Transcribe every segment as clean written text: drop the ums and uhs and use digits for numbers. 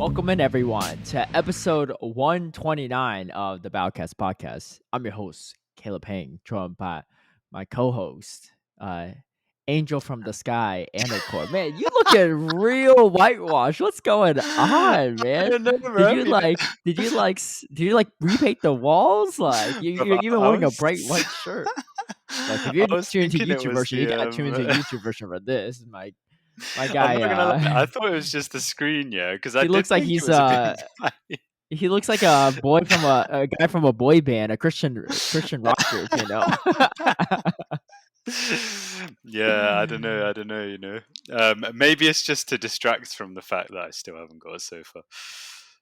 Welcome in, everyone, to episode 129 of the Battlecast podcast. I'm your host, Caleb Peng, joined by my co-host, Angel from the Sky, Anicor. Man, you looking real whitewashed. What's going on, I man? don't know, bro. Did you repaint the walls? Like you're even wearing a bright white shirt. Like if you're I was tuning into thinking it YouTube was version, you gotta tune into the. YouTube version for this. My I'm guy, not gonna lie. I thought it was just the screen, yeah, because I he did looks like think it he's was a bit. he looks like a boy from a guy from a boy band, a Christian rock group, you know. Yeah, I don't know. Maybe it's just to distract from the fact that I still haven't got a sofa.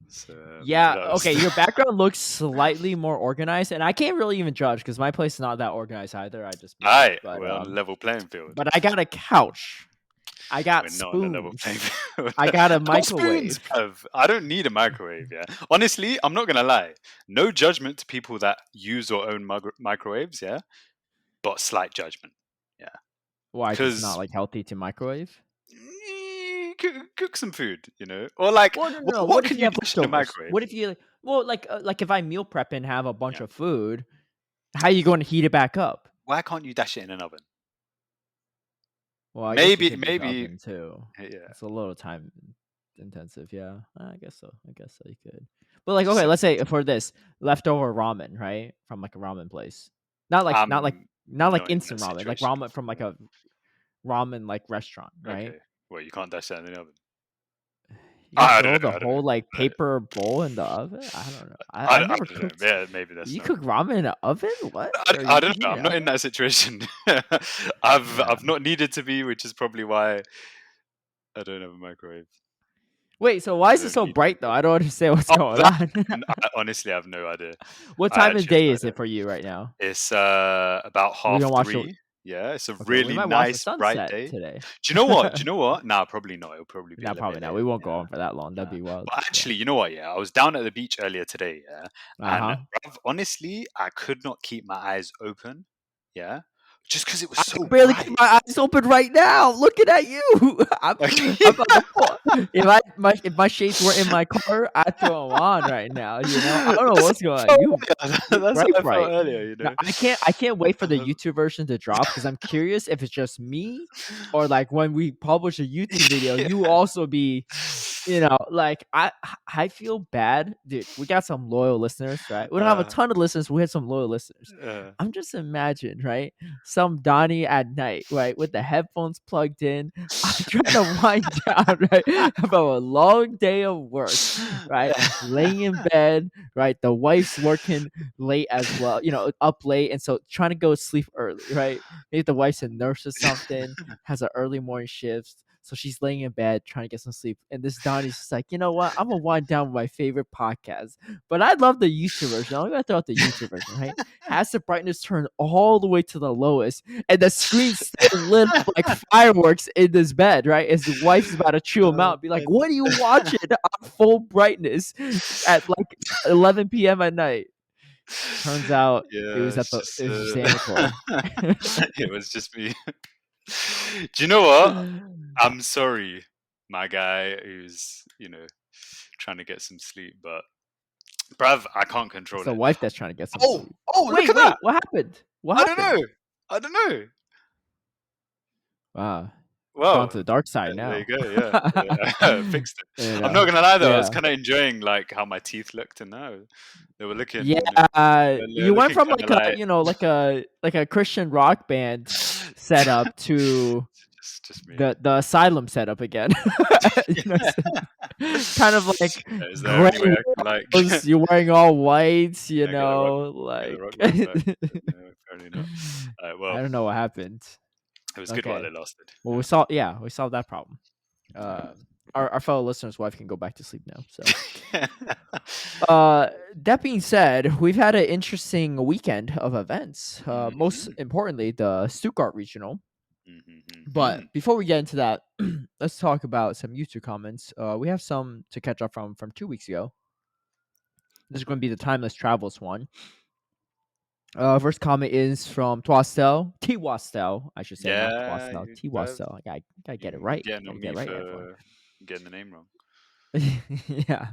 So Yeah, that was okay, your background looks slightly more organized, and I can't really even judge because my place is not that organized either. I just moved, Alright, but we're on a level playing field. but I got a couch, I got We're not on a level playing spoons, field. I got a I got microwave. spoons, bruv. I don't need a microwave, yeah. Honestly, I'm not gonna lie. No judgment to people that use or own microwaves, yeah. But slight judgment, yeah. Why? 'Cause it's not Because like healthy to microwave. cook some food, you know, or like Well, no. what What if can you you have dash in the leftovers? microwave? What if you like if I meal prep and have a bunch Yeah. of food, how are you going to heat it back up? Why can't you dash it in an oven? Well, I guess you Maybe, could use the oven too. yeah. It's a little time intensive, yeah. I guess so. You could. But like, okay, let's say for this leftover ramen, right, from like a ramen place, not like Not in instant that ramen, like situation. ramen from like a ramen like restaurant, right? Okay. Well, you can't dash that in the oven. You can I throw don't the know. whole like paper bowl in the oven. I don't know. I I've never don't know. cooked. Yeah, maybe that's You not. cook ramen in an oven? What? I don't know. I'm not in that situation. I've not needed to be, which is probably why I don't have a microwave. Wait, so why is it don't so need bright though? I don't understand what's going that- on. I honestly have no idea. What I time of actually have day no is idea. it for you right now? It's about We're gonna watch 3:30. Yeah, it's a Okay, we really might watch the nice bright sunset day. today. Do you know what? Nah, probably not. It'll probably be a No, little probably bit not. later. We won't go Yeah. on for that long. That'd be wild. But actually, you know what? Yeah, I was down at the beach earlier today. Yeah, and honestly, I could not keep my eyes open. Yeah, just because it was so I barely bright. keep my eyes open right now. Looking at you. I'm about to fall. If my shades were in my car, I'd throw them on right now. You know, I don't know what's going on. You That's what I felt earlier. You know, Now, I can't wait for the YouTube version to drop because I'm curious if it's just me or like when we publish a YouTube video, you also be, you know, like I feel bad, dude. We got some loyal listeners, right? We don't have a ton of listeners. We have some loyal listeners. I'm just imagine, right? Some Donnie at night, right, with the headphones plugged in. I'm trying to wind down, right, about a long day of work, right? Laying in bed, right? The wife's working late as well, you know, up late, and so trying to go to sleep early, right? Maybe the wife's a nurse or something, has an early morning shift, so she's laying in bed trying to get some sleep. And this Donnie's just like, you know what? I'm gonna wind down with my favorite podcast. But I love the YouTube version. I'm gonna throw out the YouTube version, right? Has the brightness turned all the way to the lowest, and the screen's still lit up like fireworks in this bed, right? As the wife's about to chew him out, be like, "What are you watching on full brightness at like 11 p.m. at night?" Turns out it was at the it was just Anicor. It was just me. Do you know what? I'm sorry, my guy who's, you know, trying to get some sleep, but bruv, I can't control It's the it. wife that's trying to get some sleep. Look at that! What happened? I don't know. Wow. Well, gone to the dark side now. There you go. Yeah. Fixed it. You I'm know, not gonna lie though. I was yeah. kind of enjoying like how my teeth looked, and now they were looking. Yeah, you went from like kinda a you know like a Christian rock band setup to just me. the asylum setup again. You know, kind of like Is there any way I can, like walls, you're wearing all white, you Yeah, know, get the like rock back? No, apparently not. Well, I don't know what happened. it was good while it lasted. Well, we solved that problem. Our fellow listener's wife can go back to sleep now. So, that being said, we've had an interesting weekend of events. Most importantly, the Stuttgart regional. But before we get into that, let's talk about some YouTube comments. We have some to catch up from 2 weeks ago. This is going to be the Timeless Travels one. First comment is from Twastel. T-Wastel, I should say. Yeah, not Twastel. T-Wastel. I gotta get it right. Getting on me for getting the name wrong. Yeah.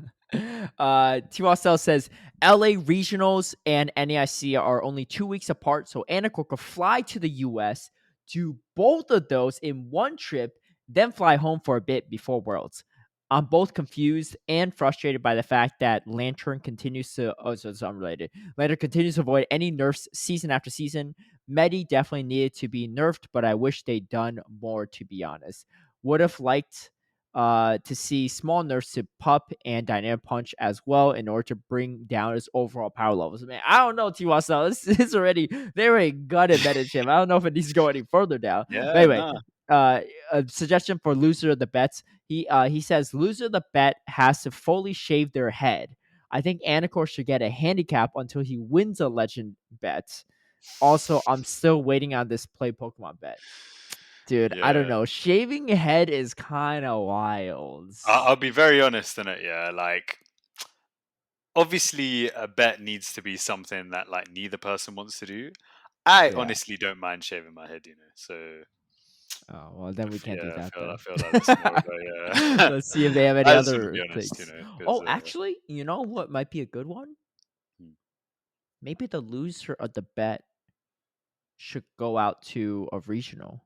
Tiwasel says LA regionals and NAIC are only 2 weeks apart, so Anicor could fly to the US, do both of those in one trip, then fly home for a bit before Worlds. I'm both confused and frustrated by the fact that Lantern continues to. Oh, so it's unrelated. Lantern continues to avoid any nerfs season after season. Medi definitely needed to be nerfed, but I wish they'd done more, to be honest. Would have liked to see small nerfs to Pup and Dynamic Punch as well in order to bring down his overall power levels. Man, I don't know, Tiwasa. This is already they already gutted Medicham. I don't know if it needs to go any further down. But Yeah, anyway, nah. a suggestion for loser of the bets. He says loser of the bet has to fully shave their head. I think Anicor should get a handicap until he wins a legend bet. Also, I'm still waiting on this play Pokemon bet. Dude, I don't Yeah. know. Shaving your head is kind of wild. I'll be very honest in it. Yeah, like obviously a bet needs to be something that like neither person wants to do. I Yeah. honestly don't mind shaving my head, so Oh, well, then we can't do yeah, that I then. feel like that's more of a yeah. Let's see if they have any I just want to be other honest, things. because Oh, actually, you know what might be a good one? hmm, Maybe the loser of the bet should go out to a regional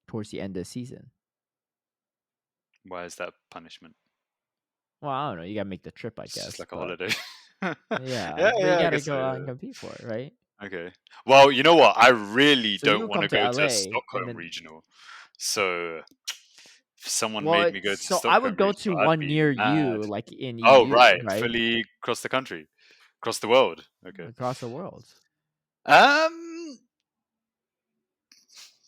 towards the end of the season. why is that punishment? Well, I don't know. You gotta make the trip, I It's just guess. like a But holiday. yeah, Yeah, but you yeah, I gotta guess so. go out and Yeah. compete for it, right? Okay. Well, you know what? I really So you don't would want come to to go to a LA and Stockholm then regional. So if someone well, made me go to so I Stockholm would go to regional, I'd one be near mad. you, like in Oh, EU, right. right? Fully across the country, across the world. Okay. Across the world. Um,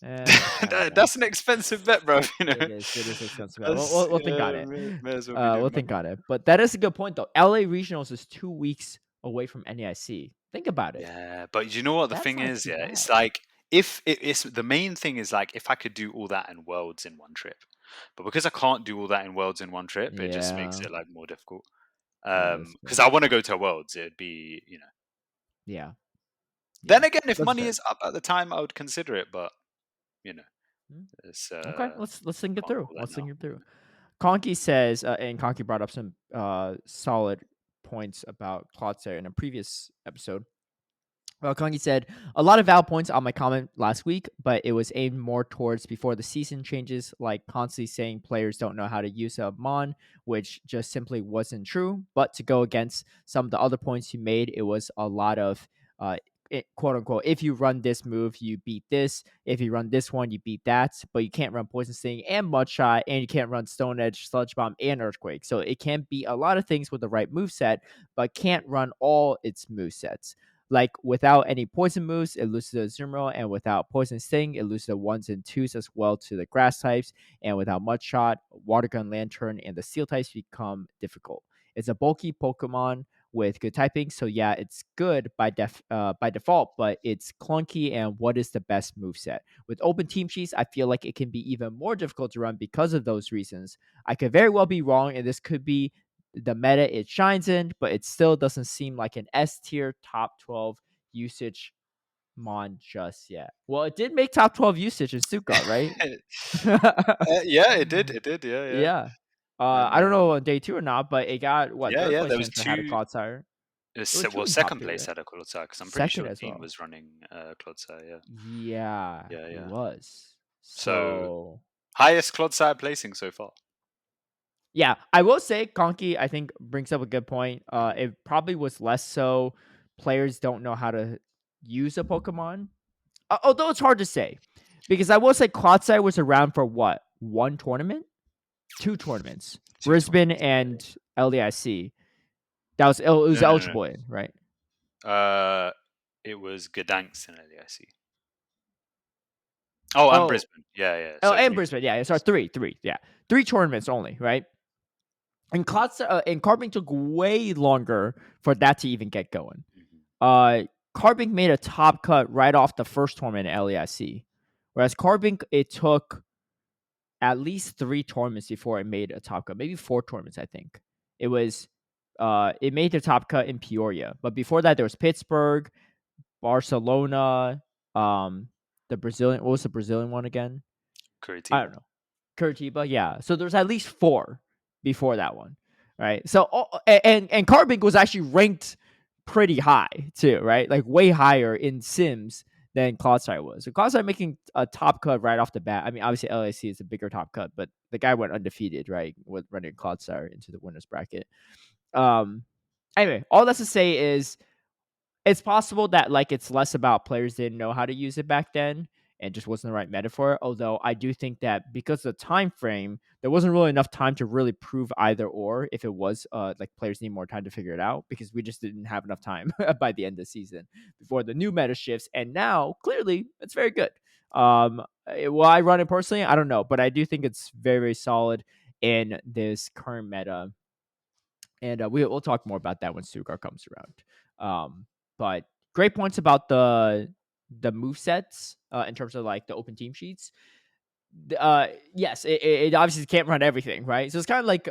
I don't know. that's an expensive bet, bro. It is expensive. That's, We'll think yeah, on it. may as well be doing We'll money. think on it. But that is a good point, though. LA Regionals is 2 weeks away from NEIC. Think about it. Yeah, but you know what the That's thing not is? too Yeah, it's bad. like if it's the main thing is like if I could do all that in worlds in one trip, but because I can't do all that in worlds in one trip, it just makes Yeah, it like more difficult. that is Because true. I want to go to worlds, it'd be Yeah, Then yeah. again, if That's money fair. is up at the time, I would consider it, but you know, Mm, it's okay, let's think it can't through. call that Let's now. think it through. Conky says, and Conky brought up some solid points about Cloudster in a previous episode. Well, Kongi said a lot of valid points on my comment last week, but it was aimed more towards before the season changes, like constantly saying players don't know how to use a mon, which just simply wasn't true. But to go against some of the other points you made, it was a lot of quote unquote, if you run this move, you beat this. If you run this one, you beat that. But you can't run Poison Sting and Mudshot, and you can't run Stone Edge, Sludge Bomb, and Earthquake. So it can be a lot of things with the right move set, but can't run all its move sets. Like without any poison moves, it loses the Azumarill, and without Poison Sting, it loses the ones and twos as well to the grass types. And without Mudshot, Water Gun Lantern, and the Steel types become difficult. It's a bulky Pokemon with good typing, so yeah, it's good by default, but it's clunky. And what is the best move set? With open team sheets, I feel like it can be even more difficult to run because of those reasons. I could very well be wrong, and this could be the meta it shines in, but it still doesn't seem like an S tier top 12 usage mon just yet. Well, it did make top 12 usage in Stuttgart, right? Yeah, it did. It did. Yeah, yeah. Yeah. And I don't know on day two or not, but it got what yeah, third yeah, place there was finisher had a two. Clodsire. There was two Well, in top second three, place right? had a Clodsire because I'm pretty Second sure as Dean well. was running Clodsire. Yeah, Yeah, yeah, he yeah. was. So So highest Clodsire placing so far. yeah, I will say Conky, I think, brings up a good point. Mhm. It probably was less so players don't know how to use a Pokemon. Although it's hard to say. Because I will say Clodsire was around for what? One tournament? Two tournaments. Two Brisbane tournaments. and LDIC. It was No, no, eligible in, right? no. It was Gdansk in LAIC. Oh, and Oh, Brisbane. Yeah, yeah. oh, So and three Brisbane. Yeah, sorry, tournaments. three. Yeah. Three tournaments only, right? And and Carbink took way longer for that to even get going. Mhm. Carbink made a top cut right off the first tournament at LAIC. Whereas Carbink, it took at least three tournaments before it made a top cut, maybe four tournaments, I think. It made the top cut in Peoria. But before that, there was Pittsburgh, Barcelona, the Brazilian, what was the Brazilian one again? I don't Curitiba. know. Curitiba, yeah. So there's at least four before that one. right? So and Carbink was actually ranked pretty high too, right? Like way higher in Sims than Clodsire was. So Clodsire making a top cut right off the bat. I mean, obviously LAC is a bigger top cut, but the guy went undefeated, right, with running Clodsire into the winners bracket. Um, anyway, all that's to say is it's possible that like it's less about players didn't know how to use it back then and just wasn't the right metaphor. Although I do think that because of the time frame, there wasn't really enough time to really prove either or. If it was like players need more time to figure it out because we just didn't have enough time by the end of the season before the new meta shifts. And now clearly it's very good. Will I run it personally? I don't know, but I do think it's very very solid in this current meta and we'll talk more about that when Stuttgart comes around. But great points about the move sets in terms of like the open team sheets. Yes, it obviously can't run everything, right? So it's kind of like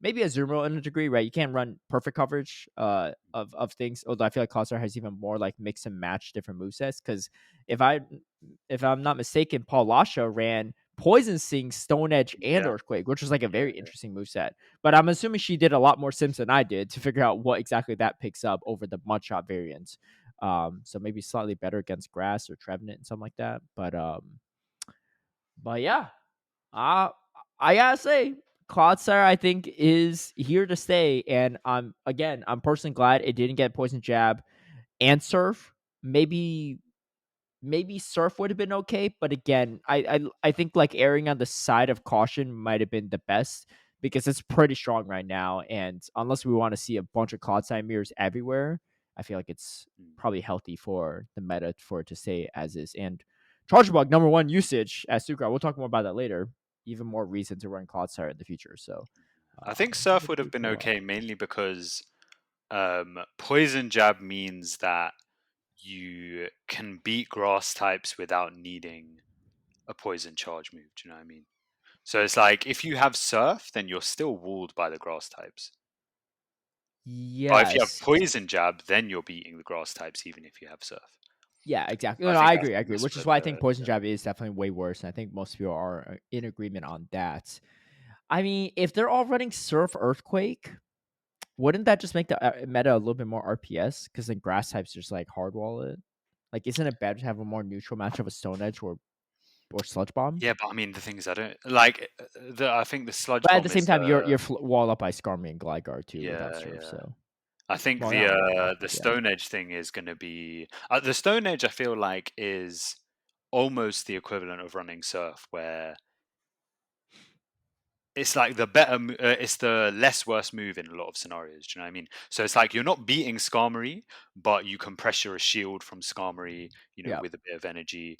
maybe a Zoomer in a degree, right? You can't run perfect coverage of things. Although I feel like Cloudster has even more like mix and match different movesets. Because if I'm not mistaken, Paul Lasha ran Poison Sting, Stone Edge, and Yeah, Earthquake, which was like a yeah, very interesting moveset. But I'm assuming she did a lot more sims than I did to figure out what exactly that picks up over the Mudshot variants. So maybe slightly better against Grass or Trevenant and something like that. But yeah, uh, I gotta say, Clodsire I think is here to stay, and I'm personally glad it didn't get Poison Jab and Surf. Maybe Surf would have been okay, but again, I think like erring on the side of caution might have been the best because it's pretty strong right now, and unless we want to see a bunch of Clodsire mirrors everywhere, I feel like it's mm. probably healthy for the meta for it to stay as is. And Charjabug number one usage at Stuttgart. We'll talk more about that later. Even more reason to run Clodsire in the future. So I think Surf would it'll have be been for a while. okay mainly because Poison Jab means that you can beat grass types without needing a poison charge move. Do you know what I mean? So it's like if you have Surf, then you're still walled by the grass types. But if you have Yes. Poison Jab, then you're beating the grass types even if you have Surf. Yeah, exactly. I No, think I that's agree. I agree. that's Which where is why I think the Poison yeah. Jab is definitely way worse. And I think most people are in agreement on that. I mean, if they're all running Surf Earthquake, wouldn't that just make the meta a little bit more RPS? Because then grass types just like hardwall it. Like, isn't it better to have a more neutral match of a Stone Edge or Sludge Bomb? Yeah, but I mean the thing is, I don't like I think the sludge But at the bomb same is time, you're walled up by Skarmory and Gligar too without yeah, Surf. yeah. So, I think well, not walled up, the but yeah, Stone Edge thing is going to be the Stone Edge. I feel like is almost the equivalent of running Surf, where it's like the it's the less worse move in a lot of scenarios. Do you know what I mean? So it's like you're not beating Skarmory, but you can pressure a shield from Skarmory, yeah, with a bit of energy.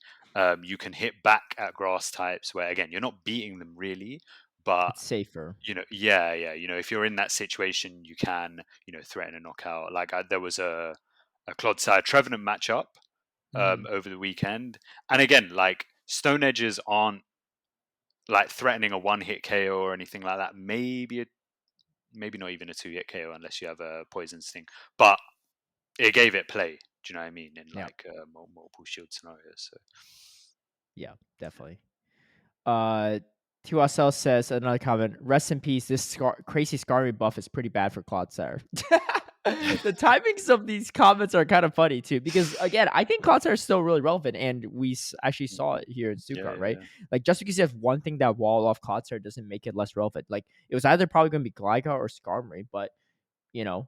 You can hit back at grass types, where again you're not beating them really, but it's safer. yeah. If you're in that situation, you can, threaten a knockout. Like there was a Clodsire Trevenant matchup Mm, over the weekend, and again, like Stone Edges aren't like threatening a one-hit KO or anything like that. Maybe not even a two-hit KO unless you have a poison sting, but it gave it play. Do you know what I mean? In yeah, like multiple shield scenarios. So yeah, definitely. Uh, TSL says another comment. Rest in peace. This crazy Skarmory buff is pretty bad for Clodsire. The timings of these comments are kind of funny too, because again, I think Clodsire is still really relevant, and we actually saw it here in yeah, Stuttgart, right? yeah, Like just because you have one thing that wall off Clodsire doesn't make it less relevant. Like it was either probably going to be Gligar or Skarmory, but you know,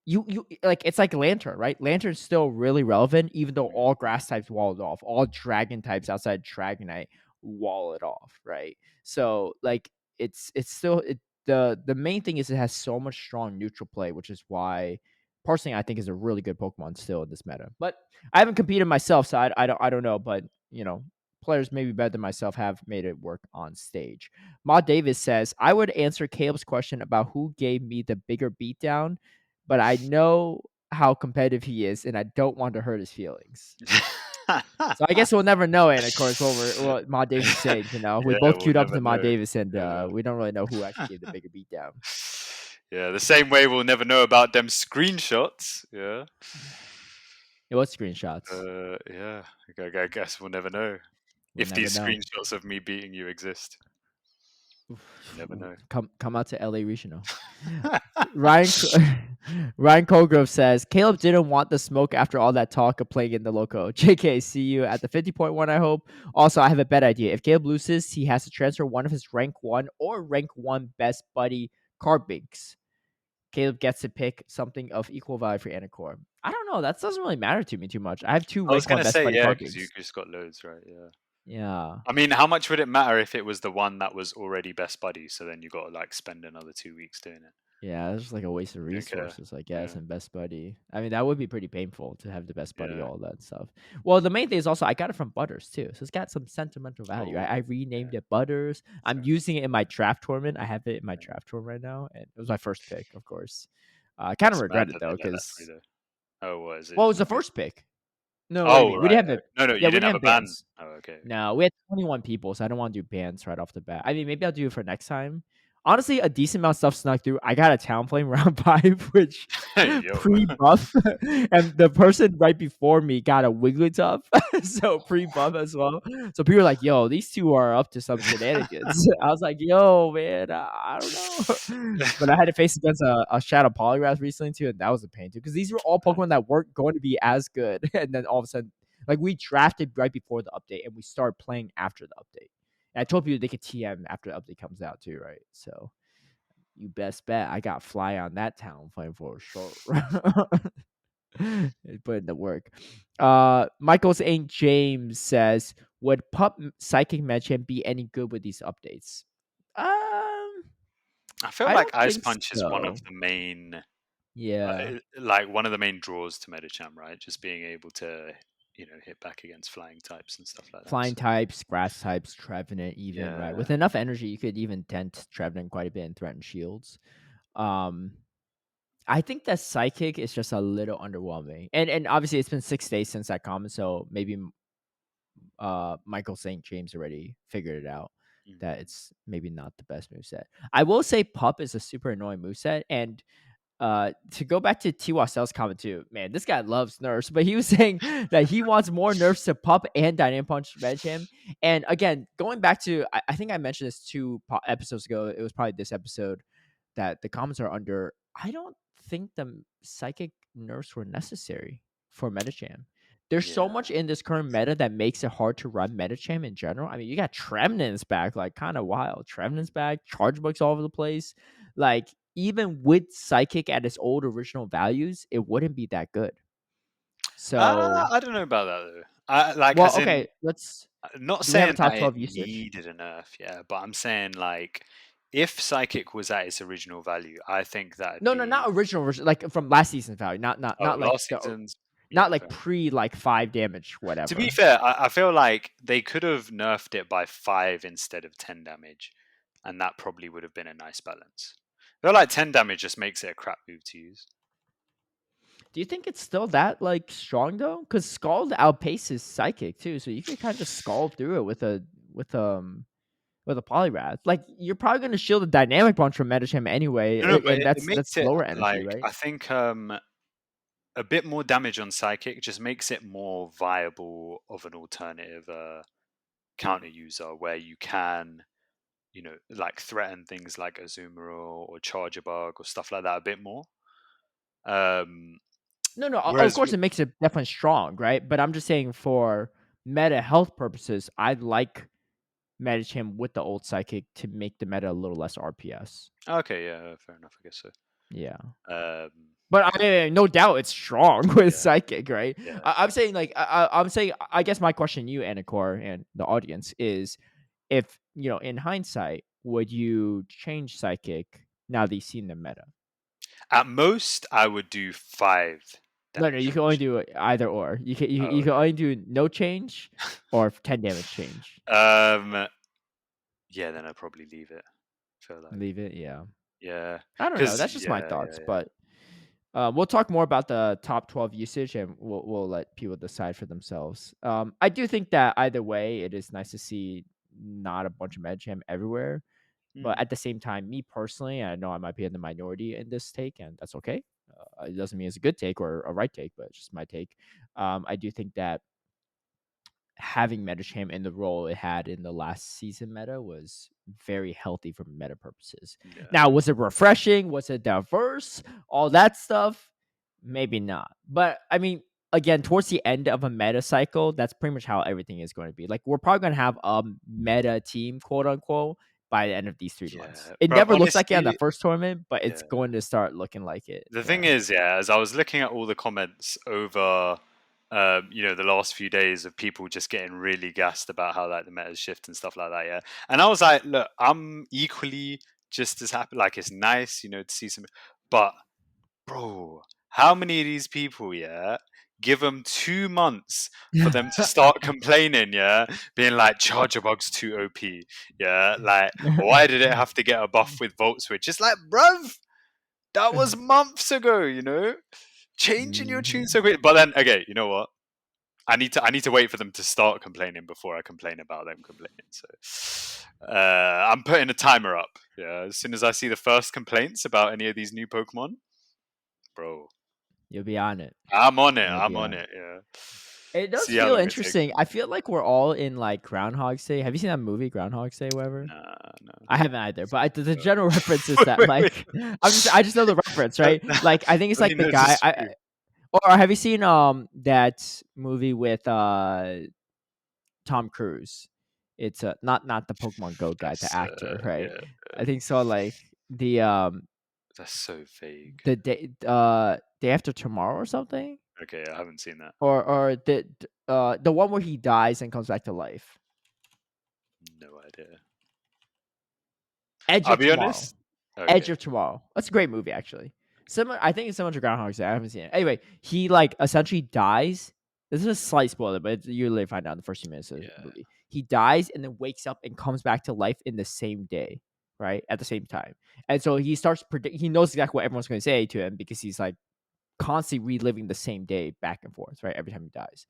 you like it's like Lantern, right? Lantern's still really relevant, even though all grass types walled off, all dragon types outside Dragonite wall it off, right? So like it's still the main thing is it has so much strong neutral play, which is why personally I think is a really good Pokemon still in this meta. But I haven't competed myself, so I don't know, but players maybe better than myself have made it work on stage. Ma Davis says, I would answer Caleb's question about who gave me the bigger beatdown, but I know how competitive he is, and I don't want to hurt his feelings. So I guess we'll never know. And of course, what Ma Davis is saying, we yeah, both we'll queued up never to Ma know. Davis, and Yeah. we don't really know who actually gave the bigger beatdown. Yeah, the same way we'll never know about them screenshots. Yeah. It was screenshots. Yeah. I guess we'll never know We'll if never these know. screenshots of me beating you exist. You never know. Come out to LA Regional. Ryan Ryan Colgrove says Caleb didn't want the smoke after all that talk of playing in the loco. JK, see you at the 50.1. I hope. Also, I have a bad idea. If Caleb loses, he has to transfer one of his rank 1 or rank 1 best buddy card binks. Caleb gets to pick something of equal value for Anicor. I don't know. That doesn't really matter to me too much. I have 2 I was rank 1 gonna best say buddy yeah, card because you binks. just got loads, right? Yeah. Yeah. I mean, how much would it matter if it was the one that was already best buddy? So then you got to like spend another 2 weeks doing it. Yeah, it's just like a waste of You don't care. resources, I guess, Yeah. and best buddy. I mean, that would be pretty painful to have the best buddy, Yeah. all that stuff. Well, the main thing is also I got it from Butters too, so it's got some sentimental value. I Oh, renamed yeah. it Butters. I'm Fair using it in my draft tournament. I have it in my enough. draft tournament right now, and it was my first pick, of course. I kind of That's mad regret it that though, they let that through because though. Oh, what is it? well, it Just was the not good? first pick. No, what do you Oh, mean? We didn't right. have it. No, no, Yeah, you we didn't didn't have a have ban. bans. Oh, okay. No, we had 21 people, so I don't want to do bans right off the bat. I mean, maybe I'll do it for next time. Honestly, a decent amount of stuff snuck through. I got a town flame round 5, which Yo. pre-buff, and the person right before me got a Wigglytuff, so pre-buff as well. So people were like, "Yo, these two are up to some shenanigans." I was like, "Yo, man, I don't know," but I had to face against a Shadow Polygraph recently too, and that was a pain too because these were all Pokemon that weren't going to be as good, and then all of a sudden, like we drafted right before the update, and we started playing after the update. And I told people they could TM after the update comes out too, right? So you best bet I got fly on that town playing for a short put in the work. Michael St. James says, would Pup Psychic Medicham be any good with these updates? I feel I like don't Ice think Punch is one of so. the main, Yeah. like one of the main draws to Medicham, right? Just being able to, hit back against flying types and stuff like that. Flying So types, grass types, Trevenant even, right? yeah, With enough energy, you could even dent Trevenant quite a bit and threaten shields. Um, I think that Psychic is just a little underwhelming. And obviously it's been 6 days since that comment, so maybe Michael St. James already figured it out that mm, it's maybe not the best moveset. I will say Pup is a super annoying moveset, and to go back to T-Wasel's comment too, man, this guy loves nerfs, but he was saying that he wants more nerfs to Pup and Dynamic Punch Medicham. And again, going back to, I think I mentioned this 2 episodes ago. It was probably this episode that the comments are under. I don't think the psychic nerfs were necessary for Medicham. There's so yeah. much in this current meta that makes it hard to run Medicham in general. I mean, you got Trevenant's back, like kind of wild. Trevenant's back, Charjabug's all over the place. Like, even with Psychic at its old original values, it wouldn't be that good. So, I don't know about that though. I like well, as in okay, let's not do we have a saying top that it 12 usage? needed a nerf, yeah, but I'm saying like if Psychic was at its original value, I think that'd No, no, be not original version, like from last season's value, not like last the season's. not Yeah, like fair. pre like 5 damage, To be whatever. fair, I feel like they could have nerfed it by 5 instead of 10 damage, and that probably would have been a nice balance. I feel like 10 damage just makes it a crap move to use. Do you think it's still that like strong though? Because Scald outpaces Psychic too, so you can kind of just scald through it with with a Poliwrath. Like you're probably going to shield a Dynamic Punch from Medicham anyway, No, but and it that's makes it lower energy, like right? I think a bit more damage on Psychic just makes it more viable of an alternative counter user where you can, like threaten things like Azumarill or Charjabug or stuff like that a bit more. Um, No, no, of whereas, course it makes it definitely strong, right? But I'm just saying for meta health purposes, I'd like Medicham with the old Psychic to make the meta a little less RPS. okay, yeah, fair enough, I guess so. Yeah. Um, But I mean, no doubt it's strong with yeah, Psychic, right? yeah. I'm saying like I'm saying I guess my question to you, Anicor, and the audience is if in hindsight, would you change Psychic now that you've seen the meta? At most, I would do 5 No, no, damage you can only reduction. do it either or. You Oh, can only do no change or 10 damage change. okay. Yeah, then I'd probably leave it. I feel like, Leave it, yeah. yeah, I don't know. because That's just my yeah, thoughts, yeah, yeah. but we'll talk more about the top 12 usage, and we'll let people decide for themselves. I do think that either way, it is nice to see not a bunch of Medicham everywhere, but Mm. at the same time, me personally, I know I might be in the minority in this take, and that's okay. It doesn't mean it's a good take or a right take, but it's just my take. I do think that having Medicham in the role it had in the last season meta was very healthy for meta purposes. Yeah. Now, was it refreshing? Was it diverse? All that stuff? Maybe not. But I mean, again, towards the end of a meta cycle, that's pretty much how everything is going to be. Like, we're probably going to have a meta team, quote unquote, by the end of these 3 months. Yeah, It bro. never looked like it on the Honestly, first tournament, but it's yeah. going to start looking like it. The thing Yeah. is, yeah, as I was looking at all the comments over, the last few days of people just getting really gassed about how like the meta's shift and stuff like that, yeah. And I was like, look, I'm equally just as happy. Like, it's nice, to see some, but bro, how many of these people, yeah, give them 2 months for them to start complaining, yeah, being like, Charjabug's too OP, yeah, like, why did it have to get a buff with Volt Switch? It's like, bruv, that was months ago, changing your tune Mhm. so quick. But then, okay, you know what? I need to wait for them to start complaining before I complain about them complaining. So I'm putting a timer up. Yeah, as soon as I see the first complaints about any of these new Pokemon, bro, You'll be on it. I'm on it. You'll I'm be on on it. it. Yeah. It does See how feel long it takes. interesting. I feel like we're all in like Groundhog's Day. Have you seen that movie Groundhog's Day, whatever? Nah, no. I haven't either, but the Uh, general reference is that wait. like I just know the reference, right? Like I think it's How do like you the know guy this I movie? or have you seen that movie with Tom Cruise? It's not the Pokemon Go guy, the That's actor, right? yeah. I think so. Like That's so vague. the day after tomorrow or something, Okay, I haven't seen that. or the one where he dies and comes back to life. No idea. Edge I'll of be Tomorrow. honest. Okay. Edge of Tomorrow. That's a great movie, actually. Similar, I think it's similar to Groundhog's Day. I haven't seen it. Anyway, he like essentially dies. This is a slight spoiler, but you literally find out in the first few minutes of the Yeah. movie. He dies and then wakes up and comes back to life in the same day, right at the same time. And so he starts predict. He knows exactly what everyone's going to say to him because he's like constantly reliving the same day back and forth, right? Every time he dies.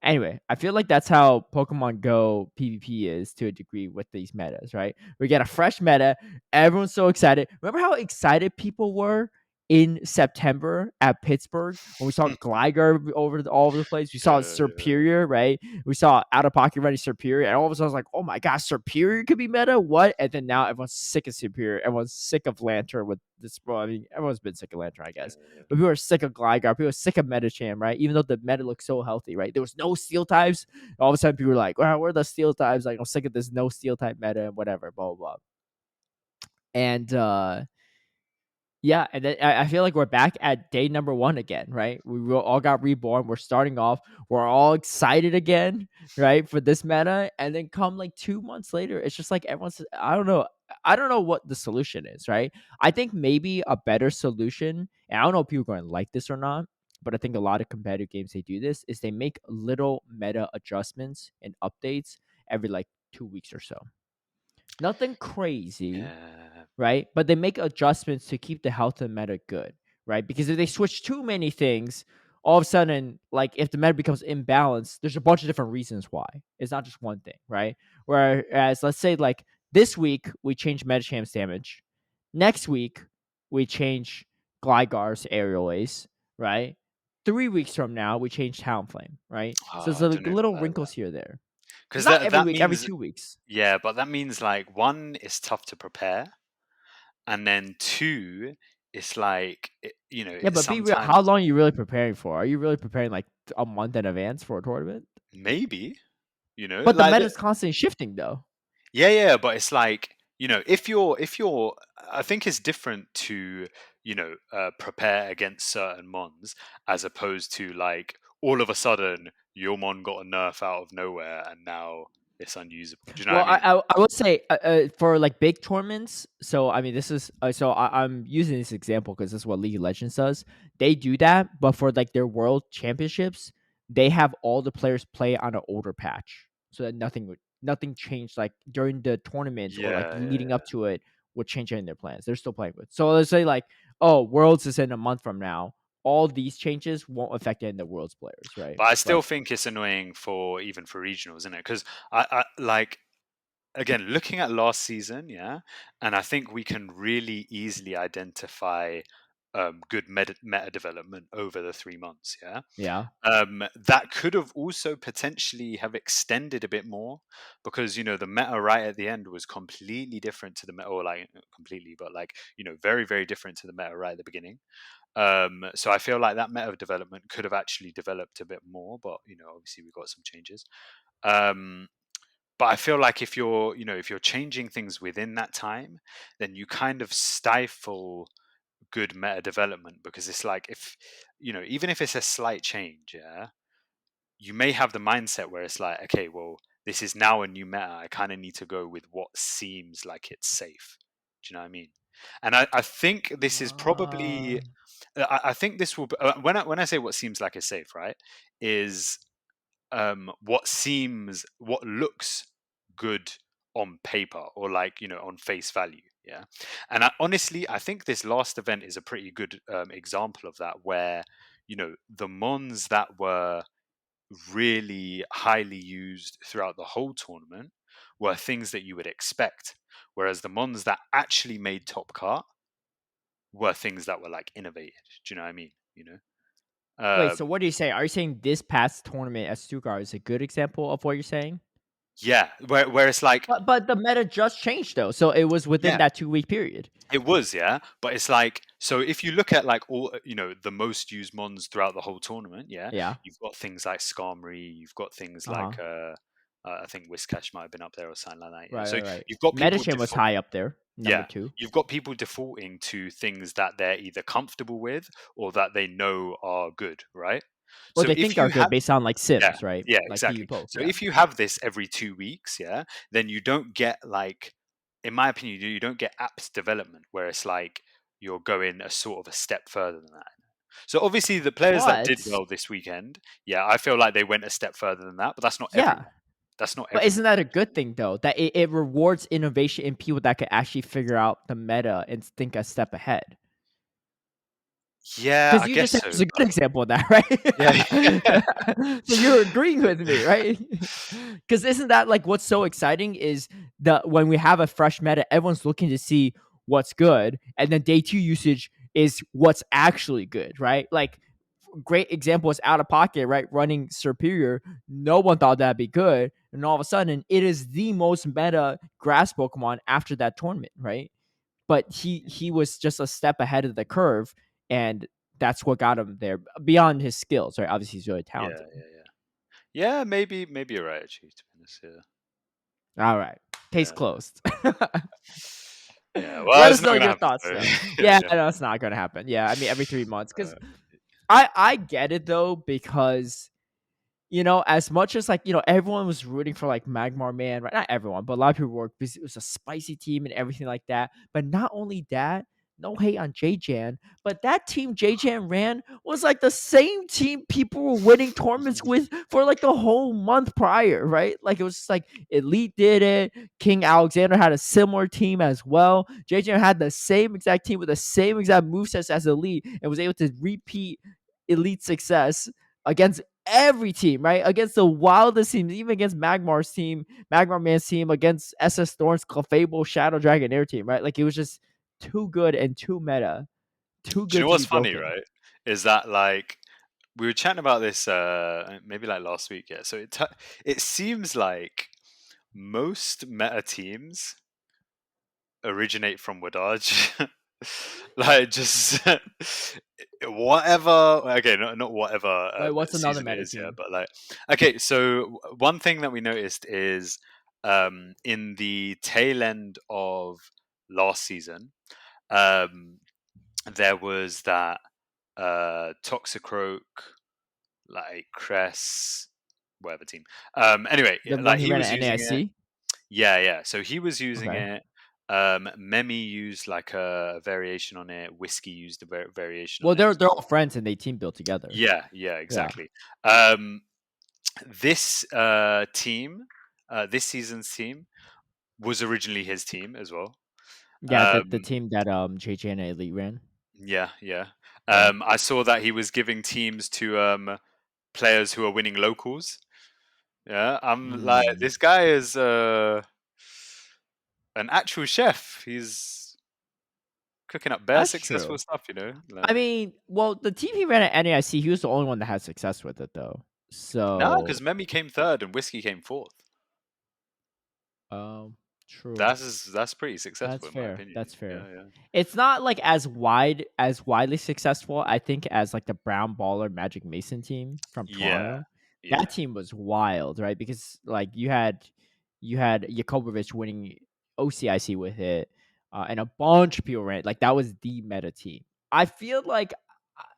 Anyway, I feel like that's how Pokemon Go PvP is to a degree with these metas, right? We get a fresh meta. Everyone's so excited. Remember how excited people were in September at Pittsburgh when we saw Gligar all over the place? We saw Yeah. Superior, right? We saw Out of Pocket running Superior, and all of a sudden I was like, oh my gosh, Superior could be meta? What? And then now everyone's sick of Superior. Everyone's sick of Lantern with this. Well, I mean, everyone's been sick of Lantern, I guess. Yeah. But people are sick of Gligar. People are sick of Medicham, right? Even though the meta looks so healthy, right? There was no steel types. All of a sudden, people were like, "Wow, where are the steel types?" Like, I'm sick of this no steel type meta and whatever, blah blah blah. And yeah, and then I feel like we're back at day number 1 again, right? We all got reborn. We're starting off. We're all excited again, right, for this meta. And then come like 2 months later, it's just like everyone's. I don't know. I don't know what the solution is, right? I think maybe a better solution, and I don't know if people are going to like this or not, but I think a lot of competitive games they do this is they make little meta adjustments and updates every like 2 weeks or so. Nothing crazy, Yeah. right? But they make adjustments to keep the health of the meta good, right? Because if they switch too many things, all of a sudden, like if the meta becomes imbalanced, there's a bunch of different reasons why. It's not just one thing, right? Whereas, let's say, like this week we change Medicham's damage, next week we change Gligar's aerial ace, right? 3 weeks from now we change Talonflame, right? So it's I like don't know if little I like that wrinkles here or there. It's because not that every that week, every means 2 weeks. yeah, but that means like one is tough to prepare, and then two, it's like Yeah, it's but be real. How sometimes long are you really preparing for? Are you really preparing like a month in advance for a tournament? maybe But the like meta's constantly shifting, though. yeah, but it's like if you're, I think it's different to prepare against certain mons as opposed to like all of a sudden your mon got a nerf out of nowhere and now it's unusable. Do you know what Well, I mean? I would say for like big tournaments. So I mean, this is I'm using this example because this is what League of Legends does. They do that, but for like their world championships, they have all the players play on an older patch, so that nothing changed like during the tournament or like Yeah, leading yeah. up to it would change any of their plans. They're still playing with. So let's say like, oh, Worlds is in a month from now. All these changes won't affect any of the Worlds players, right? But I still But think it's annoying for even for regionals, isn't it? Because I like again looking at last season, yeah, and I think we can really easily identify good meta development over the 3 months. Yeah. Yeah. That could have also potentially have extended a bit more, because the meta right at the end was completely different to the meta, or like not completely, but like very very different to the meta right at the beginning. So I feel like that meta development could have actually developed a bit more, but obviously we got some changes. Um, but I feel like if you're changing things within that time, then you kind of stifle good meta development, because it's like, if even if it's a slight change, yeah, you may have the mindset where it's like, okay, well, this is now a new meta. I kind of need to go with what seems like it's safe. Do you know what I mean? And I think this is Uh, probably, I think this will be, when I say what seems like it's safe, right, is what looks good on paper, or like on face value. Yeah. And honestly, I think this last event is a pretty good example of that, where the mons that were really highly used throughout the whole tournament were things that you would expect, whereas the mons that actually made top cart were things that were like innovated. Do you know what I mean? Wait, so um, what are you saying? Are you saying this past tournament at Stuttgart is a good example of what you're saying? yeah, where it's like, But the meta just changed though, so it was within yeah, that 2 week period. it was, yeah, but it's like, so if you look at like all the most used mons throughout the whole tournament, yeah, Yeah. you've got things like Skarmory, you've got things Uh huh. like I think Whiscash might have been up there or something like that, yeah. Right. So Right. Right. you've got people Medicham was high up there, number yeah, two. you've got people defaulting to things that they're either comfortable with or that they know are good, right? Or So they if think are you good have based on like yeah, Sims, right? yeah, Like PU exactly. poke. So Yeah. if you have this every 2 weeks, yeah, then you don't get like, in my opinion, you don't get apps development where it's like you're going a sort of a step further than that. So obviously the players that did But well this weekend, yeah, I feel like they went a step further than that, but that's not yeah. everyone. That's not But isn't everyone. that a good thing though? That it rewards innovation in people that can actually figure out the meta and think a step ahead. Yeah, Because I you just guess said so. it's a good But example of that, yeah, right? So you're agreeing with me, right? Because isn't that like what's so exciting is the when we have a fresh meta, everyone's looking to see what's good, and then day two usage is what's actually good, right? Like great example is out of pocket, right? Running superior. No one thought that'd be good. And all of a sudden it is the most meta grass Pokemon after that tournament, right? But he was just a step ahead of the curve, and that's what got him there beyond his skills, right? Obviously he's really yeah, talented. yeah, yeah. Yeah, maybe you're right. Actually, to be honest, yeah, All right. Case yeah, closed. yeah. Well, Let it's us not know gonna your happen. thoughts So though. yeah, Yeah, yeah. I know it's not gonna happen. Yeah, I mean every 3 months. Because Uh, I get it though, because as much as like, everyone was rooting for like Magmar Man, right? Not everyone, but a lot of people were because it was a spicy team and everything like that. But not only that, no hate on JJan, but that team JJan ran was like the same team people were winning tournaments with for like the whole month prior, right? Like it was just like Elite did it. King Alexander had a similar team as well. JJan had the same exact team with the same exact movesets as Elite and was able to repeat Elite success against every team, right? Against the wildest teams, even against Magmar's team, Magmar Man's team, against SS Thorn's Clefable Shadow Dragon Air team, right? Like it was just too good and too meta, too do you good know to be what's funny, broken. right? Is that like we were chatting about this maybe like last week, yeah. So it seems like most meta teams originate from Wadaj. Like just whatever. Okay, not whatever Wait, what's another season it meta is, yeah. team? But like, okay, so one thing that we noticed is in the tail end of last season, um, there was that Toxicroak, like Cress, whatever team. Anyway, The one like he he ran was at using it. NASC? Yeah, yeah. So he was using Okay. it. Memi used like a variation on it. Whiskey used a variation Well, on it as they're all well. friends and they team built together. Yeah, yeah, Yeah. exactly. This team, this season's team, was originally his team as well. Yeah, the Um, team that JJ and Elite ran. yeah, yeah. Yeah. I saw that he was giving teams to players who are winning locals. Yeah, I'm like, Mm. this guy is an actual chef. He's cooking up bare That's successful true. stuff, you know. I mean, well, the team he ran at NAIC, he was the only one that had success with it, though. No, because So, Memi came third and Whiskey came fourth. um, true. That's pretty successful That's in my fair. opinion. That's Yeah, fair. yeah, It's not like as widely successful, I think, as like the Brown Baller Magic Mason team from yeah, Toronto. yeah. That team was wild, right? Because like you had Jakobovich winning OCIC with it, and a bunch of people ran. Like that was the meta team. I feel like,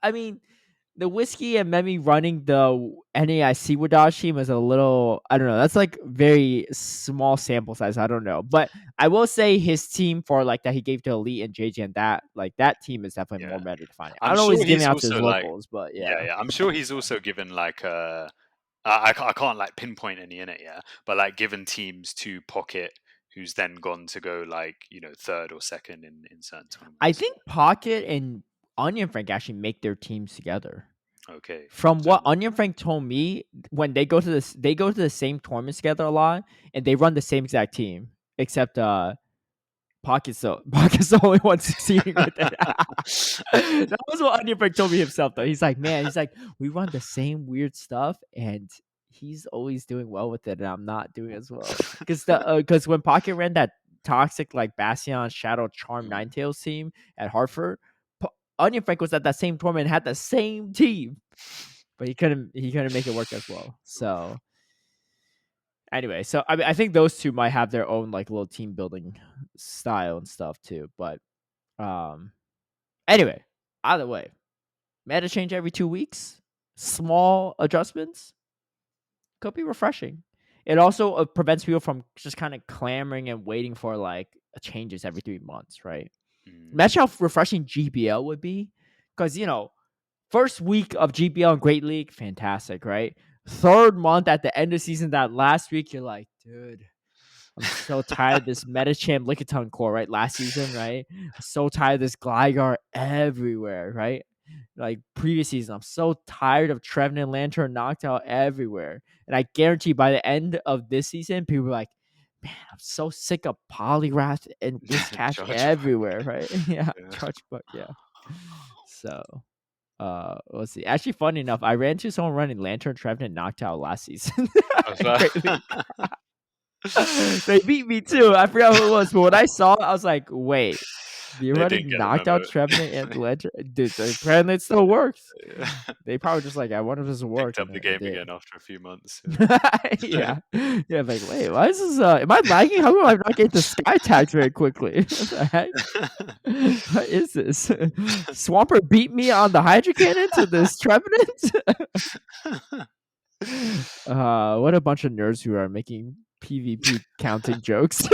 I mean, the Whiskey and Memi running the NAIC Wadaj team is a little, I don't know. That's like very small sample size. I don't know, but I will say his team for like that he gave to Elite and JJ and that team is definitely more Yeah. meta defining. I I'm don't know what sure he's giving he's out to his also like, locals, but yeah, yeah. yeah. I'm sure he's also given like I can't like pinpoint any in it, yeah, but like given teams to Pocket, who's then gone to go like third or second in certain I tournaments. think Pocket and Onion Frank actually make their teams together. Okay, From so what Onion Frank told me, when they go to the same tournaments together a lot, and they run the same exact team, except Pocket's the only one succeeding with it. That was what Onion Frank told me himself though. He's like, man, we run the same weird stuff, and he's always doing well with it, and I'm not doing as well. Because when Pocket ran that toxic like Bastion Shadow Charm Ninetales team at Hartford, Onion Frank was at that same tournament and had the same team, but he couldn't make it work as well. So anyway, so I mean, I think those two might have their own like little team building style and stuff too. But anyway, either way, meta change every 2 weeks, small adjustments could be refreshing. It also prevents people from just kind of clamoring and waiting for like changes every 3 months, right? Imagine how refreshing GBL would be, because first week of GBL and Great League, fantastic, right? Third month at the end of season, that last week, you're like, dude, I'm so tired of this Medicham Lickitung core, right? Last season, right? I'm so tired of this Gligar everywhere, right? Like previous season, I'm so tired of Trevin and Lantern knocked out everywhere. And I guarantee by the end of this season, people are like, man, I'm so sick of Polyrath and Whiscash Charjabug. everywhere, right? Yeah, Yeah. Charjabug, yeah. So, let's see. Actually, funny enough, I ran into someone running Lantern Trevin and knocked out last season. Great League. They beat me too. I forgot who it was, but when I saw it, I was like, "Wait, you're They didn't running get the knocked out memo. Trevenant and Ledger, dude." Apparently, it still works. They probably just like, "I wonder if this will work," Picked and up the it game did. again after a few months. Yeah, yeah. Like, wait, why is this? Am I lagging? How come I'm not getting the sky tags very quickly? What the heck? What is this? Swampert beat me on the Hydro Cannon to this Trevenant. What a bunch of nerds who are making PvP counting jokes.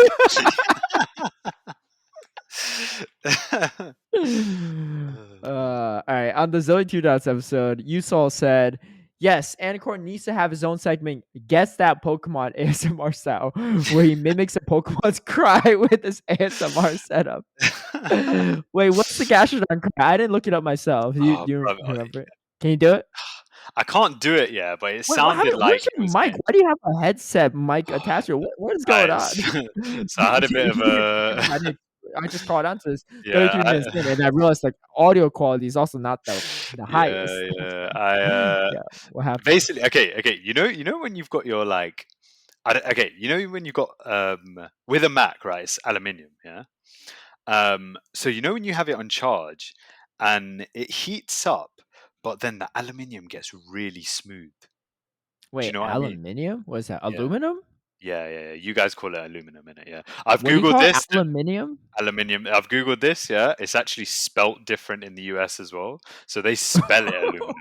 All right. On the Zoe 2 Dots episode, Yusol said, yes, Anicor needs to have his own segment, Guess That Pokemon ASMR style, where he mimics a Pokemon's cry with his ASMR setup. Wait, what's the Gastrodon cry? I didn't look it up myself. You, Oh, you brother, remember it? Can you do it? I can't do it yet, but it Wait, sounded like where's it your was mic? going Why do you have a headset mic to. attached? What is going Right, on? so I had a bit of a I just caught on to this yeah, 33 minutes in, and I realized like audio quality is also not the yeah, highest. yeah. Yeah, what happened? Basically, okay. You know when you've got your like, okay, you know when you've got with a Mac, right? It's aluminium, yeah. So you know when you have it on charge, and it heats up, but then the aluminium gets really smooth. Do you Wait, know what I mean? aluminium? What is that? Yeah. Aluminum? Yeah. You guys call it aluminum, innit? Yeah. I've What do you googled call it? this. Aluminium? Aluminium. I've googled this. Yeah, it's actually spelt different in the US as well. So they spell it aluminum.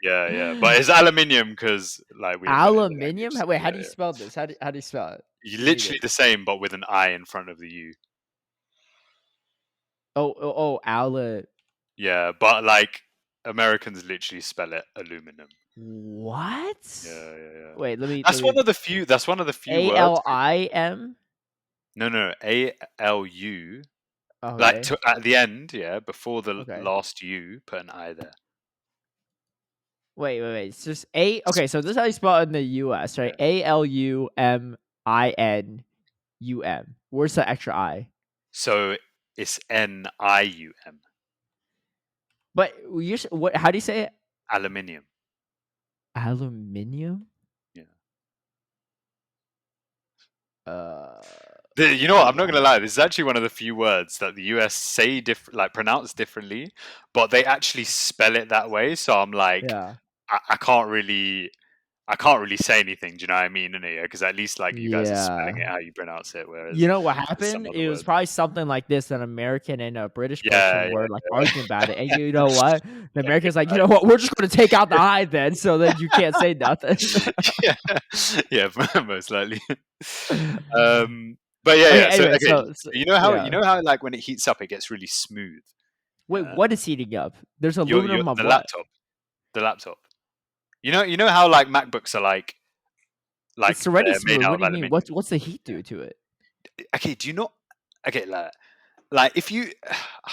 Yeah. But it's aluminium because like we invented the Aluminium? language. So Wait, how do you yeah. spell this? How do you spell it? Read Literally it. the same, but with an I in front of the U. Oh, Yeah, but like Americans literally spell it aluminum. what? Yeah. Wait, let That's me one of the few. That's one of the few words. ALIM. No. ALU. Like Okay, at the end, yeah, before the okay. last U, put an I there. Wait. It's just A. Okay, so this is how you spell it in the U.S., right? Yeah. ALUMINUM. Where's the extra I? So It's Nium. But what? How do you say it? Aluminium. Aluminium. Yeah. Uh, You know what? I'm hold not gonna on. lie. This is actually one of the few words that the US say like pronounce differently, but they actually spell it that way. So I'm like, Yeah. I can't really say anything. Do you know what I mean? Because at least like you guys are spelling Yeah. it how you pronounce it, You whereas know what there's some happened? other It was words. probably something like this: an American and a British Yeah, person were like yeah, arguing about it, and you know what? The yeah, American's like, you know what? We're just going to take out the I then, so then you can't say nothing. yeah, yeah, most likely. But yeah, Okay. yeah. So Anyway, okay, so you yeah. know how like when it heats up, it gets really smooth. Wait, Yeah, what is heating up? There's your aluminum on what? the laptop. You know how like MacBooks are like It's already they're made smooth. out What of do you mean? aluminium. What's the heat Yeah. do to it? Okay, do you not? Okay, like if you,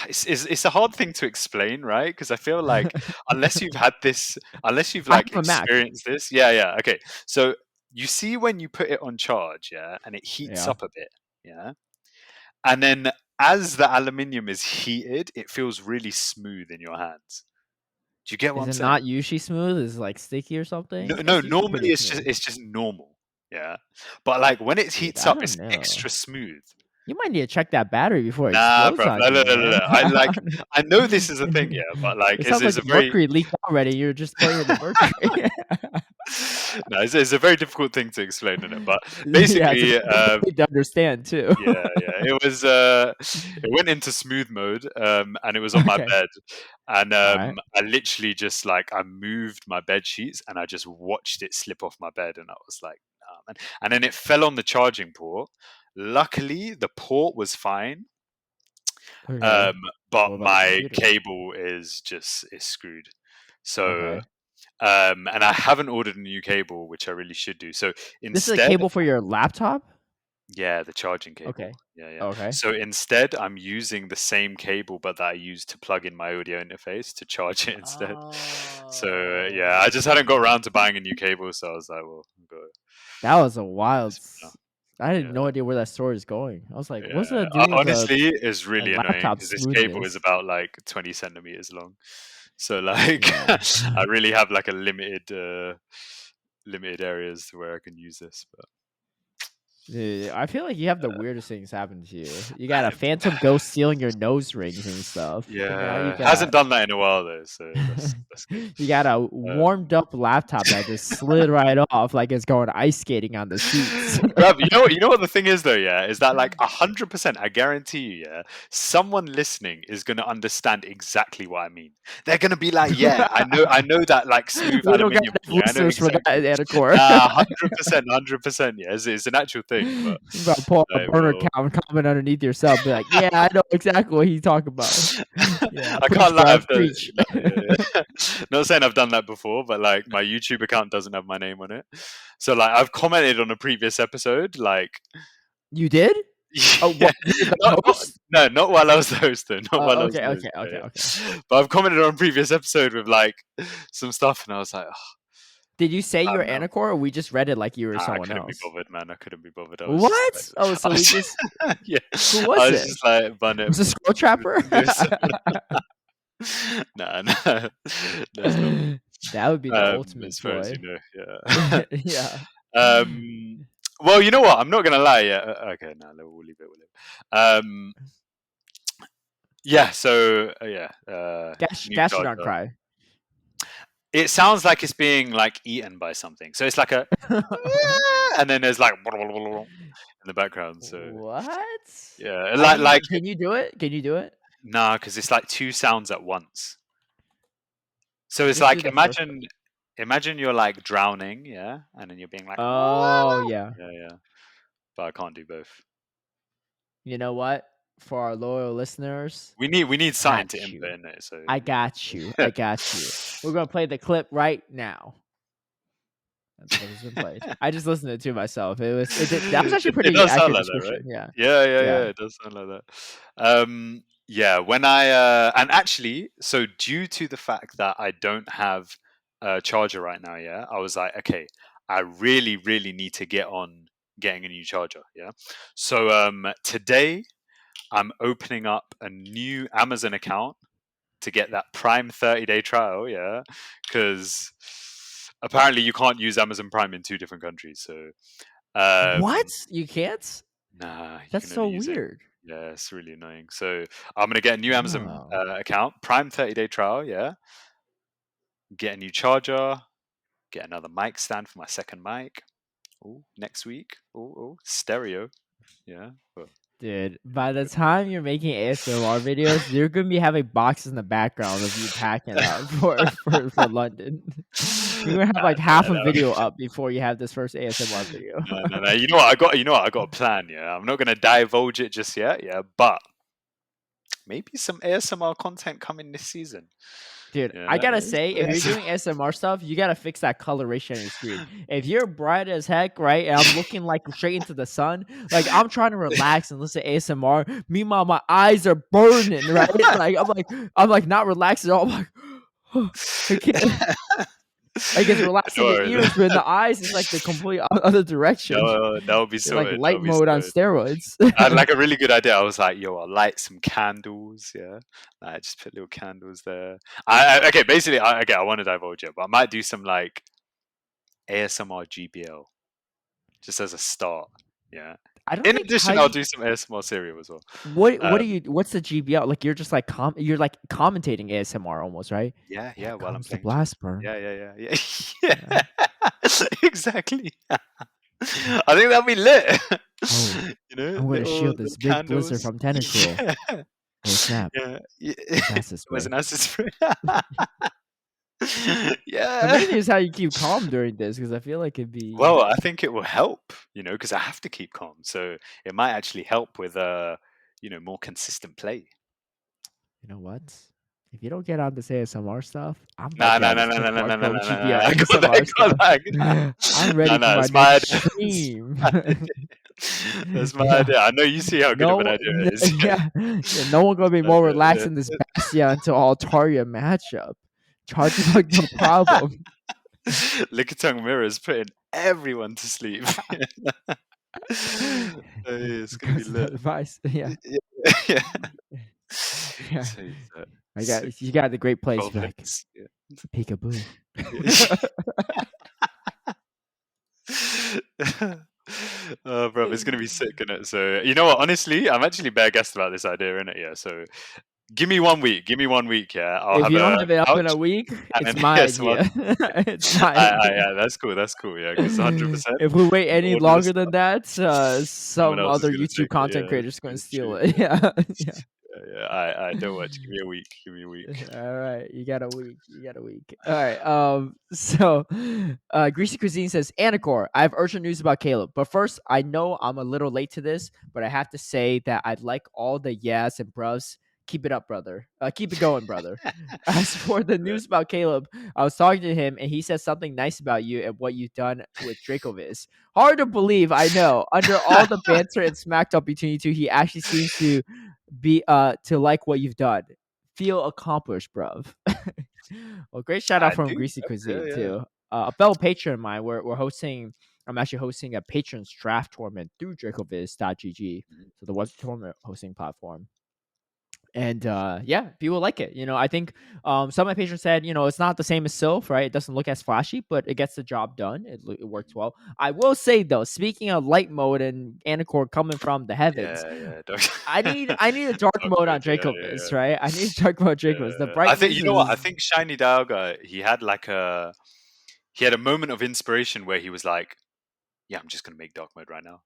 it's a hard thing to explain, right? Because I feel like unless you've had this, unless you've I like have a Mac. experienced this, yeah, yeah. Okay, so you see when you put it on charge, yeah, and it heats Yeah. up a bit, yeah, and then as the aluminium is heated, it feels really smooth in your hands. Do you get what Is I'm it saying? not usually smooth? Is it like sticky or No, something? no. It's usually pretty Normally, smooth. it's just normal, yeah. But like when it Dude, heats I up, don't it's know. extra smooth. You might need to check that battery before it Nah, explodes bro. on No, no, you, no, no, man. no. I know this is a thing, yeah, but like It sounds like it's a the very mercury leaked already. You're just playing with the mercury. no, it's a very difficult thing to explain in it. But Yeah, it's a basically, very difficult thing to understand too. yeah, yeah, it went into smooth mode, and it was on my Okay. bed, and All right. I literally just like I moved my bed sheets and I just watched it slip off my bed, and I was like, nah, man. And then it fell on the charging port. Luckily, the port was fine, Okay. um, but What about the my computer? cable is screwed. So, Okay. and I haven't ordered a new cable, which I really should do. So This is a instead, cable for your laptop? yeah, the charging cable. Okay. Yeah, yeah. Okay. So instead, I'm using the same cable, but that I use to plug in my audio interface to charge it instead. So yeah, I just hadn't got around to buying a new cable, so I was like, well, I'll go That was a with wild. this for now. I had no Yeah. idea where that story is going. I was like, what's Yeah, that doing with honestly, it's a really annoying laptop because this cable is smoothness? about like 20 centimeters long. So like, Yeah. I really have like a limited areas to where I can use this. But Dude, I feel like you have the weirdest things happen to you. You got a phantom ghost stealing your nose rings and stuff, and now you yeah, hasn't got done that in a while though, so that's good. you got a warmed Um, up laptop that just slid right off like it's going ice skating on the seats. Bruv, you know what the thing is though, yeah, is that like 100%, I guarantee you, yeah, someone listening is gonna understand exactly what I mean. They're gonna be like, yeah, I know that like smooth We don't got aluminium thing. enough I know listeners for that, exactly. Anicor. Nah, 100%, yeah, it's an actual thing, but You gotta pull up a I burner will. account and comment underneath yourself. Be like, yeah, I know exactly what he's talking about. Yeah, I preach, can't lie, bro, I've done, preach. no, yeah, yeah. Not saying I've done that before, but like my YouTube account doesn't have my name on it. So like I've commented on a previous episode, like You did? Oh, yeah, what? You're the not host? no, not while I was the host though, not while I was Okay, the host. okay, okay, Yeah, okay. yeah. But I've commented on a previous episode with like some stuff, and I was like, oh, Did you say I you're don't know. Anicor, or we just read it like you were Nah, I someone couldn't be else? bothered, man. I couldn't be bothered. I was just like, What? Oh, I so we was, just yeah, who I was was it? just like, bun it. Was it Scroll Trapper? Nah, nah, that's not me. That would be the ultimate As far as you ploy. know, yeah. Yeah. Well, you know what? I'm not gonna lie. Yeah. Okay, no, we'll leave it. We'll leave it. Yeah. So yeah. New That should not charger. cry. It sounds like it's being like eaten by something. So it's like a, and then there's like in the background. So What? yeah, I like need. Can you do it? Can you do it? nah, because it's like two sounds at once. So it's Just do like the first one. imagine you're like drowning, yeah, and then you're being like, Oh yeah. yeah, yeah. But I can't do both. You know what? For our loyal listeners, We need something to got input you. in it. So I got you. I got you. We're gonna play the clip right now. That clip has been played. I just listened to it to myself. That was actually It pretty does sound accurate like that, right? description. Yeah. Yeah, yeah, Yeah. yeah. It does sound like that. Yeah. When I and actually, so due to the fact that I don't have a charger right now, yeah, I was like, okay, I really need to get on getting a new charger. Yeah. So today I'm opening up a new Amazon account to get that Prime 30-day trial, yeah, because apparently you can't use Amazon Prime in 2 different countries. So, What? You can't? nah, you That's can so only use it. weird. Yeah, it's really annoying. So I'm gonna get a new Amazon Oh. account, Prime 30-day trial, yeah. Get a new charger, get another mic stand for my second mic. Ooh, next week. Ooh, stereo. Yeah. But, Dude, by the time you're making ASMR videos, you're gonna be having boxes in the background of you packing up for London. You're gonna have like half a video up before you have this first ASMR video. no. You know what? I got a plan. Yeah, I'm not gonna divulge it just yet. Yeah, but maybe some ASMR content coming this season. Dude, I Yeah. gotta say, if you're doing ASMR stuff, you gotta fix that coloration on your screen. If you're bright as heck, right, and I'm looking like straight into the sun, like I'm trying to relax and listen to ASMR. Meanwhile, my eyes are burning, right? Like I'm like not relaxed at all. I'm like, I can't. Like it's relaxing the No, ears, but in the eyes, it's like the complete other direction. no, that'll be You're like sorted. light That'll be mode on sorted. steroids. I had like a really good idea. I was like, yo, I'll light some candles. Yeah. I just put little candles there. Okay, basically, I want to divulge it, but I might do some like ASMR GBL just as a start. Yeah. I don't In think how addition, I'll you do some ASMR cereal as well. what do you what's the GBL? Like you're just like you're like commentating ASMR almost, right? Here Yeah. While I'm comes the playing chess. blast burn. Yeah. Yeah. Exactly. I think that'll be lit. Oh, You know, I'm gonna shield little this big blizzard candles. from Tentacruel. Yeah. Oh snap! Yeah. It's It acid was spray. an acid spray. The Yeah. main thing is how you keep calm during this, because I feel like it'd be. Well, I think it will help, because I have to keep calm. So it might actually help with more consistent play. You know what? If you don't get on this ASMR stuff, I'm about to No, get on no, this no, no, no, no, no, Pro no, no, no. GBL I got that, ASMR got stuff. that. I'm No, ready for no, my it's my next idea. It's stream. my idea. That's my Yeah. idea. I know you see how good of an No, idea it is. yeah, no one gonna It's be my more idea, relaxed in this Bastia until Altaria matchup. Charjabug, no problem. Lickitung Mirror's putting everyone to sleep. It's gonna be Because of lit. that advice, yeah, Yeah. yeah. So he's I got six, you. Got the great place, 12 like hits. Yeah. peekaboo. Bro, it's gonna be sick, innit? So you know what? Honestly, I'm actually bare gassed about this idea, innit? Yeah. So give me 1 week. Give me 1 week. Yeah, I'll If have you don't a have it up in couch a week, and it's then my yes, idea. It's my idea. yeah, that's cool. That's cool. Yeah, because 100% If we wait I'm any ordering longer stuff. than that, Someone some else is other gonna YouTube take it. content Yeah, creator is going to it's steal true. it. Yeah, yeah. Yeah. I don't watch. Give me a week. Give me a week. All right, you got a week. You got a week. All right. Greasy Cuisine says, Anicor, I have urgent news about Caleb. But first, I know I'm a little late to this, but I have to say that I'd like all the yes and bruvs. Keep it up, brother. Keep it going, brother. As for the news about Caleb, I was talking to him and he said something nice about you and what you've done with Dracoviz. Hard to believe, I know. Under all the banter and smack talk between you two, he actually seems to be to like what you've done. Feel accomplished, bruv. Well, great shout out I from do. Greasy Yeah, Cuisine yeah. too. A fellow patron of mine. We're hosting. I'm actually hosting a patrons draft tournament through DracoViz.gg, Mhm. so the web tournament hosting platform. And yeah, people like it. I think some of my patrons said, it's not the same as Sylph, right? It doesn't look as flashy, but it gets the job done. It works well. I will say though, speaking of light mode and Anicor coming from the heavens, Yeah. I need a dark Dark mode on mode. Dracoviz, right? I need dark mode Dracoviz. The I think brightness you know what? I is think Shiny Dialga, he had a moment of inspiration where he was like, "Yeah, I'm just gonna make dark mode right now."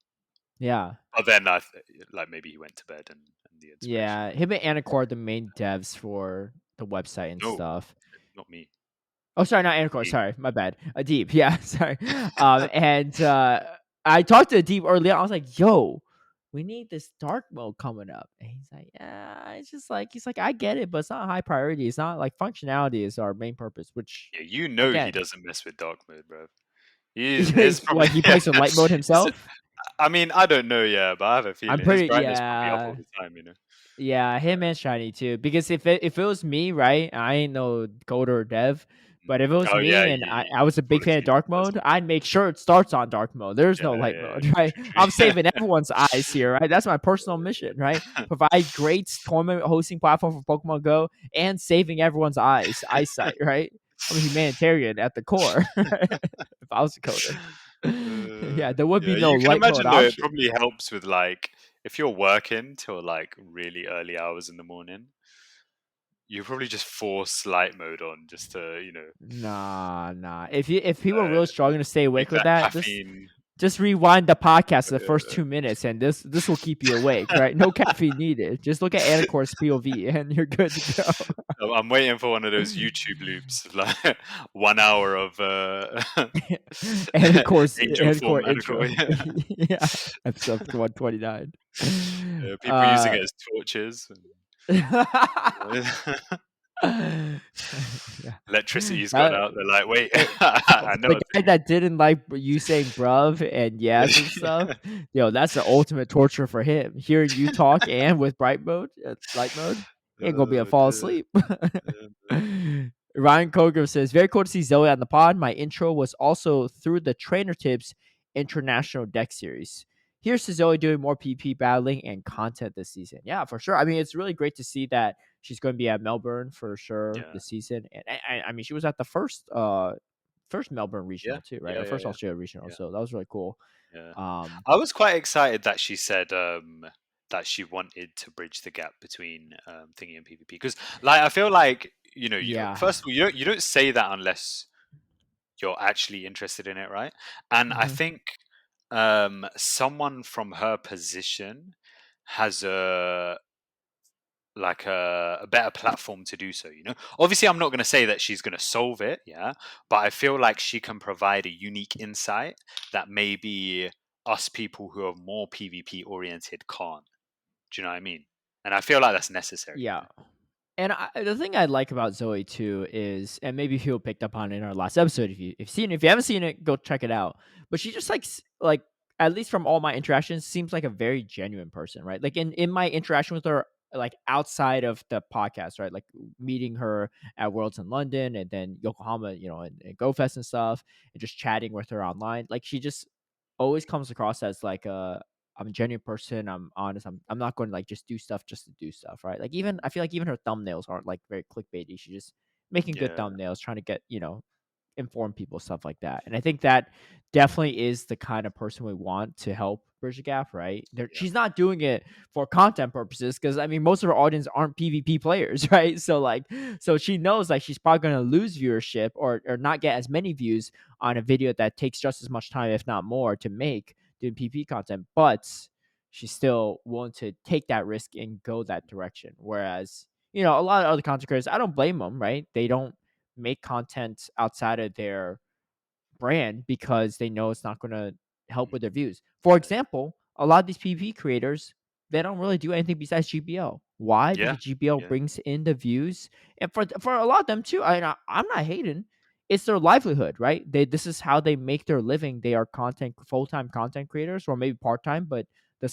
yeah. But then like maybe he went to bed and the inspiration. Yeah, him and Anicor are the main devs for the website and No, stuff. not me. Oh, sorry, not Anicor. Me. Sorry, my bad. Deep, yeah, sorry. And I talked to Deep earlier. I was like, "Yo, we need this dark mode coming up." And he's like, "Yeah, it's just like I get it, but it's not high priority. It's not like functionality is our main purpose." Which, Yeah, he again, doesn't mess with dark mode, bro. His probably. what he plays with light mode himself. I mean, I don't know, yeah, but I have a I'm feeling his pretty, brightness probably up all yeah. the time. Yeah, him and Shiny too. Because if it was me, right, I ain't no coder or dev. But if it was Oh yeah, me and I was a fall big fan of asleep dark first. mode, I'd make sure it starts on dark mode. There's no light Yeah, mode, right? I'm yeah. saving everyone's eyes here, right? That's my personal mission, right? Provide great tournament hosting platform for Pokemon Go and saving everyone's eyesight, right? I'm a humanitarian at the core. If I was a coder. Yeah, there would be Yeah, no you can light mode imagine though. It option. probably helps with like if you're working till like really early hours in the morning, you probably just force light mode on just to Nah. If people are uh, really struggling to stay make awake with that that, caffeine. just rewind the podcast to the first Uh, 2 minutes, and this will keep you awake, right? No caffeine needed. Just look at Anicor's POV, and you're good to go. I'm waiting for one of those YouTube loops, of like 1 hour of angel Anicor form Anicor. intro. Yeah, episode 129. People using it as torches. Yeah. Electricity's gone That out. They're like, wait, it, I know the a guy thing. that didn't like you saying bruv and yes and stuff, that's the ultimate torture for him. Hearing you talk and with bright mode, light mode, he ain't gonna be able to Oh fall dear. asleep. Man. Ryan Koger says, very cool to see Zoe on the pod. My intro was also through the Trainer Tips International Deck Series. Here's to Zoe doing more PP battling and content this season. Yeah, for sure. I mean, it's really great to see that she's going to be at Melbourne for sure Yeah, this season. And I mean, she was at the first Melbourne yeah, regional too, right? yeah, Or yeah, first yeah, Australia regional. yeah, So that was really cool. yeah. Um, I was quite excited that she said that she wanted to bridge the gap between thingy and PvP because, like, I feel like yeah. first of all, you don't say that unless you're actually interested in it, right? And I Hmm. think someone from her position has a better platform to do so. Obviously I'm not going to say that she's going to solve it, yeah, but I feel like she can provide a unique insight that maybe us people who are more PvP oriented can't. Do you know what I mean? And I feel like that's necessary. Yeah. And the thing I like about Zoe too is, and maybe people picked up on it in our last episode. If you haven't seen it, go check it out. But she just like at least from all my interactions, seems like a very genuine person, right? Like in my interaction with her, like outside of the podcast, right? Like meeting her at Worlds in London and then Yokohama, and GoFest and stuff, and just chatting with her online. Like she just always comes across as like I'm a genuine person. I'm honest. I'm not going to like just do stuff just to do stuff, right? Like even I feel like even her thumbnails aren't like very clickbaity. She's just making good Yeah, thumbnails, trying to get inform people, stuff like that. And I think that definitely is the kind of person we want to help bridge the gap, right? yeah, She's not doing it for content purposes because I mean most of her audience aren't PvP players, right? So she knows like she's probably going to lose viewership or not get as many views on a video that takes just as much time, if not more, to make doing PvP content, but she's still willing to take that risk and go that direction. Whereas a lot of other content creators, I don't blame them, right? They don't make content outside of their brand because they know it's not going to help with their views. For yeah, example, a lot of these PvP creators, they don't really do anything besides GBL. Why? yeah, Because GBL yeah, brings in the views, and for a lot of them too. I'm not hating. It's their livelihood, right? This is how they make their living. They are full-time content creators, or maybe part-time, but the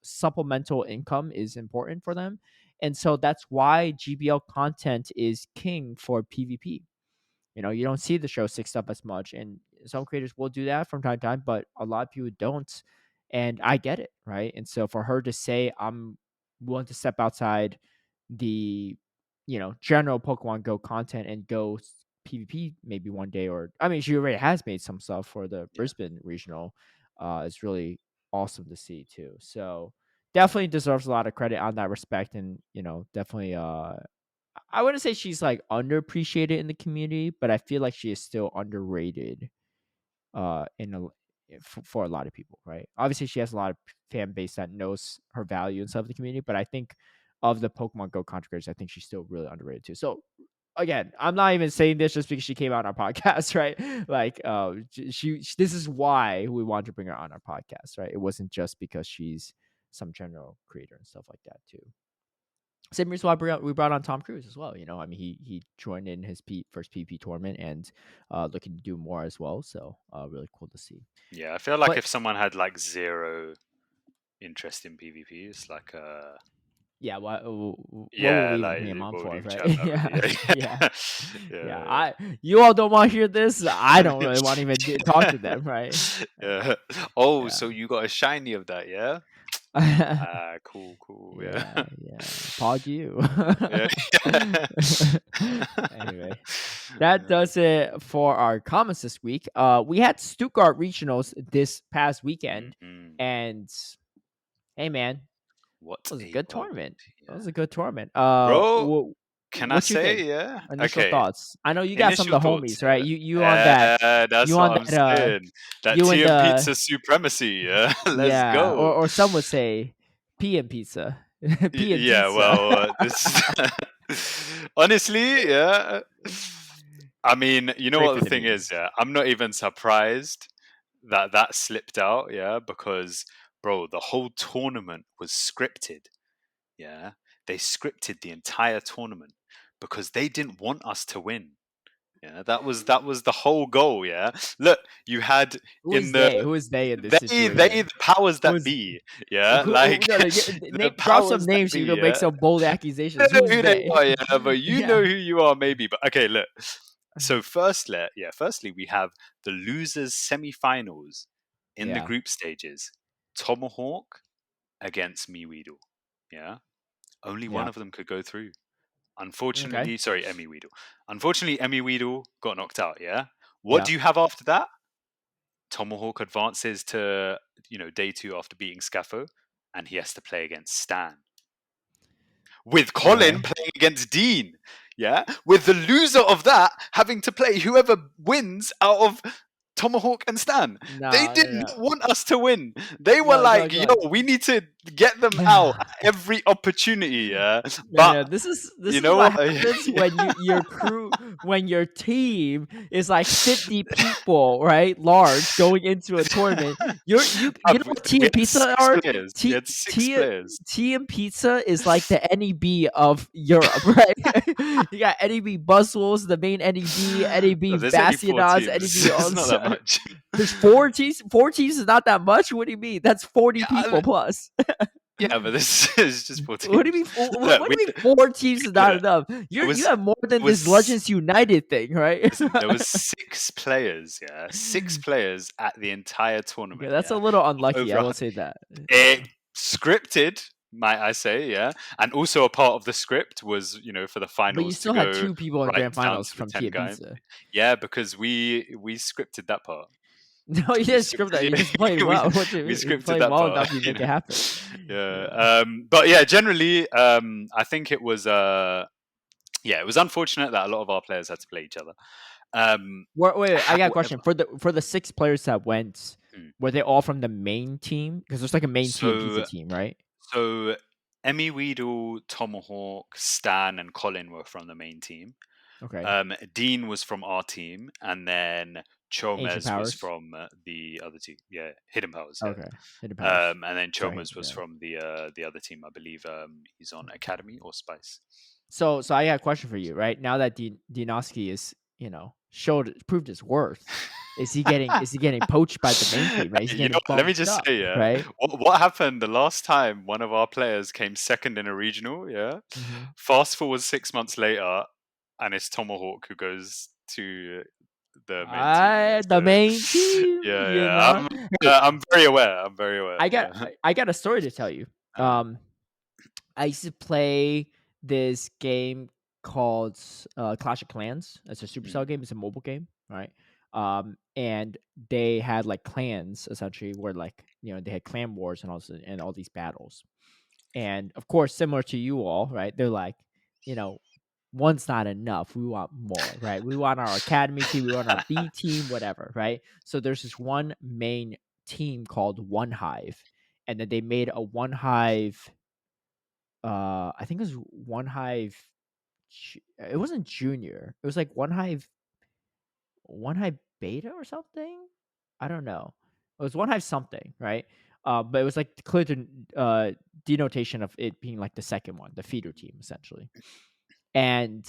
supplemental income is important for them, and so that's why GBL content is king for PvP. You don't see the show six stuff as much, and some creators will do that from time to time, but a lot of people don't, and I get it, right? And so for her to say I'm willing to step outside the general Pokemon Go content and go PvP maybe one day, or I mean she already has made some stuff for the yeah, Brisbane regional, is really awesome to see too. So definitely deserves a lot of credit on that respect, and definitely I wouldn't say she's like underappreciated in the community, but I feel like she is still underrated in for a lot of people, right? Obviously, she has a lot of fan base that knows her value and stuff in the community, but I think of the Pokemon Go contributors, I think she's still really underrated too. So again, I'm not even saying this just because she came out on our podcast, right? Like, this is why we wanted to bring her on our podcast, right? It wasn't just because she's some general creator and stuff like that too. Same reason why we brought on Tom Cruise as well. I mean, he joined in his first PP tournament and looking to do more as well. So really cool to see. yeah. I feel like But if someone had like zero interest in PvP, it's like Yeah, what would Yeah, we even like bring him on what would for, even right? chat about Yeah, really? yeah, Yeah, yeah. yeah, You all don't want to hear this. I don't really want to even talk yeah. to them, right? Yeah. Oh, Yeah. so you got a shiny of that, yeah? Ah, cool, cool. Yeah. Yeah, yeah. Pog you. Yeah. Anyway, that does it for our comments this week. We had Stuttgart regionals this past weekend, Mhm. and hey, man, What it was a a good world. tournament. It Yeah. was a good tournament. Bro, can I What you say, think? yeah? Initial Okay. thoughts. I know you got some Initial of the thoughts, homies, right? yeah. You on that? That's You what on I'm that? saying. That You and tea and the pizza supremacy, yeah. Let's yeah, go. or some would say pea and pizza, pea and Yeah, pizza. well, this honestly, yeah. I mean, you know Great what for the the thing is, memes. yeah. I'm not even surprised that that slipped out, yeah, because bro, the whole tournament was scripted, yeah. They scripted the entire tournament because they didn't want us to win. Yeah, that was the whole goal. Yeah, look, you had Who in is they? the Who is they in this they situation? the powers that Who's be. Yeah, who? like No, no, the drop some powers that names so you be. can make Yeah, some bold I accusations. don't know Who's who they they? are. Yeah, but you know Yeah, who you are, maybe. But okay, look. So firstly, we have the losers semi-finals in the yeah, group stages. Tomahawk against MeWeedle. Yeah, only one yeah. of them could go through. Okay. Unfortunately, sorry, Emmy Weedle. Unfortunately, Emmy Weedle got knocked out. Yeah. What Yeah. do you have after that? Tomahawk advances to day two after beating Scaffo, and he has to play against Stan. With Colin Okay. playing against Dean, yeah, with the loser of that having to play whoever wins out of Tomahawk and Stan. They No, did no, no, not want us to win. They were no, no, like, no. "Yo, we need to get them out at every opportunity." Yeah, No, but no, this you is know what what? happens when your crew when your team is like 50 people, right? Large going into a tournament. You know what tea We and had pizza six are? players. We Tea had six tea players. tea and pizza is like the NEB of Europe, right? You got NEB Buswolves, the main NEB, NEB There's only four Bastionauts, teams. NEB It's on not that much. there's four teams. Four teams is not that much. What do you mean? That's 40 Yeah, people plus. yeah, but this is just four What do you teams. mean? What Look, do you mean? Four teams is not look, enough. it You was have more it than this was Legends United thing, right? listen, there was six players. Yeah, six players at the entire Okay, tournament. that's a Yeah, little of unlucky. over I a will say that. it scripted. Might I say, yeah, and also a part of the script was, for the But you finals to still had go two people in right grand down finals to the from 10 Tia guy. Pizza. Yeah, because we scripted that part. No, you We didn't script that. scripted, You just played yeah, we well. What do you we mean? You scripted played that well part. enough. You make it happen. Yeah. Yeah. But yeah, generally, I think it was yeah, it was unfortunate that a lot of our players had to play each other. Wait. I got a However, question for the six players that went. hmm, Were they all from the main team? Because there's like a main Tea and Pizza so team, right? so Emmy Weedle, Tomahawk, Stan, and Colin were from the main team. Okay. Dean was from our team, and then Ancient Chomez was Powers. from the other team. Yeah, Hidden Powers. Yeah. Okay. Hidden Powers. And then Sorry. Chomez was Yeah. from the other team. I believe he's on Academy or Spice. So I got a question for you, right? Now that Dinosky is, proved his worth, is he getting poached by the main team, right? Is he You know getting what, let me bumped just up, say, yeah, right? what happened the last time one of our players came second in a regional, yeah? Hmm. Fast forward 6 months later, and it's Tomahawk who goes to the main team, yeah. The So, main team, yeah, Hey, I'm very aware. I'm very aware. I got Yeah. I got a story to tell you. Uh, I used to play this game called Clash of Clans. It's a Supercell mm, game. It's a mobile game, right? And they had like clans essentially, where like they had clan wars and all these battles. And of course, similar to you all, right? They're like, you know, one's not enough. We want more, right? We want our academy team. We want our B team, whatever, right? So there's this one main team called One Hive, and then they made a One Hive. I think it was One Hive. It wasn't Junior. It was like One Hive Beta or something. I don't know. It was One Hive something, right? But it was like clear to denotation of it being like the second one, the feeder team, essentially. And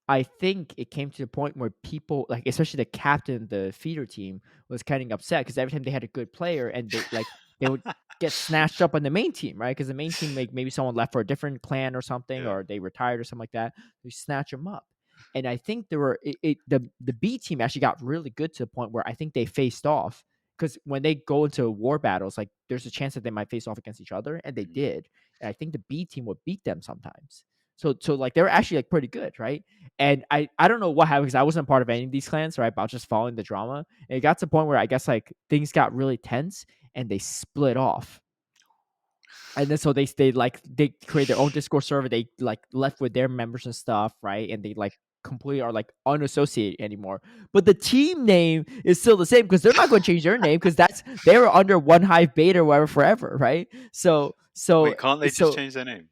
I think it came to the point where people, like especially the captain of the feeder team, was kind of upset because every time they had a good player and they like they would get snatched up on the main team, right? Because the main team, like maybe someone left for a different clan or something, Yeah. or they retired or something like that. They snatch them up. And I think there were the B team actually got really good to the point where I think they faced off, because when they go into war battles, like there's a chance that they might face off against each other, and they Mm. did. And I think the B team would beat them sometimes. So like they were actually like pretty good, right? And I don't know what happened, because I wasn't part of any of these clans, right? But I was just following the drama. And it got to the point where I guess like things got really tense and they split off. And then so they create their own Discord server. They like left with their members and stuff, right? And they like completely are like unassociated anymore. But the team name is still the same, because they're not going to change their name, because they were under One Hive Beta or whatever forever, right? So Wait, can't they just so change their name?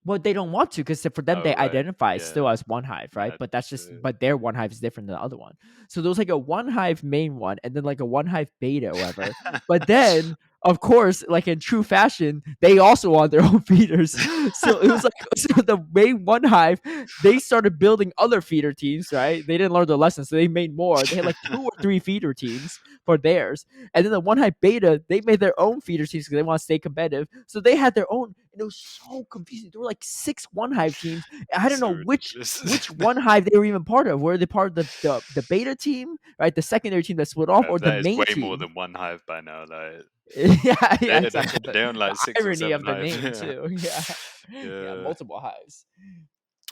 well, they don't want to, because for them Oh, they right. identify still Yeah. as One Hive, right? Mad. But that's just but their One Hive is different than the other one. So there was like a One Hive main one, and then like a One Hive beta or whatever. But then, of course, like in true fashion, they also want their own feeders. So it was like so the main One Hive, they started building other feeder teams, right? They didn't learn the lesson, so they made more. They had like 2 or 3 feeder teams for theirs. And then the One Hive beta, they made their own feeder teams because they want to stay competitive. So they had their own, and it was so confusing. There were like 6 One Hive teams. I don't So know ridiculous. which One Hive they were even part of. Were they part of the beta team, right? The secondary team that split off, or the That is main way more team? than one hive by now. Like Yeah, they, exactly. they own The like 6 or 7 irony of the hive. name Yeah. too. Yeah, yeah, Yeah. multiple hives.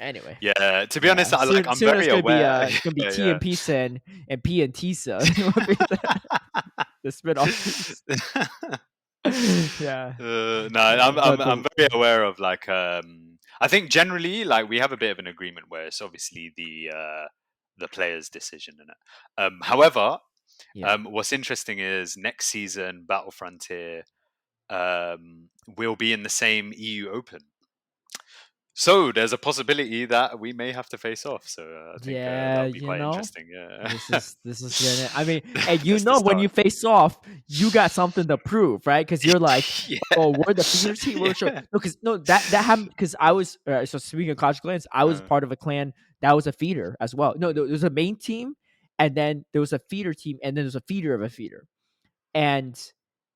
Anyway, Yeah. To be honest, yeah. I'm Soon very it's gonna be aware. it's gonna be Yeah. T Yeah. and Pisa and P and Tisa. It will be the spin off teams. Yeah, No, yeah. But I'm very aware of like I think generally like we have a bit of an agreement where it's obviously the player's decision in it. However, yeah. what's interesting is next season Battle Frontier will be in the same EU Open. So there's a possibility that we may have to face off. So I think Yeah, that'll be quite interesting. Yeah, this is gonna. I mean, and that's the when start. you face off, you got something to prove, right? Because you're like, Yeah, oh, we're the feeder team. We're sure. No, because no, that happened because I was. So speaking of Clash of Clans, I was uh, part of a clan that was a feeder as well. No, there mm, was a main team, and then there was a feeder team, and then there's a feeder of a feeder, and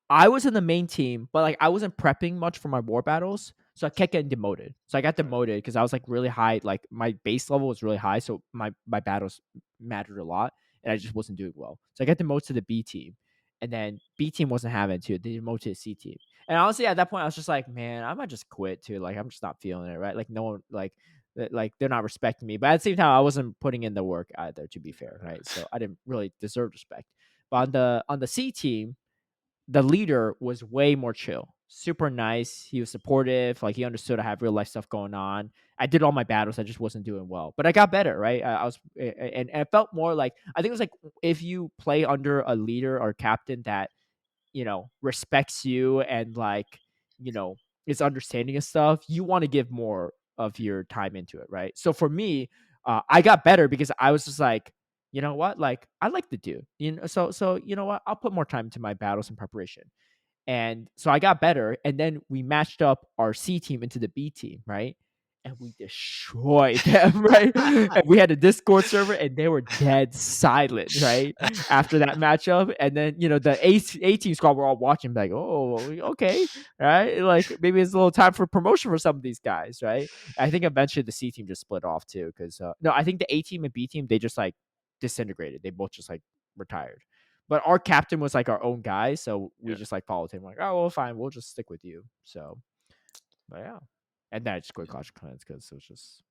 I was in the main team, but like I wasn't prepping much for my war battles, so I kept getting demoted. So I got right. demoted because I was like really high, like my base level was really high, so my battles mattered a lot, and I just wasn't doing well. So I got demoted to the B team, and then B team wasn't having it too. They demoted to the C team, and honestly, at that point, I was just like, man, I might just quit too. Like I'm just not feeling it, right? Like no one like they're not respecting me, but at the same time, I wasn't putting in the work either. To be fair, right? So I didn't really deserve respect. But on the C team, the leader was way more chill, super nice. He was supportive. Like he understood I have real life stuff going on. I did all my battles. I just wasn't doing well, but I got better. Right. I was, and it felt more like I think it was like if you play under a leader or captain that respects you and like is understanding of stuff, you want to give more of your time into it, right? So for me, I got better because I was just like, you know what, like I like the dude, so you know what, I'll put more time into my battles and preparation. And so I got better, and then we matched up our C team into the B team, right? And we destroyed them, right? And we had a Discord server, and they were dead silent, right? After that matchup, and then the A team squad were all watching, like, oh, okay, right? Like maybe it's a little time for promotion for some of these guys, right? I think eventually the C team just split off too, because no, I think the A team and B team they just like disintegrated. They both just like retired. But our captain was like our own guy, so we Yeah. just like followed him. Like, oh well, fine, we'll just stick with you. So, but yeah, and then I just quit Clash of Clans because it was just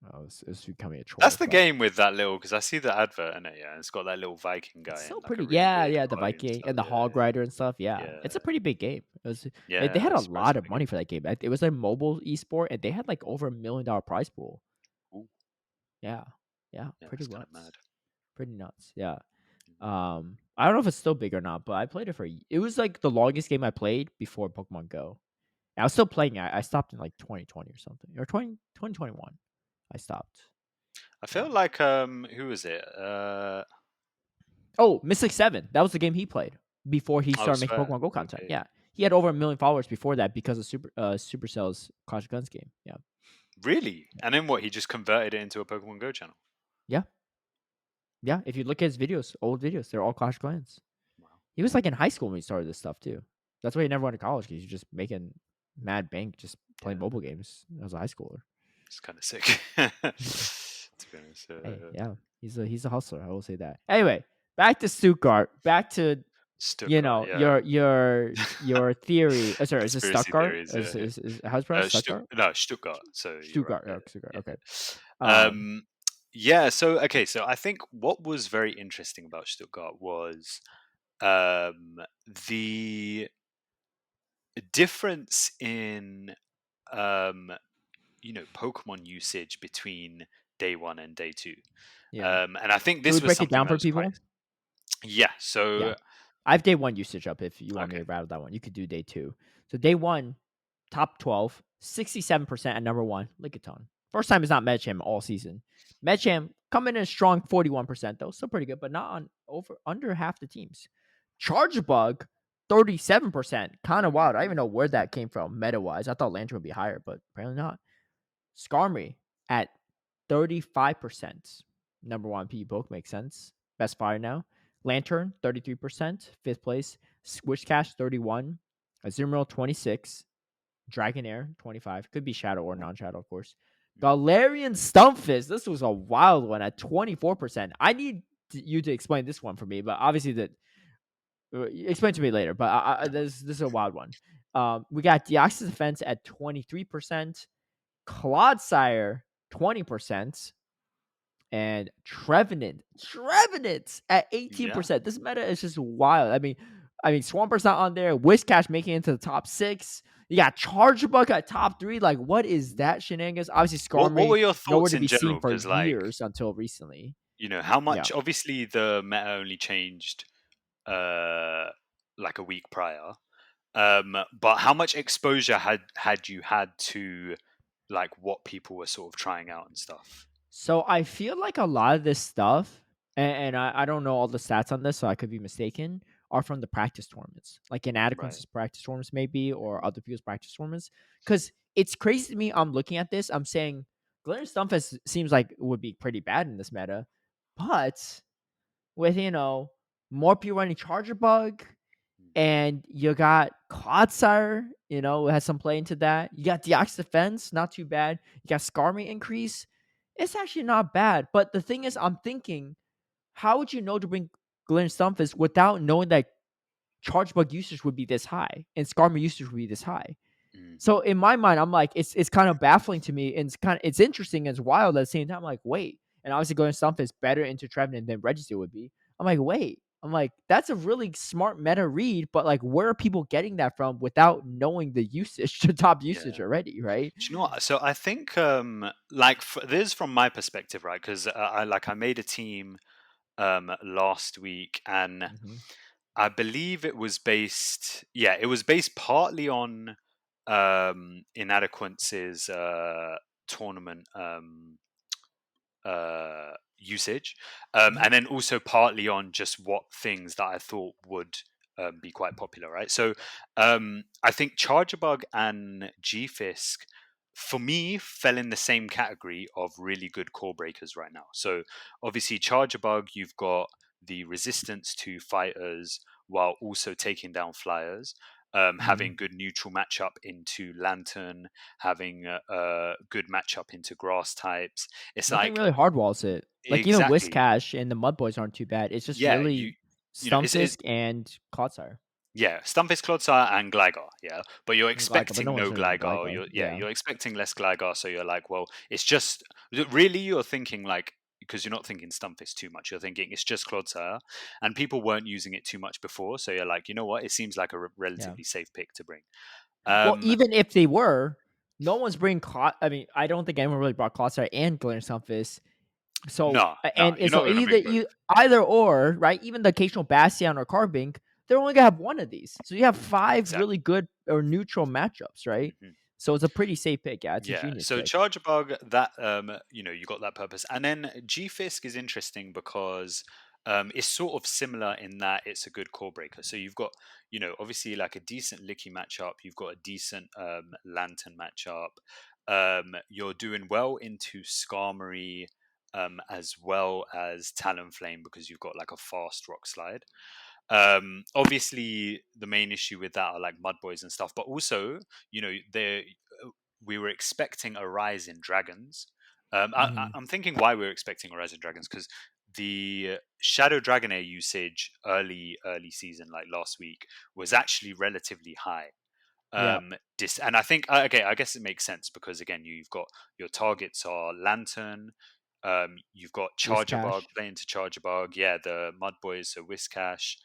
it was becoming a That's chore. the But game with that little because I see the advert in it. Yeah, it's got that little Viking it's guy in still like a pretty. really Yeah, weird yeah, the clothes and Viking stuff. and the Hog Yeah, Rider and stuff. Yeah, yeah, it's a pretty big game. They yeah. had a lot of Surprisingly money good. for that game. It was a mobile esport, and they had like over $1 million prize pool. Ooh, Yeah, yeah, yeah, pretty that's kind of mad. nuts. Pretty nuts. Yeah. I don't know if it's still big or not, but I played it it was like the longest game I played before Pokemon Go. I was still playing it. I stopped in like 2020 or something, or 2021. I stopped. I Yeah. feel like who was it? Oh, Mystic 7. That was the game he played before he I started making swear. Pokemon Go content. Okay, Yeah. He had over 1 million followers before that because of Supercell's Clash of Guns game. Yeah. really? And then what? He just converted it into a Pokemon Go channel. Yeah. Yeah. If you look at his videos, old videos, they're all Clash of Clans. Wow. He was like in high school when he started this stuff too. That's why he never went to college because he's just making mad bank just playing Yeah, mobile games as a high schooler. it's kind of sick. To be honest, Hey, yeah, he's a hustler. I will say that. Anyway, back to Stuttgart. Back to Stuttgart, yeah. your theory. Sorry, is it Conspiracy Stuttgart? theories, yeah, yeah. Is how's it pronounced Stuttgart? No, Stuttgart. So you're right. Stuttgart. Oh, Stuttgart. Yeah, Okay. yeah. Um, Yeah. So okay. So I think what was very interesting about Stuttgart was um, the difference in um, Pokemon usage between day one and day two. yeah. And I think Should we this was break it something down that for was quite people? yeah. Yeah. So I have day one usage up if you want me okay, to rattle that one. You could do day two. So day one, top 12, 67% at number one, Lickitung. First time it's not Medicham all season. Medicham coming in strong 41%, though. Still pretty good, but not on over under half the teams. Charjabug, 37%. Kind of wild. I don't even know where that came from meta-wise. I thought Lantern would be higher, but apparently not. Skarmory at 35%. Number one P book makes sense. Best fire now. Lantern 33%, fifth place. Switch Cash 31. Azumarill 26. Dragonair 25. Could be Shadow or non-Shadow, of course. Galarian Stunfisk. This was a wild one at 24%. I need you to explain this one for me, but obviously that explain to me later. But this is a wild one. We got Deoxys Defense at 23%. Clodsire 20%, and Trevenant at yeah. 18%. This meta is just wild. I mean, Swamper's not on there. Whiscash making it into the top 6. You got Charjabug at top 3. Like, what is that shenanigans? Obviously, What Skarmory were your nowhere thoughts to in be seen general? for Because like years until recently. how Yeah. much? Obviously, the meta only changed uh like a week prior. But how much exposure had you had to like what people were sort of trying out and stuff? So I feel like a lot of this stuff, and I don't know all the stats on this, so I could be mistaken, are from the practice tournaments, like Right. Inadequacy's practice tournaments, maybe, or other people's practice tournaments. Because it's crazy to me. I'm looking at this. I'm saying Glitter Stumpfest seems like it would be pretty bad in this meta, but with more people running Charger Bug, Hmm. and you got Clodsire, has some play into that. You got Deox Defense, not too bad. You got Skarmy increase. It's actually not bad. But the thing is, I'm thinking, how would you know to bring Glenn Stumfus without knowing that Charge Bug usage would be this high and Skarmy usage would be this high? Hmm. So in my mind, I'm like, it's kind of baffling to me, and it's interesting and it's wild at the same time. I'm like, wait, and obviously going Stump is better into Trevenant than Registeel would be. I'm like, wait, I'm like, that's a really smart meta read, but like, where are people getting that from without knowing the usage, the top usage Yeah. already, right? Do you know what? So I think like this is from my perspective, right? Because I made a team last week, and Mm-hmm. I believe it was based partly on Inadequence's tournament usage, Mm-hmm. and then also partly on just what things that I thought would be quite popular, right? So I think Charjabug and Gfisk, for me, fell in the same category of really good core breakers right now. So obviously, Charjabug, you've got the resistance to fighters while also taking down flyers. Mm-hmm. Having good neutral matchup into Lantern, having a good matchup into grass types. It's Nothing like really hardwalls it. Like even exactly, Whiscash and the Mud Boys aren't too bad. It's just yeah. really It's Stunfisk and Clodsire yeah, Stunfisk, Clodsire, and Gligar, yeah. But you're and Gligar, but no expecting one's no really using Gligar. Or Gligar. yeah, Yeah, you're expecting less Gligar. So you're like, well, it's just really you're thinking like because you're not thinking Stunfisk too much. You're thinking it's just Clodsire, and people weren't using it too much before. So you're like, you know what? It seems like a yeah. relatively safe pick to bring. Well, Um, even if they were, no one's bringing Clot. I mean, I don't think anyone really brought Clodsire and Glitter Sunfist. So no, no, and you're so not gonna bring both. either or, right? Even the occasional Bastion or Carbink, they're only gonna have one of these. So you have five really Exactly. good or neutral matchups, right? Mhm. So it's a pretty safe pick. Yeah, it's a Yeah, genius so pick. Charjabug, that you got that purpose, and then Gfisk is interesting because it's sort of similar in that it's a good core breaker. So you've got, obviously like a decent Licky matchup, you've got a decent Lantern matchup. You're doing well into Skarmory as well as Talonflame because you've got like a fast Rock Slide. Obviously, the main issue with that are like mud boys and stuff, but also, there we were expecting a rise in dragons. I'm thinking why we were expecting a rise in dragons because the Shadow Dragonair usage early season, like last week, was actually relatively high. Yeah. And I think okay, I guess it makes sense because again, you've got your targets are Lantern, you've got Charjabug Whiscash. playing to Charjabug, yeah, the Mud Boys, so Whiscash.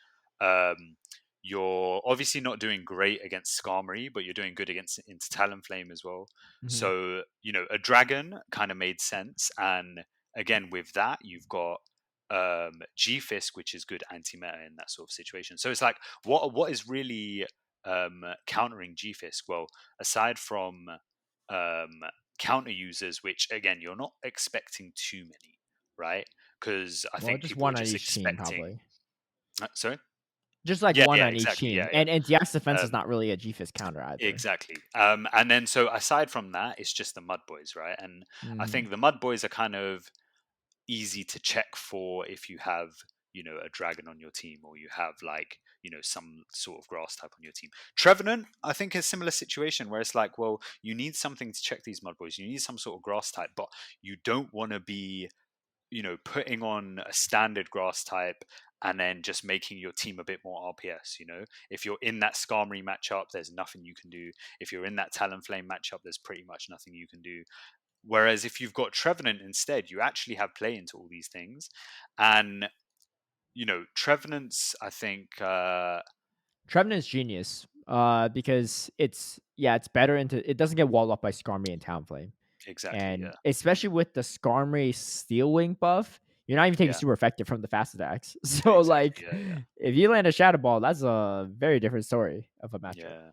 Um, you're obviously not doing great against Skarmory, but you're doing good against into Talonflame as well. Hmm. So a dragon kind of made sense, and again with that, you've got G-Fisk, which is good anti-meta in that sort of situation. So it's like, what is really countering G-Fisk? Well, aside from um, counter users, which again you're not expecting too many, right? Because I Well, think just people are one on just each team, expecting. probably. Sorry. Just like Yeah, one yeah, on each exactly. team, Yeah, and Diak's defense is Um, not really a G-Fist counter either. exactly. And then so aside from that, it's just the Mud Boys, right? And I Hmm. think the Mud Boys are kind of easy to check for if you have a dragon on your team or you have like some sort of grass type on your team. Trevenant, I think, is a similar situation where it's like, well, you need something to check these mud boys, you need some sort of grass type, but you don't want to be putting on a standard grass type and then just making your team a bit more RPS. If you're in that Skarmory matchup, there's nothing you can do. If you're in that Talonflame matchup, there's pretty much nothing you can do. Whereas if you've got Trevenant instead, you actually have play into all these things. And, Trevenant's, I think, Trevenant's genius, because it's better into it doesn't get walled up by Skarmory and Talonflame. exactly, And yeah. especially with the Skarmory Steel Wing buff, you're not even taking Yeah, super effective from the fast attacks. So exactly. like, Yeah, yeah. if you land a Shadow Ball, that's a very different story of a matchup. Yeah.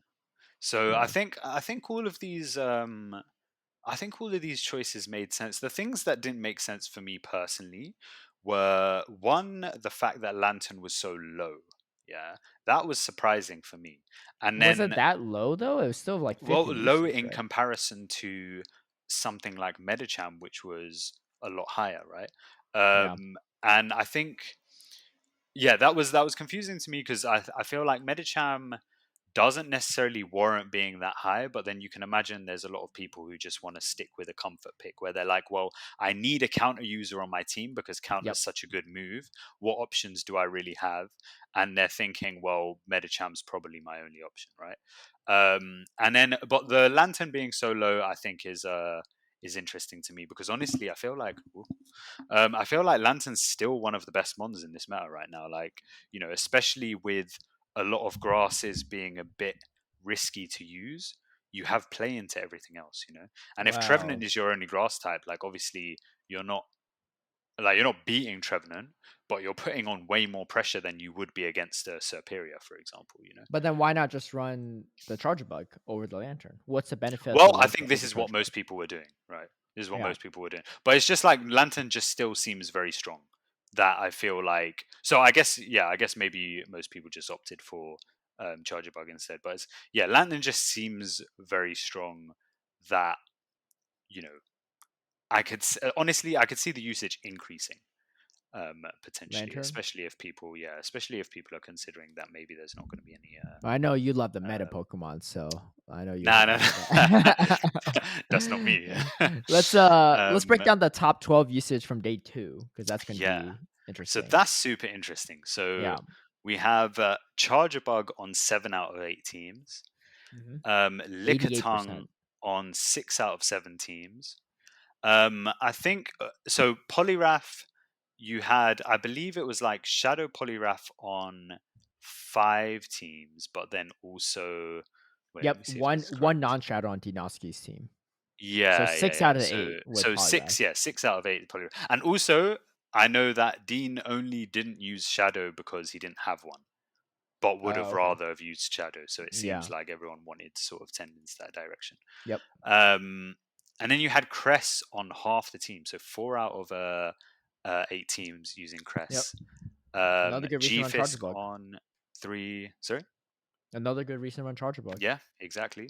So I Yeah. think I think all of these I think all of these choices made sense. The things that didn't make sense for me personally were one, the fact that Lantern was so low. Yeah, that was surprising for me. And Was it then, that low though? It was still like well, 50 low usage, in right? comparison to something like Medicham, which was a lot higher, right? Yeah. And I think, yeah, that was confusing to me because I feel like Medicham doesn't necessarily warrant being that high, but then you can imagine there's a lot of people who just want to stick with a comfort pick where they're like, well, I need a counter user on my team because counter is Yep. such a good move. What options do I really have? And they're thinking, well, Medicham's probably my only option, right? And then, but the Lantern being so low, I think is interesting to me because honestly, I feel like Lantern's still one of the best mons in this meta right now. Like, especially with a lot of grasses being a bit risky to use, you have play into everything else. And if Trevenant Wow. is your only grass type, like obviously you're not beating Trevenant, but you're putting on way more pressure than you would be against a Superior, for example. But then why not just run the Charjabug over the Lantern? What's the benefit of the Well, I Lantern think this over is what most Charjabug? people were doing, right? This is what Yeah. most people were doing. But it's just like Lantern just still seems very strong. That I feel like. So I guess, yeah, I guess maybe most people just opted for Charger Bug instead. But yeah, Lantern just seems very strong. That you know, honestly, I could see the usage increasing potentially, Lantern? especially if people are considering that maybe there's not going to be any. I know you love the meta Um, Pokemon, so I know you're nah, happy no, about that's not me. that. Let's break um, down the top 12 usage from day 2 because that's going to Yeah. be So interesting. that's super interesting. So Yeah. we have Charjabug on 7 out of 8 teams, Hmm. Lickitung 88%. on 6 out of 7 teams. I think so. Poliwrath, you had, I believe it was like Shadow Poliwrath on 5 teams, but then also, wait, let Yep, me see if this one is one correct. non-shadow on Dinoski's team. So Yeah, yeah, 6 yeah. out of So 8 with so Poliwrath. six, yeah, 6 out of 8 probably. And also, I know that Dean only didn't use Shadow because he didn't have one, but would Oh, have okay. rather have used Shadow. So it seems Yeah. like everyone wanted to sort of tend into that direction. Yep. Um, and then you had Cress on half the team, so 4 out of 8 teams using Yep. Cress. Another good reason to run G-Fisk Charjabug. on 3. Sorry. Another good reason to run Charjabug. Yeah, exactly.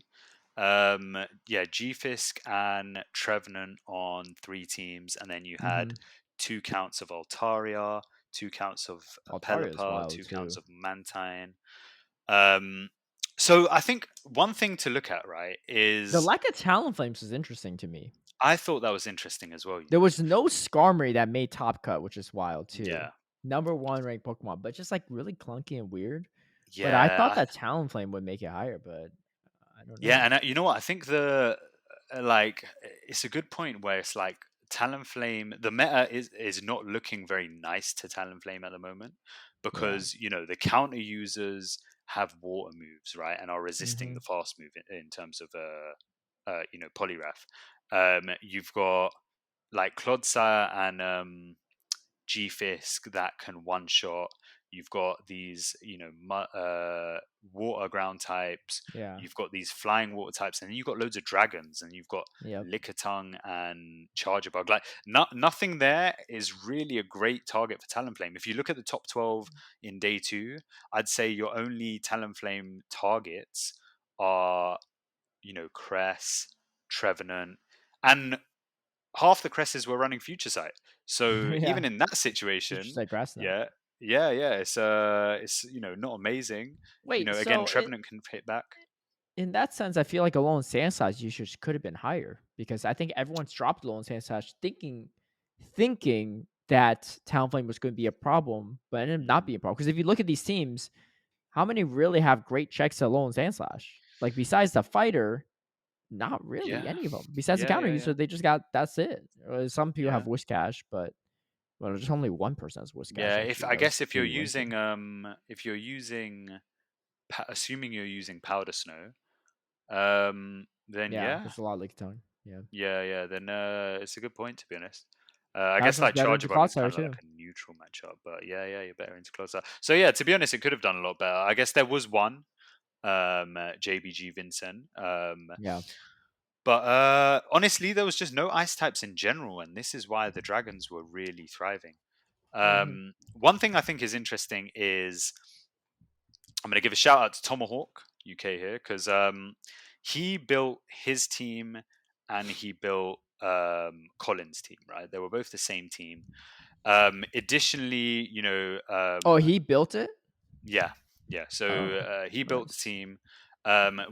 Yeah, G-Fisk and Trevenant on 3 teams, and then you had Mm-hmm. 2 counts of Altaria, 2 counts of Altaria is Pelipper, wild 2 counts too. of Mantine. So I think one thing to look at, right, The is lack of Talonflames is interesting to me. I thought that was interesting as well. There was no Skarmory that made top cut, which is wild too. Yeah, Number 1 ranked Pokemon, but just like really clunky and weird. But I thought yeah, that Talonflame would make it higher, but I don't yeah, know. and you know what? I think the like it's a good point where it's like Talonflame. The meta is not looking very nice to Talonflame at the moment Yeah. because the counter users have water moves, right, and are resisting Hmm. the fast move in terms of Poliwrath. You've got like Clodsire and G-Fisk that can one shot. You've got these, water ground types. Yeah. You've got these flying water types, and then you've got loads of dragons, and you've got Yep. Lickitung and Charjabug. Like, nothing there is really a great target for Talonflame. If you look at the top 12 in day 2, I'd say your only Talonflame targets are, Cress, Trevenant, and half the cresses were running future sight. So Yeah. even in that Future situation, Sight Grass Knot. yeah, yeah, it's not amazing. Wait, Again, so Trevenant can hit back. in that sense, I feel like Alolan Sandslash usage could have been higher because I think everyone's dropped Alolan Sandslash thinking that Talonflame was going to be a problem, but it ended up not being a problem. Because if you look at these teams, how many really have great checks to Alolan Sandslash? Like besides the fighter, not really Yeah, any of them. Besides the yeah, counter yeah, yeah, user, they just got that's it. Some people yeah, have Whiscash, but well, just only 1% has Whiscash yeah. If actually. I That guess was really limited. if you're using, assuming you're using Powder Snow, then Yeah, yeah, there's a lot of Lick Tongue. Yeah. yeah, then it's a good point to be honest. I guess Patterson's like better into Charjabug is Clodsire kind of like too. a neutral matchup, but yeah, you're better into closer. So yeah, to be honest, it could have done a lot better. I guess there was one JBG Vincent. Yeah. But honestly, there was just no ice types in general, and this is why the dragons were really thriving. Hmm. One thing I think is interesting is I'm going to give a shout out to Tomahawk UK here because he built his team and he built Colin's team. Right, they were both the same team. Additionally, Oh, he built it? yeah, yeah. So Oh, he built the nice. team.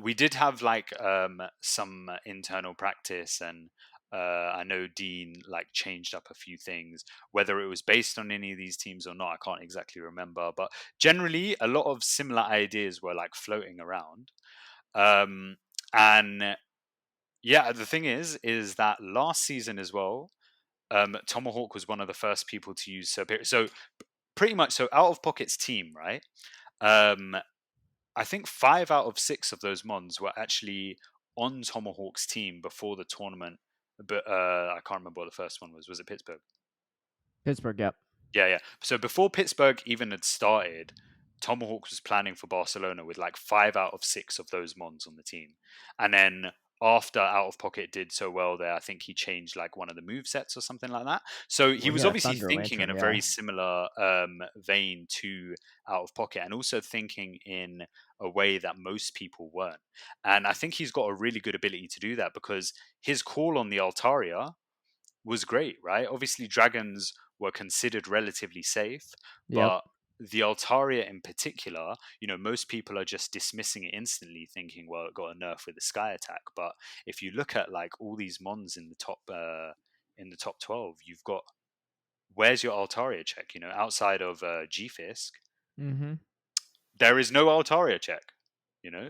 We did have like some internal practice, and I know Dean like changed up a few things. Whether it was based on any of these teams or not, I can't exactly remember. But generally, a lot of similar ideas were like floating around. And yeah, the thing is that last season as well, Tomahawk was one of the first people to use Superior. So pretty much, so out of Pocket's team, right? Um, I think 5 out of 6 of those mons were actually on Tomahawk's team before the tournament. But I can't remember what the first one was. Was it Pittsburgh? Pittsburgh, yep. Yeah, yeah. So before Pittsburgh even had started, Tomahawk was planning for Barcelona with like 5 out of 6 of those mons on the team. And then after Out of Pocket did so well there, I think he changed like one of the move sets or something like that. So he Well, he was had a obviously Thunder thinking in Lantern, a yeah. very similar vein to Out of Pocket and also thinking in a way that most people weren't. And I think he's got a really good ability to do that because his call on the Altaria was great, right? Obviously, dragons were considered relatively safe, Yep. but the Altaria in particular, most people are just dismissing it instantly, thinking, well, it got a nerf with the Sky Attack. But if you look at like all these mons in the top 12, you've got where's your Altaria check? Outside of G-Fisk, Mm-hmm. there is no Altaria check.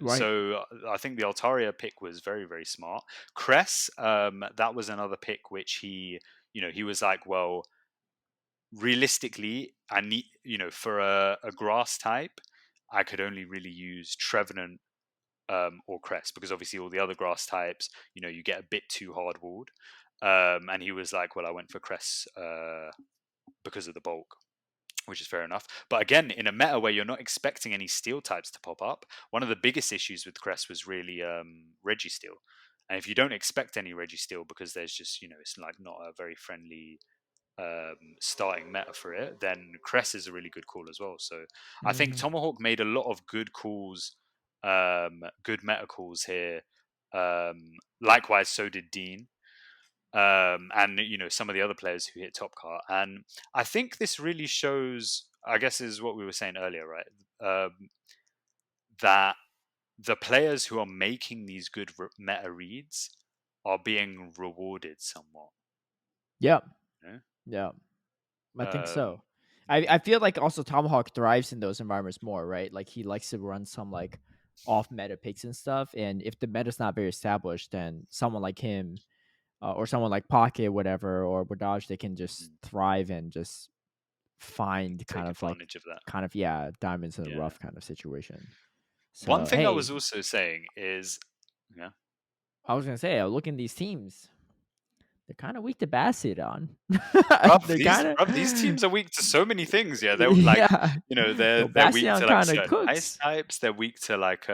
Right. So I think the Altaria pick was very, very smart. Cress, that was another pick which he was like, well, realistically, I need, for a grass type, I could only really use Trevenant or Cress because obviously all the other grass types, you get a bit too hard walled. And he was like, well, I went for Cress because of the bulk, which is fair enough. But again, in a meta where you're not expecting any steel types to pop up, one of the biggest issues with Crest was really Registeel. And if you don't expect any Registeel because there's just, it's like not a very friendly starting meta for it, then Crest is a really good call as well. So I think Mm-hmm. Tomahawk made a lot of good calls, good meta calls here. Likewise, so did Dean. and some of the other players who hit top card. And I think this really shows, I guess, is what we were saying earlier, right? That the players who are making these good meta reads are being rewarded somewhat. Yeah, You know? yeah, I think Um, so. I feel like also Tomahawk thrives in those environments more, right? Like he likes to run some like off meta picks and stuff. And if the meta's not very established, then someone like him or someone like Pocket, whatever, or Bordage, they can just thrive and just find take advantage of that. yeah, diamonds in the Yeah. rough kind of situation. One So thing I was hey, also saying is, yeah, I was gonna say, look in these teams. They're kind of weak to Bastion. They're kind these of teams are weak to so many things. Yeah, they're like, yeah. Yo, they're weak Bastion to like kind of certain ice cooks. types. They're weak to like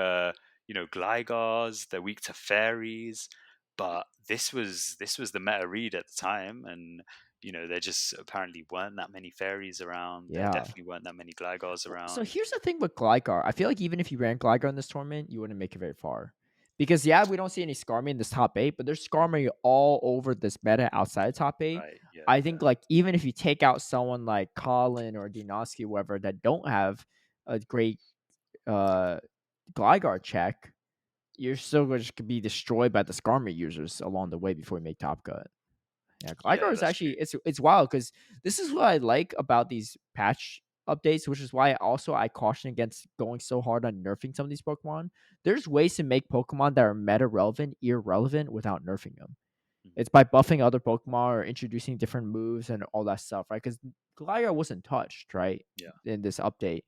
Glygars. They're weak to fairies. But this was the meta read at the time, and there just apparently weren't that many fairies around. There Yeah. definitely weren't that many Glygars So around. here's the thing with Gligar. I feel like even if you ran Gligar in this tournament, you wouldn't make it very far. Because yeah, we don't see any Skarmy in this top 8, but there's Skarmy all over this meta outside top 8. Right? Yeah, I yeah, think like even if you take out someone like Colin or Dinoski, whoever that don't have a great uh Gligar check, you're still going to be destroyed by the Skarmy users along the way before you make top cut. Yeah, Gligar yeah. is That's actually true. it's wild because this is what I like about these patch updates, which is why I caution against going so hard on nerfing some of these Pokemon. There's ways to make Pokemon that are meta relevant, irrelevant without nerfing them. Mhm. It's by buffing other Pokemon or introducing different moves and all that stuff, right? Because Gligar wasn't touched, right, Yeah, in this update,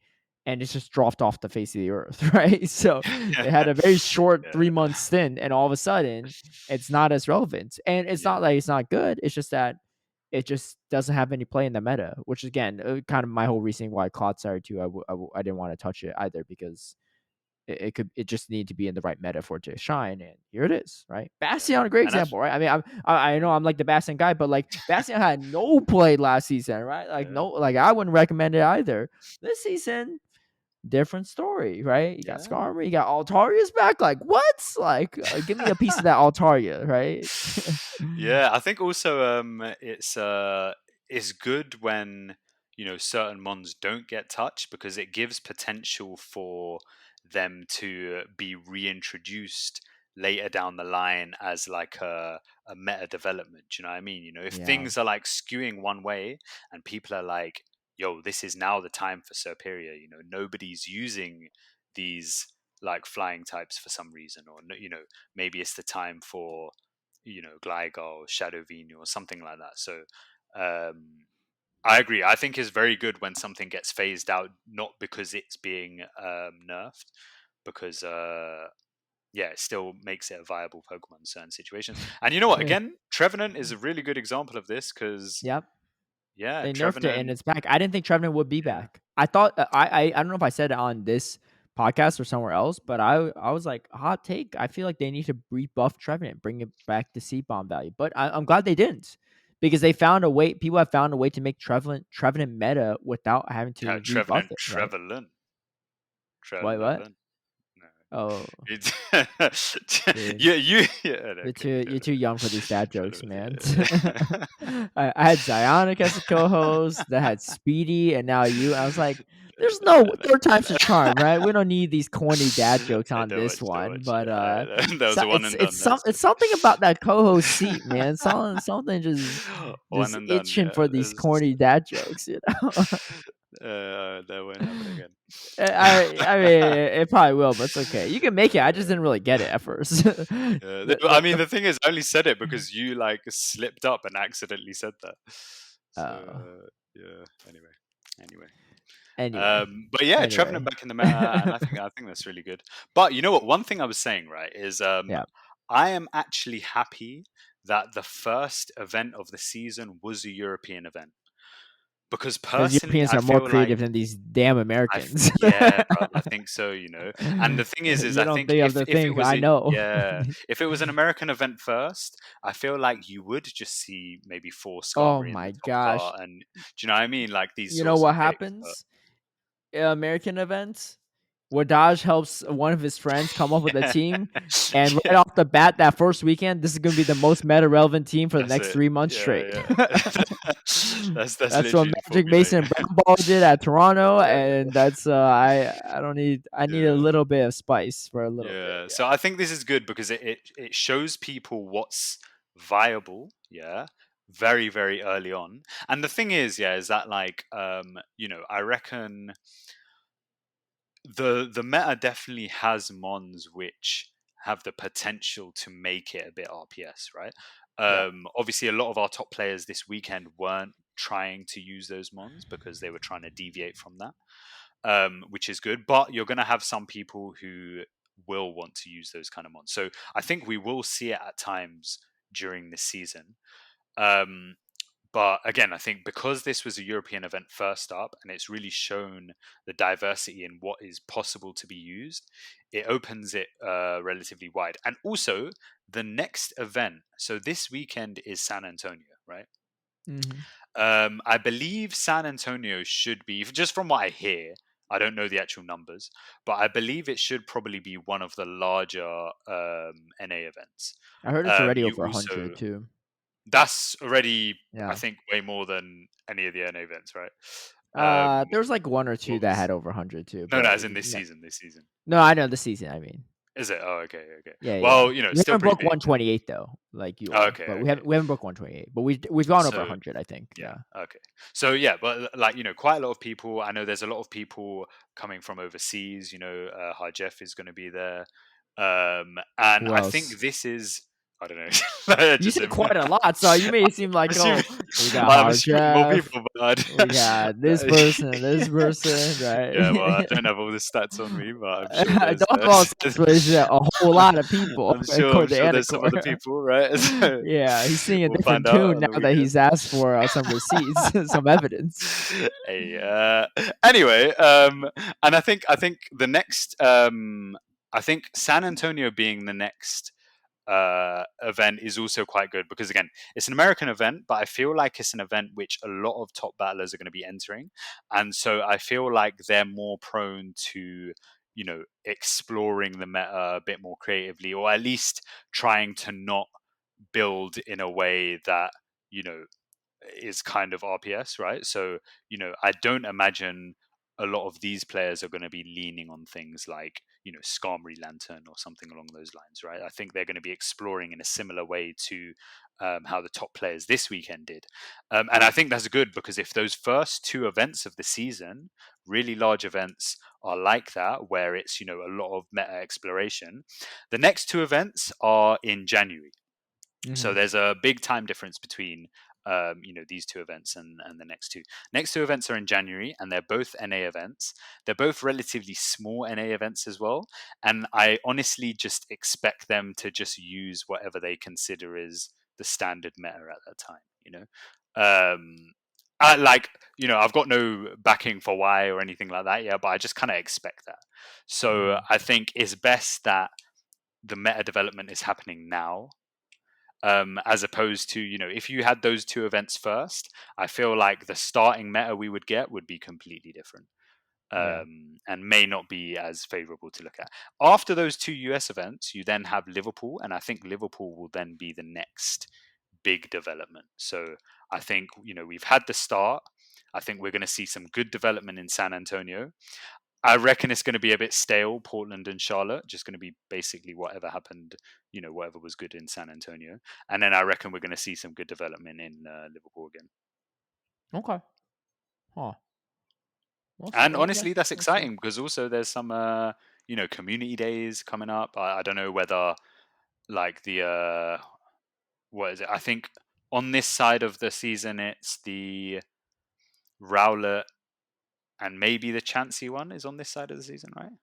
and it's just dropped off the face of the earth, right? So it had a very short yeah, 3 month stint, and all of a sudden, it's not as relevant. And it's yeah, not like it's not good. It's just that it just doesn't have any play in the meta, which again, kind of my whole reasoning why Cloud started too. I didn't want to touch it either because it just needed to be in the right meta for it to shine, and here it is, right? yeah. Bastion, a great And that's example, right? I mean, I know I'm like the Bastion guy, but like Bastion had no play last season, right? Like yeah, no, like I wouldn't recommend it either. This season, different story, right? You got yeah. Skarmory, you got Altaria's back. Like what? Like give me a piece of that Altaria, right? Yeah, I think also it's good when certain mons don't get touched because it gives potential for them to be reintroduced later down the line as like a meta development. Do you know what I mean? If Yeah, things are like skewing one way and people are like, yo, this is now the time for Superior, nobody's using these like flying types for some reason, or maybe it's the time for Gligar or Shadow Venu or something like that. So I agree. I think it's very good when something gets phased out, not because it's being nerfed, because yeah, it still makes it a viable Pokemon in certain situations. And you know what? yeah, Again, Trevenant is a really good example of this because yep. yeah, They nerfed it and Trevenant. it's back. I didn't think Trevenant would be Yeah, back. I thought I don't know if I said it on this podcast or somewhere else, but I was like hot take. I feel like they need to rebuff Trevenant, bring it back to seed bomb value. But I'm glad they didn't because they found a way. People have found a way to make Trevenant meta without having to rebuff Trevenant, it. Right? Trevelin, What? Trevelin. No. Oh, It's dude. yeah, okay, You're too young for these dad shut jokes, man. up. I had Zionic as a co-host, that had Speedy, and now you. I was like, there's No, no no, third time's the no. charm, right? We don't need these corny dad jokes I on don't this watch, don't one. watch. But That was so a one and done. it's something about that co-host seat, man. Something One just and done. itching Yeah, for these it's just, corny dad jokes, you know. that won't happen again. I mean, it probably will, but it's okay. You can make it. I just didn't really get it at first. I mean, The the thing is, I only said it because you like slipped up and accidentally said that. So oh, yeah. Anyway. anyway, But yeah, Trevenant anyway, back in the meta, and I think that's really good. But you know what? One thing I was saying, right, is yeah. I am actually happy that the first event of the season was a European event because Because personally, Europeans I are more feel like creative than these damn Americans. yeah, bro, I think so. And the thing is You I don't think think of if the if it thing. was I a know. yeah, if it was an American event first, I feel like you would just see maybe four Oh Skarmory in the my top gosh. car, and do you know what I mean? Like these You know sorts of what picks. But happens? American events. Wadaj helps one of his friends come up with a Yeah. team, and right Yeah. off the bat, that first weekend, this is going to be the most meta relevant team for the That's next it. 3 months Yeah, straight. yeah. That's That's what literally the Magic formula. Mason and Brown Ball did at Toronto, Yeah. and that's I need a Yeah. little bit of spice for a little bit. Yeah. Yeah. So I think this is good because it shows people what's viable, yeah, very, very early on. And the thing is that like I reckon the meta definitely has mons which have the potential to make it a bit RPS, right? Yeah. Obviously, a lot of our top players this weekend weren't trying to use those mons because they were trying to deviate from that, which is good. But you're going to have some people who will want to use those kind of mons. So I think we will see it at times during this season. Um, but again, I think because this was a European event first up and it's really shown the diversity in what is possible to be used, it opens it relatively wide. And also, the next event, so this weekend is San Antonio, right? Mm-hmm. I believe San Antonio should be, just from what I hear, I don't know the actual numbers, but I believe it should probably be one of the larger NA events. I heard it's already You over 100 also too. That's already, I Yeah. think, way more than any of the NA events, right? There was like one or two What that was? had over 100 too, No, no, but as in this season. This season, no, I know the season. I mean, is it? Oh, okay, okay. yeah, yeah. Well, We still haven't pretty broke big. 128 though, like you Oh, are, okay, but okay. we haven't broke 128, but we've gone over So 100. I think. yeah, Yeah. okay. So yeah, but like quite a lot of people. I know there's a lot of people coming from overseas. Hi Jeff is going to be there, and Who I think else? this is. I don't know. You Just said quite a lot, so you made it seem like, assuming, oh, we got I'm Hard assuming more Jeff, people, but we got this person, yeah, well, I right? don't have all the stats on me, but I'm sure I there's, don't have all stats, but it's a whole lot of people I'm according to sure there's some other Anicor. people, right? So Yeah, he's singing a we'll different find out tune on the now that weekend. he's asked for some receipts, some evidence. Hey, anyway, and I think the next, I think San Antonio being the next event is also quite good because again it's an American event, but I feel like it's an event which a lot of top battlers are going to be entering, and so I feel like they're more prone to exploring the meta a bit more creatively, or at least trying to not build in a way that you know is kind of RPS, right? So, I don't imagine a lot of these players are going to be leaning on things like, Skarmory Lantern or something along those lines, right? I think they're going to be exploring in a similar way to how the top players this weekend did. And I think that's good because if those first two events of the season, really large events, are like that, where it's, a lot of meta exploration, the next two events are in January. So Hmm. there's a big time difference between these two events and the next two. Next two events are in January, and they're both NA events. They're both relatively small NA events as well, and I honestly just expect them to just use whatever they consider is the standard meta at that time. Um, I've got no backing for why or anything like that, yeah, but I just kind of expect that. So Hmm. I think it's best that the meta development is happening now, as opposed to if you had those two events first, I feel like the starting meta we would get would be completely different, Yeah. and may not be as favorable to look at. After those two US events, you then have Liverpool, and I think Liverpool will then be the next big development. So I think we've had the start. I think we're going to see some good development in San Antonio. I reckon it's going to be a bit stale, Portland and Charlotte, just going to be basically whatever happened, whatever was good in San Antonio. And then I reckon we're going to see some good development in Liverpool again. Okay. Huh. And Okay. honestly, that's We'll see. exciting because also there's some, community days coming up. I don't know whether like what is it? I think on this side of the season, it's the Rowlet and maybe the Chansey one is on this side of the season, right?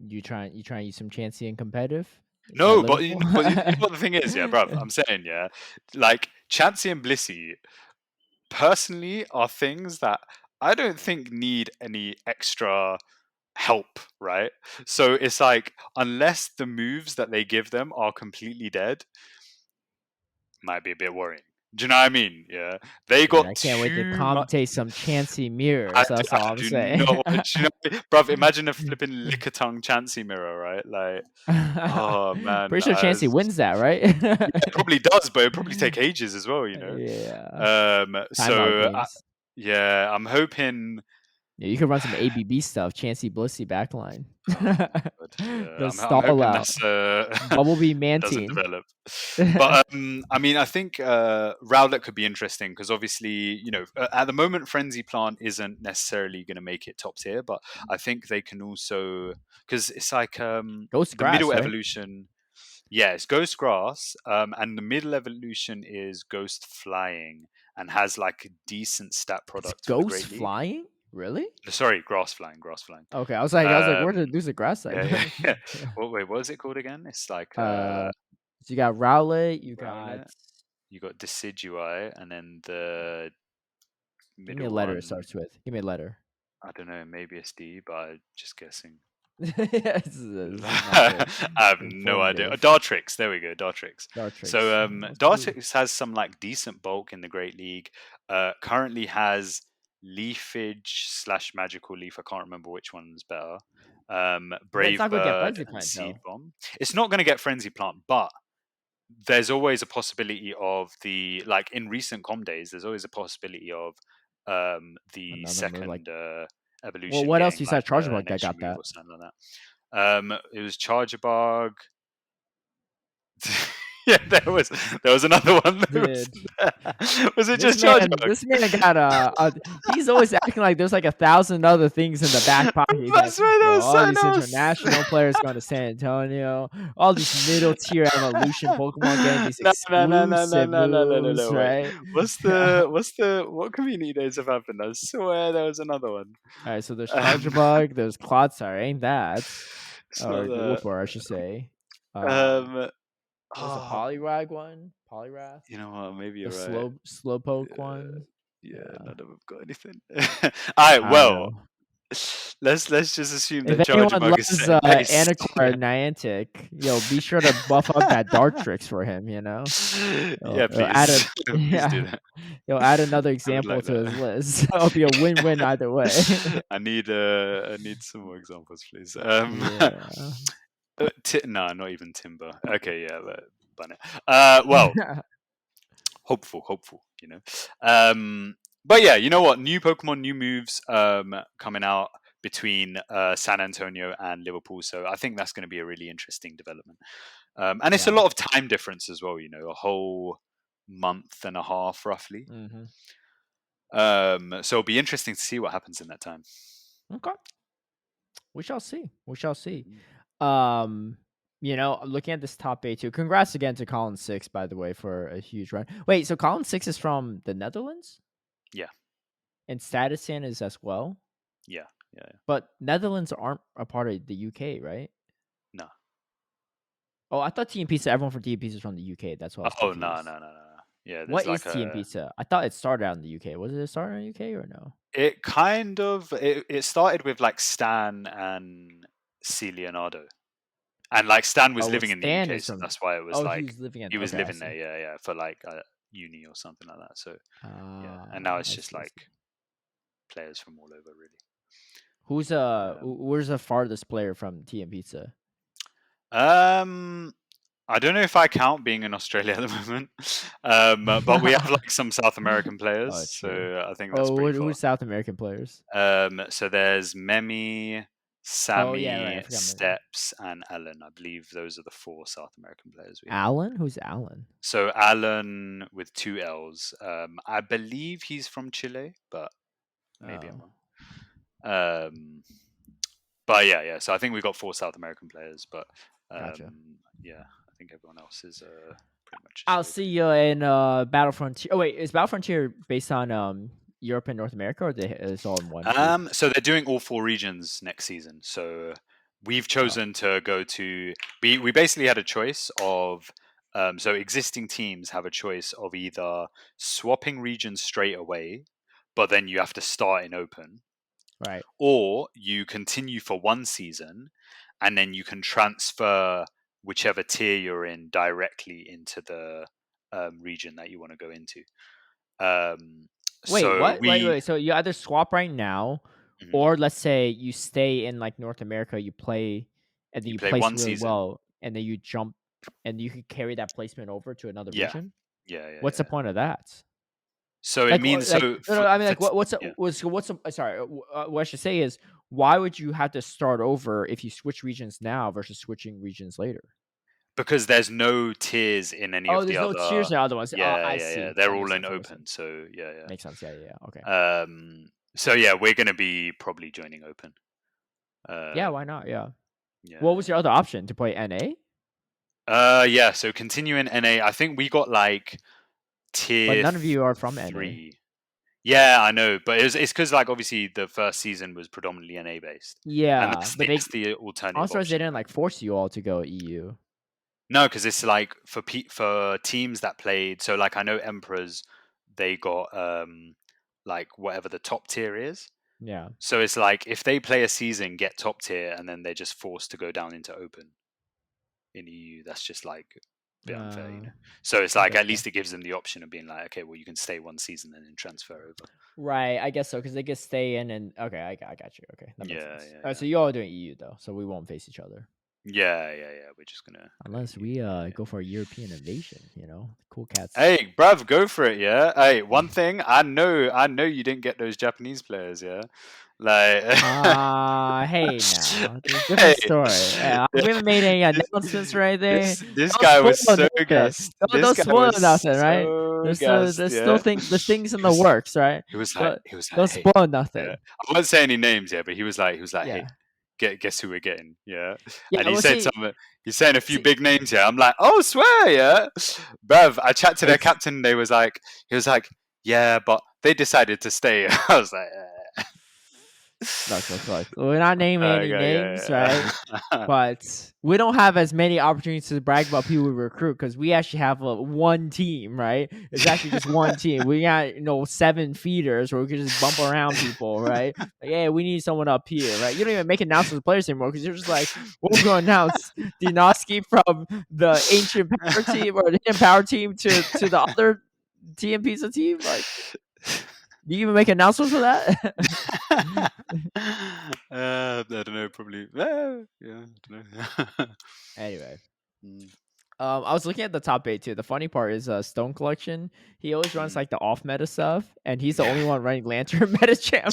You trying to use some Chansey and competitive at No, but Liverpool? you know what the thing is, yeah, bruv. I'm saying, yeah, like Chansey and Blissey personally are things that I don't think need any extra help, right? So it's like unless the moves that they give them are completely dead, might be a bit worrying. Do you know what I mean? Yeah, they Dude, got I can't wait to too much. commentate some Chansey mirrors. That's all I I'm do saying. not want you know, bruv. Imagine a flipping lick of tongue Chansey mirror, right? Like, oh man, Pretty sure Chansey wins that, right? it probably does, but it probably take ages as well, you know. Yeah. Timeout So games. yeah, I'm hoping. Yeah, you could run some ABB stuff. Chansey Blissey backline. Oh my god, yeah, The I'm stall hoping out. that's Bumblebee doesn't Mantine. develop. But I mean, I think Rowlet could be interesting because obviously, you know, at the moment, Frenzy Plant isn't necessarily going to make it top tier, but I think they can also because it's like Ghost the Grass, middle right? evolution. Yeah, it's Ghost Grass, and the middle evolution is Ghost Flying and has like a decent stat It's product for the Ghost Great League. Flying? Really? Sorry, Grass Flying, Grass Flying. Okay, I was like, where Um, did lose the grass type? yeah, yeah, yeah. Wait, what is it called again? It's like So you got Rowlet, you got Rowlet. You got Decidueye, and then the give me a middle letter it one. starts with. Give me a letter. I don't know, maybe it's D, but I'm just guessing. This is not very I have no idea. informative. Dartrix, there we go, Dartrix. Dartrix. So Let's see. Dartrix has some like decent bulk in the Great League. Currently has Leafage / Magical Leaf. I can't remember which one's better. But it's Brave not gonna get Bird Frenzy and Plant Seed though. Bomb. It's not going to get Frenzy Plant, but there's always a possibility of the like in recent com days. There's always a possibility of the Another move like second well, evolution what else getting besides like Charjabug an that extra got move that? or something like that. It was Charjabug. Yeah, there was another one. Dude. Was it This just man, Charjabug? this man got he's always acting like there's like 1,000 other things in the back pocket. He's I like, swear there yo, was all something these else. international players going to San Antonio, all these middle tier evolution Pokemon getting these No, no, no, no, no, exclusive no, no, no, no, moves, no. Wait, right? what community days have happened? I swear there was another one. All right, so there's Um, Charjabug, there's Clodsire, ain't that? it's not Or the Wooper, I should say. um. There's a Oh, Poliwag one, Poliwrath, you know what? Maybe the you're right. Slowpoke Yeah, one. yeah. Yeah, None of them got anything. All right. I don't Well, know. let's just assume If that anyone Charjabug is loves setting pace. Anicor Niantic, be sure to buff up that Dartrix for him. Yeah, He'll add a please, please do yeah, that. he'll add another I would example like to his that. list. It'll be a win-win either way. I need some more examples, please. Yeah. No, not even Timber. Okay, yeah, but well, hopeful, you know. But yeah, you know what? New Pokemon, new moves coming out between San Antonio and Liverpool. So I think that's going to be a really interesting development. And it's a Yeah. lot of time difference as well, you know, a whole month and a half roughly. Hmm. So it'll be interesting to see what happens in that time. Okay. We shall see. We shall see. Mm. Looking at this top eight too. Congrats again to Colin Six, by the way, for a huge run. Wait, so Colin Six is from the Netherlands? Yeah. And Statisan is as well? Yeah. Yeah. But Netherlands aren't a part of the UK, right? No. Oh, I thought Team Pizza, everyone from Team Pizza is from the UK. That's why I was Oh confused. no. Yeah, What there's is like Team Pizza? I thought it started out in the UK. Was it started in the UK or no? it kind of it started with like Stan and C Leonardo. And like Stan was Oh, living in the Stan UK, is so from. that's why it was Oh, he like was living in. he was Okay, I living see. there, yeah, for like uni or something like that. So yeah, and now Ah, it's I just see. I like see. players from all over, really. Um, Where's the farthest player from Team Pizza? um, I don't know if I count being in Australia at the moment, but we have like some South American players, Oh, true. so I think that's Oh, pretty far. who's South American players? So there's Memi, Oh yeah, right. I Sammy, forgot. Steps, and Alan. I believe those are the 4 South American players we have. Alan? Who's Alan? So Alan with 2 L's. I believe he's from Chile, but maybe I'm Oh, wrong. But yeah. So I think we've got 4 South American players, but gotcha. yeah, I think everyone else is pretty much I'll Australian. see you in Battle Frontier. Oh wait, is Battle Frontier based on Europe and North America, or it's all in one too? So they're doing all 4 regions next season. So we've Oh, chosen to go to. We basically had a choice of. So existing teams have a choice of either swapping regions straight away, but then you have to start in open, right. or you continue for 1 season, and then you can transfer whichever tier you're in directly into the region that you want to go into. Um, Wait, so what? we Wait. So you either swap right now, Mhm. or let's say you stay in like North America, you play, and then You you play place one really season. well, and then you jump, and you could carry that placement over to another Yeah, region. yeah, yeah, What's the yeah. point of that? So it Like, means like so no, no. I mean, for like, what's yeah. what's sorry? What I should say is, why would you have to start over if you switch regions now versus switching regions later? Because there's no tiers in any Oh, of the there's no tiers other. in the other ones. Oh, Yeah, I yeah, yeah. see. They're That all makes in sense. That makes open. sense. So yeah, Makes sense. Yeah, yeah. Yeah. Okay. yeah. So yeah, we're gonna be probably joining open. Yeah. Why not? Um, Yeah. yeah, What was your other option to play NA? yeah. So continuing NA, I think we got like But tier none of you are from NA. 3. Yeah, I know, but it's because like obviously the first season was predominantly NA based, and Yeah, that's but that's the I'm alternative surprised they option, didn't right? like force you all to go EU. No, because it's like for teams that played. So like I know Emperors, they got like whatever the top tier is. Yeah. So it's like if they play a season, get top tier, and then they're just forced to go down into open in EU. That's just like a bit unfair, you Uh, know. So it's like okay. at Okay. least it gives them the option of being like, okay, well you can stay one season and then transfer over. Right. I guess so because they could stay in and okay. I got you. Okay, that makes Yeah, sense. yeah, All right. yeah, So you all are doing EU though, so we won't face each other yeah, yeah, yeah. We're just gonna go unless EU. we Yeah. go for a European invasion. You know, cool cats. Hey, bruv, go for it, yeah. Hey, one thing I know you didn't get those Japanese players, yeah. Like, Hey now, there's a hey, different story. We haven't made any this, announcements or anything. this Don't guy spoil was so nothing. gassed. Don't This guy spoil was nothing, right? so gassed, There's still yeah. things in He the was, works, right? he was like, Don't he was like, don't hey, spoil yeah. nothing. I won't say any names, yeah, but he was like, hey, Yeah, guess who we're getting, yeah. yeah. And he Well, said see, something. He's saying a few see, big names, yeah. I'm like, oh, swear, yeah, bruv. I chat to their it's captain. He was like, yeah, but they decided to stay. I was like, look. We're not naming any okay, names, yeah, right? yeah. But we don't have as many opportunities to brag about people we recruit because we actually have one team, right? It's actually just one team. We got 7 feeders where we can just bump around people, right? Like, hey, we need someone up here, right? You don't even make announcements of players anymore because you're just like, what we're going to announce Dinoski from the ancient power team or the hidden power team to the other TM pizza team. Like, do you even make announcements for that? I don't know, probably. Yeah, I don't know. Anyway. Mm, I was looking at the top 8 too. The funny part is Stone Collection. He always runs mm. like the off meta stuff, and he's the only one running Lantern Medicham.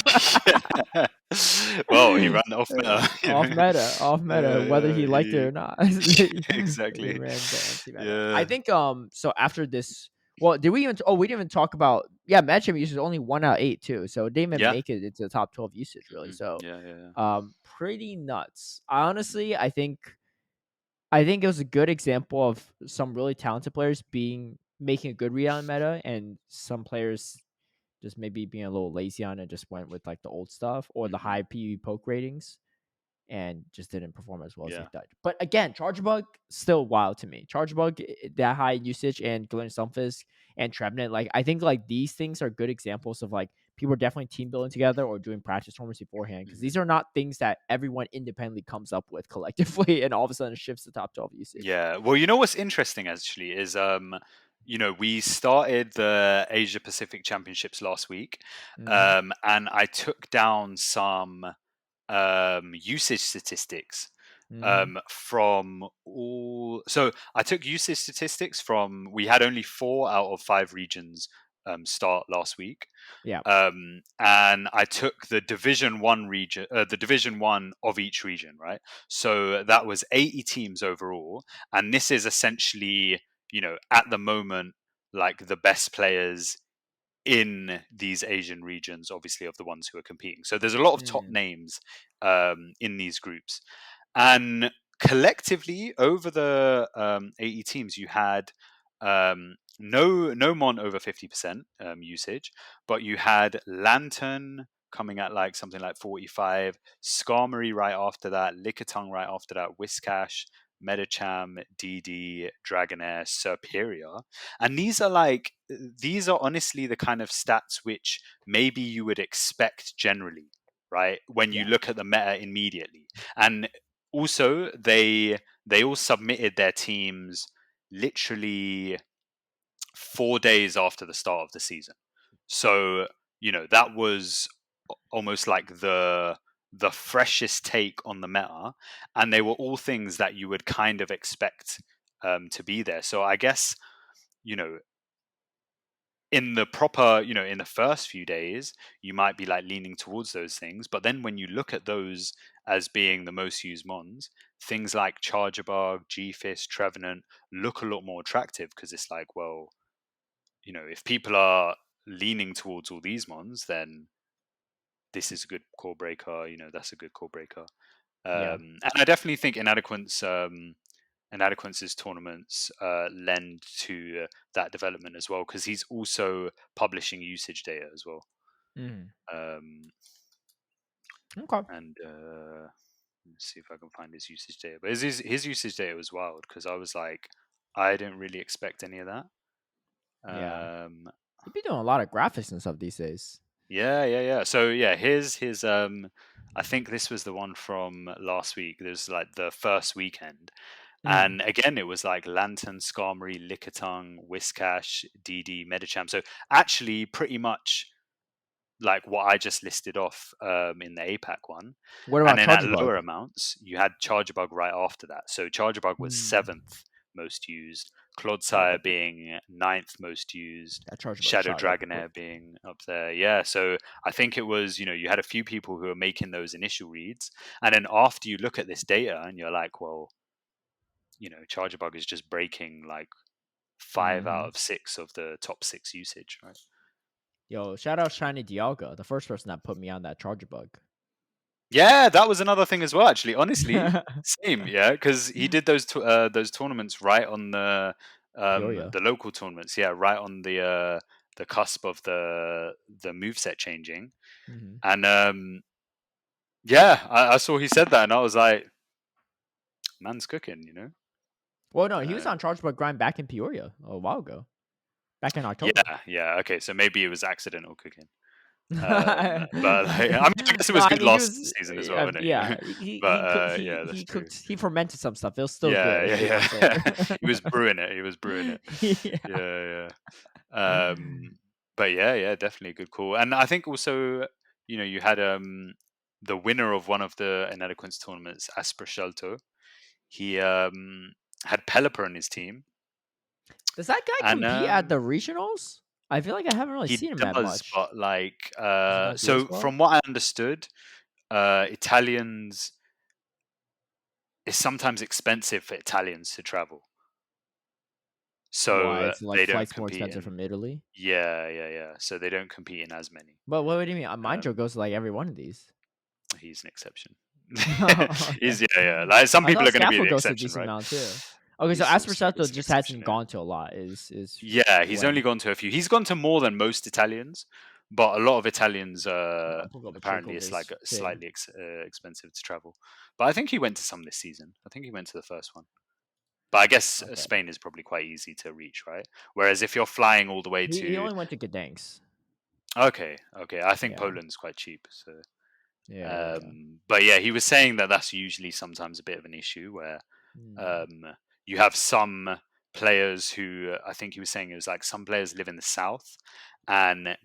Well, he ran off meta, you Off know. meta, off meta, whether he liked it He or not. he exactly. ran the anti meta. I Yeah, think so after this, well, did we even? Oh, we didn't even talk about Medicham usage only 1 out of 8 too, so it didn't even yeah, make it into the top 12 usage really. hmm, So yeah, yeah, yeah. pretty nuts. Honestly, I think it was a good example of some really talented players making a good read on meta, and some players just maybe being a little lazy on it, just went with like the old stuff or the Hmm. high PV poke ratings, and just didn't perform as well as they Yeah, thought. But again, Charjabug still wild to me. Charjabug that high usage and Galarian Stunfisk and Trevenant, like I think like these things are good examples of like people are definitely team building together or doing practice tournaments beforehand because hmm, these are not things that everyone independently comes up with collectively and all of a sudden shifts to top 12 usage. yeah. Well, you know what's interesting actually is we started the Asia Pacific Championships last week, Mm-hmm. and I took down some usage statistics Mm-hmm. from all. So I took usage statistics from. We had only 4 out of 5 regions start last week, Yeah. and I took the Division 1 region, the Division 1 of each region, right? So that was 80 teams overall, and this is essentially, at the moment, like the best players in these Asian regions, obviously, of the ones who are competing. So there's a lot of top Mm. names in these groups, and collectively over the 80 teams, you had no Mon over 50% usage, but you had Lantern coming at like something like 45, Skarmory right after that, Lickitung right after that, Whiskash, Medicham, DD, Dragonair, Serperior. And these are honestly the kind of stats which maybe you would expect generally, right? When you Yeah. look at the meta immediately. And also they all submitted their teams literally 4 days after the start of the season. So, that was almost like the freshest take on the meta, and they were all things that you would kind of expect to be there. So I guess, in the proper, in the first few days, you might be like leaning towards those things. But then when you look at those as being the most used mons, things like Charjabug, G-Fist, Trevenant look a lot more attractive, because it's like, well, if people are leaning towards all these mons, then this is a good core breaker. That's a good core breaker. Yeah. And I definitely think Inadequence's tournaments lend to that development as well, because he's also publishing usage data as well. Mm. Um, Okay. and let's see if I can find his usage data. But his usage data was wild, because I was like, I didn't really expect any of that. Yeah. He'd be doing a lot of graphics and stuff these days. Yeah. So yeah, here's his. I think this was the one from last week. There's like the first weekend. And again, it was like Lantern, Skarmory, Lickitung, Whiscash, DD, Medicham. So actually, pretty much like what I just listed off in the APAC one. What And about then at Charjabug? lower amounts, you had Charjabug right after that. So Charjabug was Mm. 7th most used, Oh, Clodsire but being 9th most used, that Charjabug Shadow shot up Dragonair quick. being up there. Yeah, so I think it was, you had a few people who were making those initial reads. And then after you look at this data and you're like, well, Charjabug is just breaking like 5 out of 6 of the top 6 usage, right? Yo, shout out Shiny Dialga, the first person that put me on that Charjabug. Yeah, that was another thing as well. Actually, honestly, same. Yeah, because he did those tournaments right on Peoria. the local tournaments. Yeah, right on the cusp of the moveset changing, and yeah, I saw he said that, and I was like, man's cooking. Well, no, he was Uh, on Charjabug grind back in Peoria a while ago, back in October. yeah. Okay, so maybe it was accidental cooking. But like, I mean, I guess it No, was I good mean he last was, season as well, wasn't yeah, it? he cooked, But yeah, that's he true. cooked, he fermented some stuff. It was still Yeah, good. You know what I'm yeah. He was brewing it. He was brewing it. saying? Yeah. Yeah. But yeah, definitely a good call. And I think also, you had the winner of one of the Inadequence tournaments, Aspra Shelto. He had Pelipper in his team, Does that guy and compete at the regionals? I feel like I haven't really he seen him that does. much. But like, Does he not do as so well? from what I understood, Italians, it's sometimes expensive for Italians to travel, Why? so It's like they don't flights more compete expensive in. from Italy. Yeah. So they don't compete in as many. But what do you mean? Mind Joe Um, goes to like every one of these. he's an exception. Okay. Yeah. Like some I people thought are going to be Scaffold the goes to a exception, decent right? amount too. Okay, so He's Aspersetto an just exception, hasn't yeah. gone to a lot. Is Yeah, he's only when gone to a few. He's gone to more than most Italians, but a lot of Italians I'll go with apparently Jacob it's is like big. slightly expensive to travel. But I think he went to some this season. I think he went to the first one. But I guess Okay. Spain is probably quite easy to reach, right? Whereas if you're flying all the way He to only went to Gdansk. okay, I think Yeah. Poland's quite cheap. So, Yeah. but yeah, he was saying that that's usually sometimes a bit of an issue where Mm. um, you have some players who I think he was saying it was like some players live in the south, and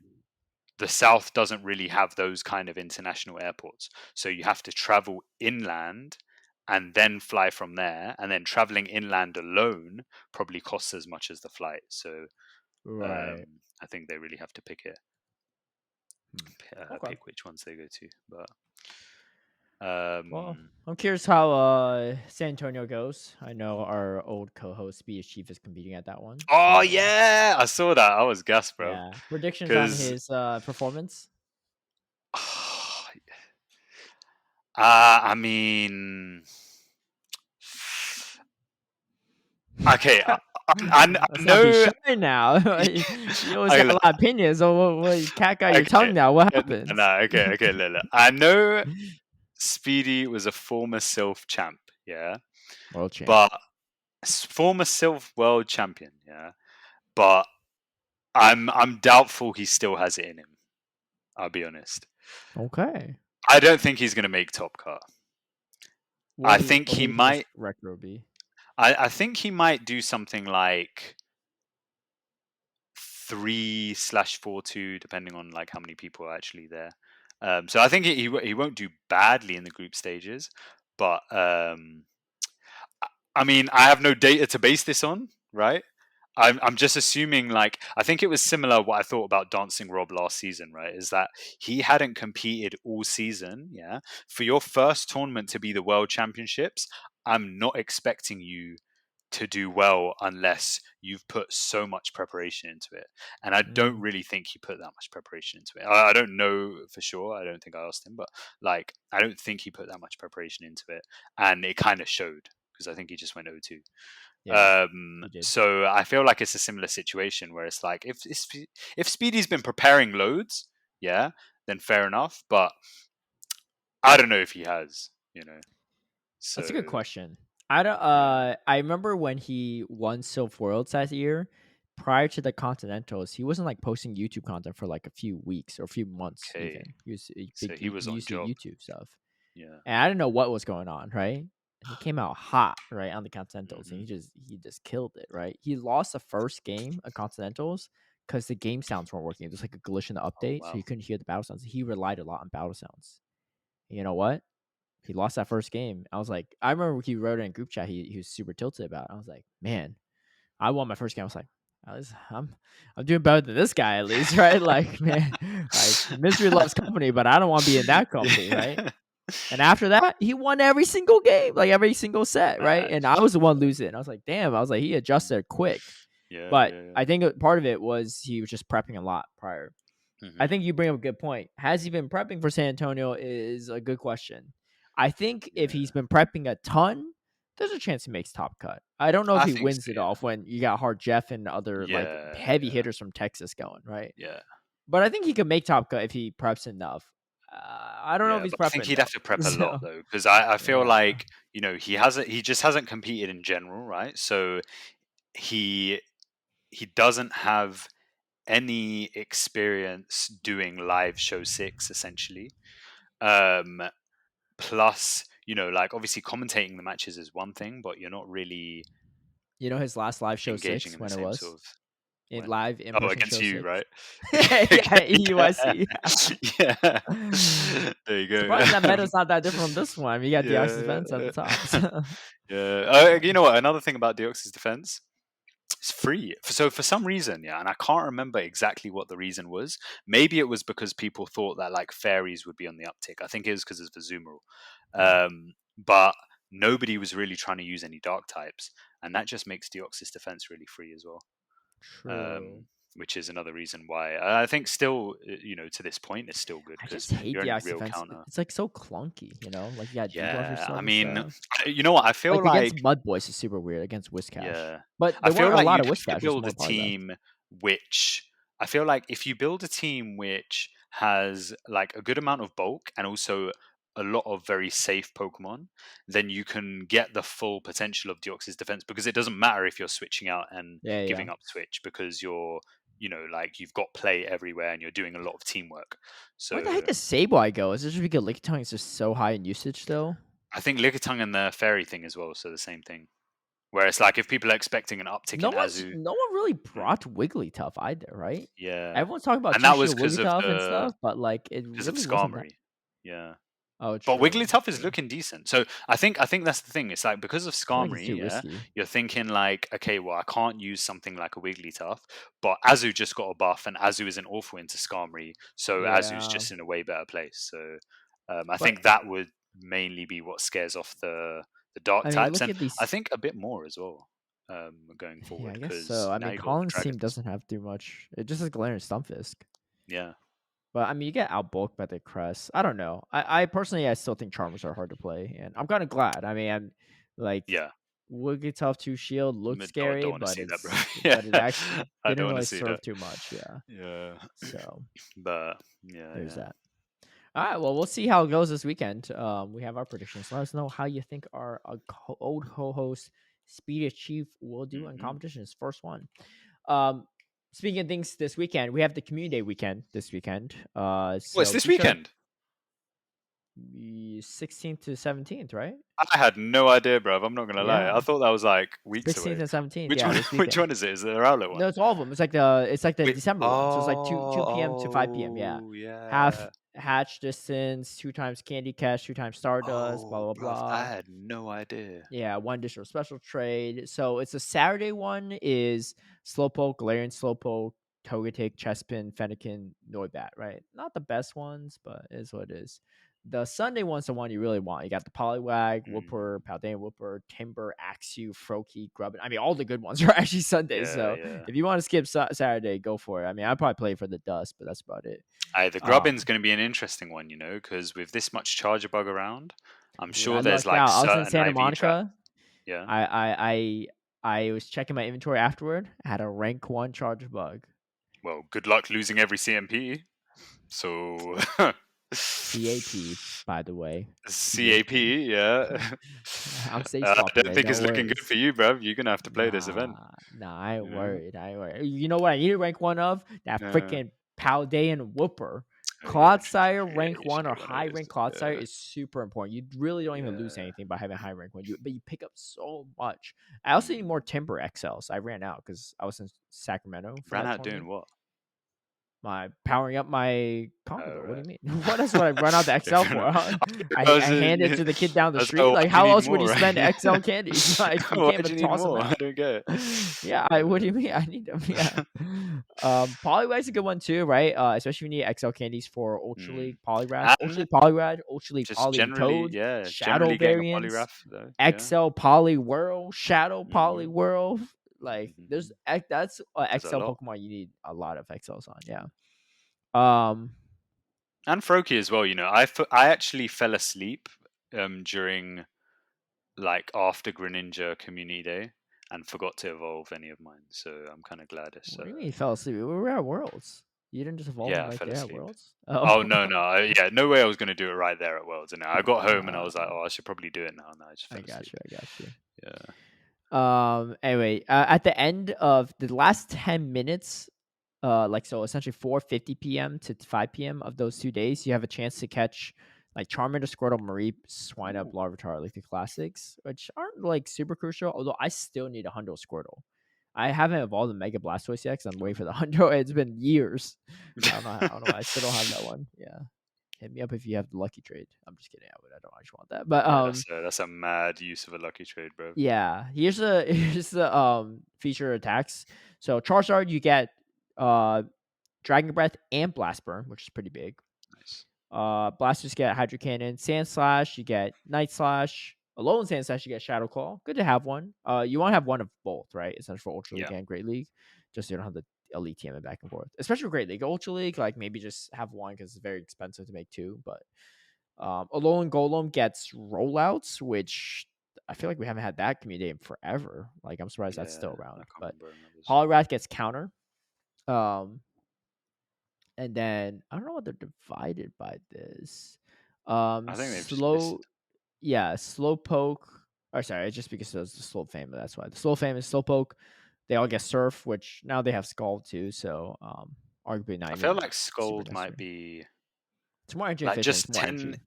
the south doesn't really have those kind of international airports, so you have to travel inland and then fly from there, and then traveling inland alone probably costs as much as the flight. So Right. I think they really have to Okay. pick which ones they go to. But Well, I'm curious how San Antonio goes. I know our old co-host Speed Chief is competing at that one. oh So yeah, I saw that. I was gassed, bro. yeah, predictions on Because his performance. I mean, okay, I Let's not be know. shy now. You always Okay, got a lot of opinions. So what cat got your okay, tongue now? What happens? no, okay, look. I know Speedy was a former Sylph champ, yeah, World champ. but former Sylph world champion, yeah, but I'm doubtful he still has it in him. I'll be honest. Okay. I don't think he's going to make top cut. I think What do he you think his might. record will be? I think he might do something like 3/4-2, depending on like how many people are actually there. So I think he won't do badly in the group stages, but I mean, I have no data to base this on, right? I'm just assuming, like, I think it was similar what I thought about Dancing Rob last season, right? Is that he hadn't competed all season, yeah? For your first tournament to be the World Championships, I'm not expecting you to do well unless you've put so much preparation into it. And I don't really think he put that much preparation into it. I don't know for sure. I don't think I asked him, but like, I don't think he put that much preparation into it. And it kind of showed because I think he just went 0-2. Yeah, he did. So I feel like it's a similar situation where it's like if Speedy's been preparing loads, yeah, then fair enough. But I don't know if he has, you know. So That's a good question. I don't. yeah, I remember when he won Silph Worlds that year. Prior to the Continentals, he wasn't like posting YouTube content for like a few weeks or a few months. okay. Even he was So he was he on used to job. YouTube stuff, Yeah. and I didn't know what was going on. Right, and he came out hot right on the Continentals, and Hmm. he just killed it. Right, he lost the first game of Continentals because the game sounds weren't working. It was like a glitch in the Oh update, so wow. you couldn't hear the battle sounds. He relied a lot on battle sounds. You know what? He lost that first game. I was like, I remember he wrote it in group chat. He was super tilted about it. I was like, man, I won my first game. I was like, at least I'm doing better than this guy at least, right? Like, man, like misery loves company, but I don't want to be in that company, right? Yeah. And after that, he won every single game, like every single set, right? And I Match. was the one losing. I was like, damn. I was like, he adjusted quick, Yeah, but yeah, yeah. I think part of it was he was just prepping a lot prior. I Hmm. think you bring up a good point. Has he been prepping for San Antonio is a good question. I think if he's Yeah. been prepping a ton, there's a chance he makes top cut. I don't know if I he think so, wins it yeah. off when you got Hard Jeff and other like Yeah, heavy yeah, hitters from Texas going, right? yeah. But I think he could make top cut if he preps enough. I don't know if Yeah, he's but I think prepping he'd have though. to prep a lot So though, because I feel yeah, like, you know, he just hasn't competed in general, right? So he he doesn't have any experience doing live show six essentially. Um Plus, you know, like obviously commentating the matches is one thing, but you're not really you know his last live show engaging 6 in the when it same sort was of in when. live in Oh, person against show you, 6. right? Yeah, Yeah. UIC. Yeah. There you go. Surprised that meta's not that different from this one. You got Deoxys Yeah. Defense at the top. So, Yeah. You yeah. know what? Another thing about Deoxys defense, it's free. So for some reason, yeah, and I can't remember exactly what the reason was. Maybe it was because people thought that like fairies would be on the uptick. I think it was because of the zoom rule. Hmm. But nobody was really trying to use any dark types, and that just makes Deoxys defense really free as well. True. Which is another reason why I think still, you know, to this point, it's still good I because just hate your the only Ox real defense. counter. It's like so clunky, like you got debuff Yeah, I yourself and mean, stuff. you know what? I feel Like against like Mud Boys is super weird against Whiscash. yeah, But I there feel weren't a like lot of you'd have to Whiscash, just build more a Polygraph. team which I feel like if you build a team which has like a good amount of bulk and also a lot of very safe Pokemon, then you can get the full potential of Deoxys defense because it doesn't matter if you're switching out and Yeah, yeah. giving up switch because you're, you know, like you've got play everywhere and you're doing a lot of teamwork. Where the heck So does Sableye go? Is it just because Lickitung is just so high in usage still? I think Lickitung and the fairy thing as well, so the same thing. Where it's like if people are expecting an uptick in Azu, No one really mm, brought Wigglytuff either, right? yeah, Everyone's talking about and that two was shield Wigglytuff and stuff, but like it because of really wasn't that. Skarmory, yeah. Oh, But true, Wigglytuff is true. looking decent. So I think that's the thing. It's like because of I feel like it's too Skarmory, yeah, risky. you're thinking like, okay, well, I can't use something like a Wigglytuff, but Azu just got a buff, and Azu isn't awful into Skarmory, so Azu's Yeah, just in a way better place. So I but think that would mainly be what scares off the dark I mean, types, look and at I these. think a bit more as well going Yeah, I forward guess because so. I now mean, you got the Collins' team dragons. doesn't have too much. It just has Galarian Stumpfisk. Yeah, But I mean, you get outbulked by the Crest. I don't know. I personally, I still think Charmers are hard to play, and I'm kind of glad. I mean, I'm like yeah. Wigglytuff 2 Shield looked scary, Don't want to but see that, bro. it Yeah, actually I didn't don't want to really see serve that. too much. Yeah. Yeah, So but yeah, there's yeah. that. All right. Well, we'll see how it goes this weekend. We have our predictions. Let us know how you think our old co-host Speedy Chief will do in Hmm. competitions. First one. Um, Speaking of things this weekend, we have the Community Day weekend this weekend. Well, it's So this be sure. weekend. 16th to 17th, right? I had no idea, bruv. I'm not gonna lie. I Yeah, thought that was like weeks 16th away. and 17th. Which Yeah, one? this Which weekend. one is it? Is it their outlet one? No, it's all of them. It's like the Wait. December one. So it's like 2 p.m. to 5 p.m. Yeah, Oh, half yeah. hatch distance, 2 times Candy Cash, 2 times Stardust, blah Oh, blah bruv. I blah. had no idea. Yeah, one additional special trade. So it's a Saturday one is Slowpoke, Galarian Slowpoke, Togetic, Chespin, Fennekin, Noibat, right? Not the best ones, but it is what it is. The Sunday one's the one you really want. You got the Poliwag, Whooper, Paldean Whooper, Timber, Axew, Froakie, Grubbin. I mean, all the good ones are actually Sundays. Yeah, So yeah. if you want to skip Saturday, go for it. I mean, I'd probably play for the dust, but that's about it. The Um, Grubbin's going to be an interesting one, because with this much Charjabug around, I'm dude, I sure there's lucked like out. I was in certain Santa IV trap. Monica. Yeah. I was checking my inventory afterward. I had a rank 1 Charjabug. Well, good luck losing every CMP. So CAP, by the way. CAP, yeah. I'm safe I swapping don't it. think No it's looking good worries. for you, bruv. You're gonna have to play this event. Nah, I ain't Yeah. worried. I ain't worried. You know what I need to rank 1 of? That Yeah. freaking Paldean Whooper. Oh yeah, true, true, Clodsire true. Yeah, rank you should 1 or get one of high those. rank Clodsire Yeah. is super important. You really don't even lose Yeah. anything by having high rank 1. But you pick up so much. I also need more Mm. Timber XLs. I ran out because I was in Sacramento for Ran that out doing tournament. what? My powering up my Oh Conqueror. What do you right. mean? What else would I run out the XL for? Huh? I I was, hand it to the kid down the like, street. why Like, do you how need else would you more, spend right? XL candies? Like, you Why can't do even you need toss them more? I out. don't get it. Yeah, what do you mean? I need them. Yeah. Poliwag's a good one too, right? Especially when you need XL candies for Ultra Mm. League, Poliwrath, Ultra And League, Poliwrath, Ultra League, just Toad, Shadow generally getting a variants, Poliwrath though. Yeah. XL Poliwhirl, Shadow Hmm. Poliwhirl. Like, Hmm. that's There's a XL lot. Pokemon you need a lot of XLs on. Yeah. Um, And Froakie as well. I actually fell asleep during like after Greninja Community Day and forgot to evolve any of mine. So I'm kind of glad it's what do you mean you fell asleep? We were at Worlds. You didn't just evolve them yeah, I right fell there at asleep. Worlds? Oh Oh, no, yeah, no way I was gonna do it right there at Worlds. And I got home and I uh, was like, oh, I should probably do it now. And I just I fell got asleep. you. I got you. Yeah. Anyway, at the end of the last 10 minutes, so essentially 4:50 p.m. to 5 p.m. of those 2 days, you have a chance to catch like Charmander, Squirtle, Mareep, Swinub, Ooh. Larvitar, like the classics, which aren't like super crucial. Although I still need a Hundo Squirtle. I haven't evolved a Mega Blastoise yet because I'm waiting for the Hundo. It's been years. I don't know why I still don't have that one. Yeah. Hit me up if you have the lucky trade. I'm just kidding. I don't actually want that. But Yeah, that's a mad use of a lucky trade, bro. yeah, here's the feature attacks. So Charizard, you get Dragon Breath and Blast Burn, which is pretty big. Nice. Blasters get Hydro Cannon, Sand Slash, you get Night Slash. Alone Sand Slash, you get Shadow Claw. Good to have one. You want to have one of both, right? Essentially for Ultra League Yeah. and Great League, just so you don't have the Elite team back and forth. Especially for Great League, Ultra League, like maybe just have one because it's very expensive to make two. But Alolan Golem gets rollouts, which I feel like we haven't had that community in forever. Like I'm surprised that's still Yeah, I around. can't But remember others. Poliwrath gets counter. And then I don't know what they're divided by this. I think they've just missed. Slowpoke. Or sorry, it's just because it was the slow fame, but that's why. The slow fame is Slowpoke. They all get Surf, which now they have Scald too, so arguably not I even feel like super Scold might necessary. be It's more energy like efficient, it's just more 10. energy.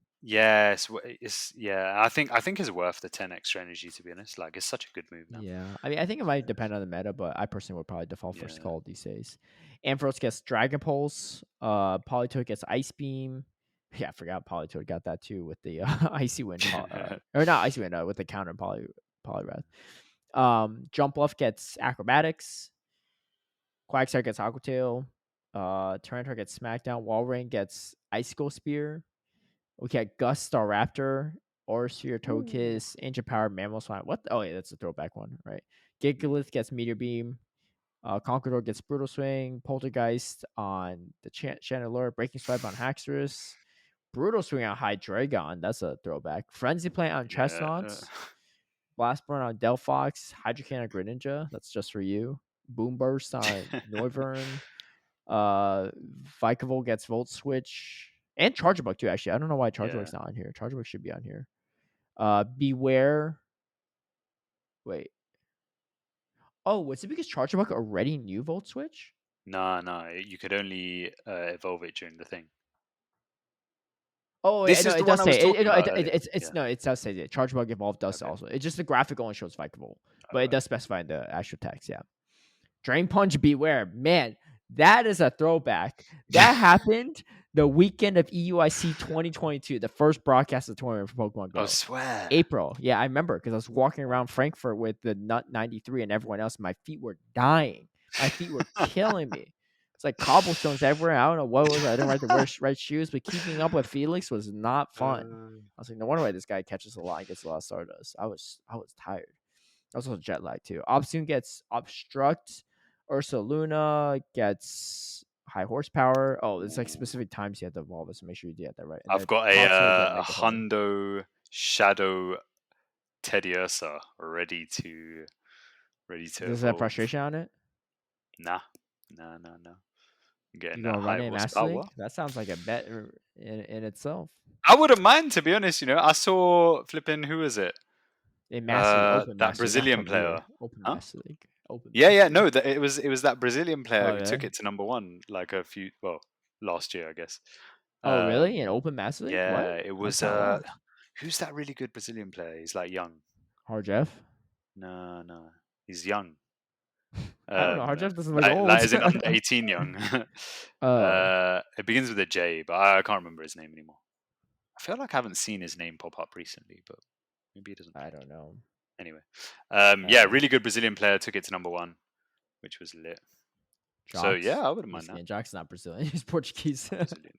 Yeah, I think it's worth the 10 extra energy, to be honest. Like, it's such a good move now. Yeah. I mean I think it might depend on the meta, but I personally would probably default for Yeah. Scald these days. Ampharos gets Dragon Pulse, Politoed gets Ice Beam. Yeah, I forgot Politoed got that too with the Icy Wind, or not Icy Wind, with the counter Poliwrath. Jumpluff gets Acrobatics. Quagsire gets Aqua Tail. Tyranitar gets Smackdown. Walrein gets Icicle Spear. We get Gust Staraptor, Aurasphere, Togekiss, Ancient Power, Mammoth. What? Oh, yeah, that's a throwback one, right? Gigalith gets Meteor Beam. Conqueror gets Brutal Swing. Poltergeist on the Chandelure. Breaking Swipe on Haxorus. Brutal Swing on Hydreigon. That's a throwback. Frenzy Plant on Yeah. Chestnuts. Blast Burn on Delphox. Hydrocan on Greninja. That's just for you. Boom Burst on Noivern. Vikavolt gets Volt Switch. And Charjabug too, actually. I don't know why Charjabug's not on here. Charjabug should be on here. Beware. Wait. Oh, was it because Charjabug already knew Volt Switch? Nah, you could only evolve it during the thing. Oh, yeah, This no, is it the one does I was say it. talking No, about earlier. it's Yeah. no, it does say that Charjabug Evolved does Okay. also. It's just the graphic only shows Spike Evolve, but it does Okay. specify in the actual text. Yeah. Drain Punch Beware. Man, that is a throwback. That happened the weekend of EUIC 2022, the first broadcast of the tournament for Pokemon I Go. swear. April. Yeah, I remember because I was walking Wow. around Frankfurt with the Nut 93 and everyone else. My feet were dying. My feet were killing me. It's like cobblestones everywhere. I don't know what it was. I didn't like to wear right shoes, but keeping up with Felix was not fun. I was like, no wonder why this guy catches a lot and gets a lot of Stardust. I was tired. Also jet lag too. Obsoon gets Obstruct. Ursa Luna gets high horsepower. Oh, it's like Ooh. specific times you have to evolve it, so make sure you get that right. And I've then got Toxel get a Mega Horn. Hundo Shadow Teddiursa ready to Does that evolve. frustration on it? Nah. No. I'm You getting that gonna run high it in Master horsepower. League? That sounds like a bet in itself. I wouldn't mind, to be honest. I saw flipping, who was it? In Master League, Open That Master League, not Brazilian Premier. player. Open Huh? Master League. Open Yeah. Master League. No, it was that Brazilian player Oh who took really? it to number one, like last year, I guess. Oh really? In Um, Open Master League? What? yeah, it That's was. kind of wild. Who's that really good Brazilian player? He's like young. Hard Jeff. No, he's young. I don't know. Hard Jeff doesn't look Like old. as in under 18 young. Oh, It begins with a J, but I can't remember his name anymore. I feel like I haven't seen his name pop up recently, but maybe he doesn't I play. don't know. Anyway, yeah, really good Brazilian player, took it to number one, which was lit. So yeah, Jocks. I wouldn't mind He's that. Jock's not Brazilian. He's Portuguese. Brazilian.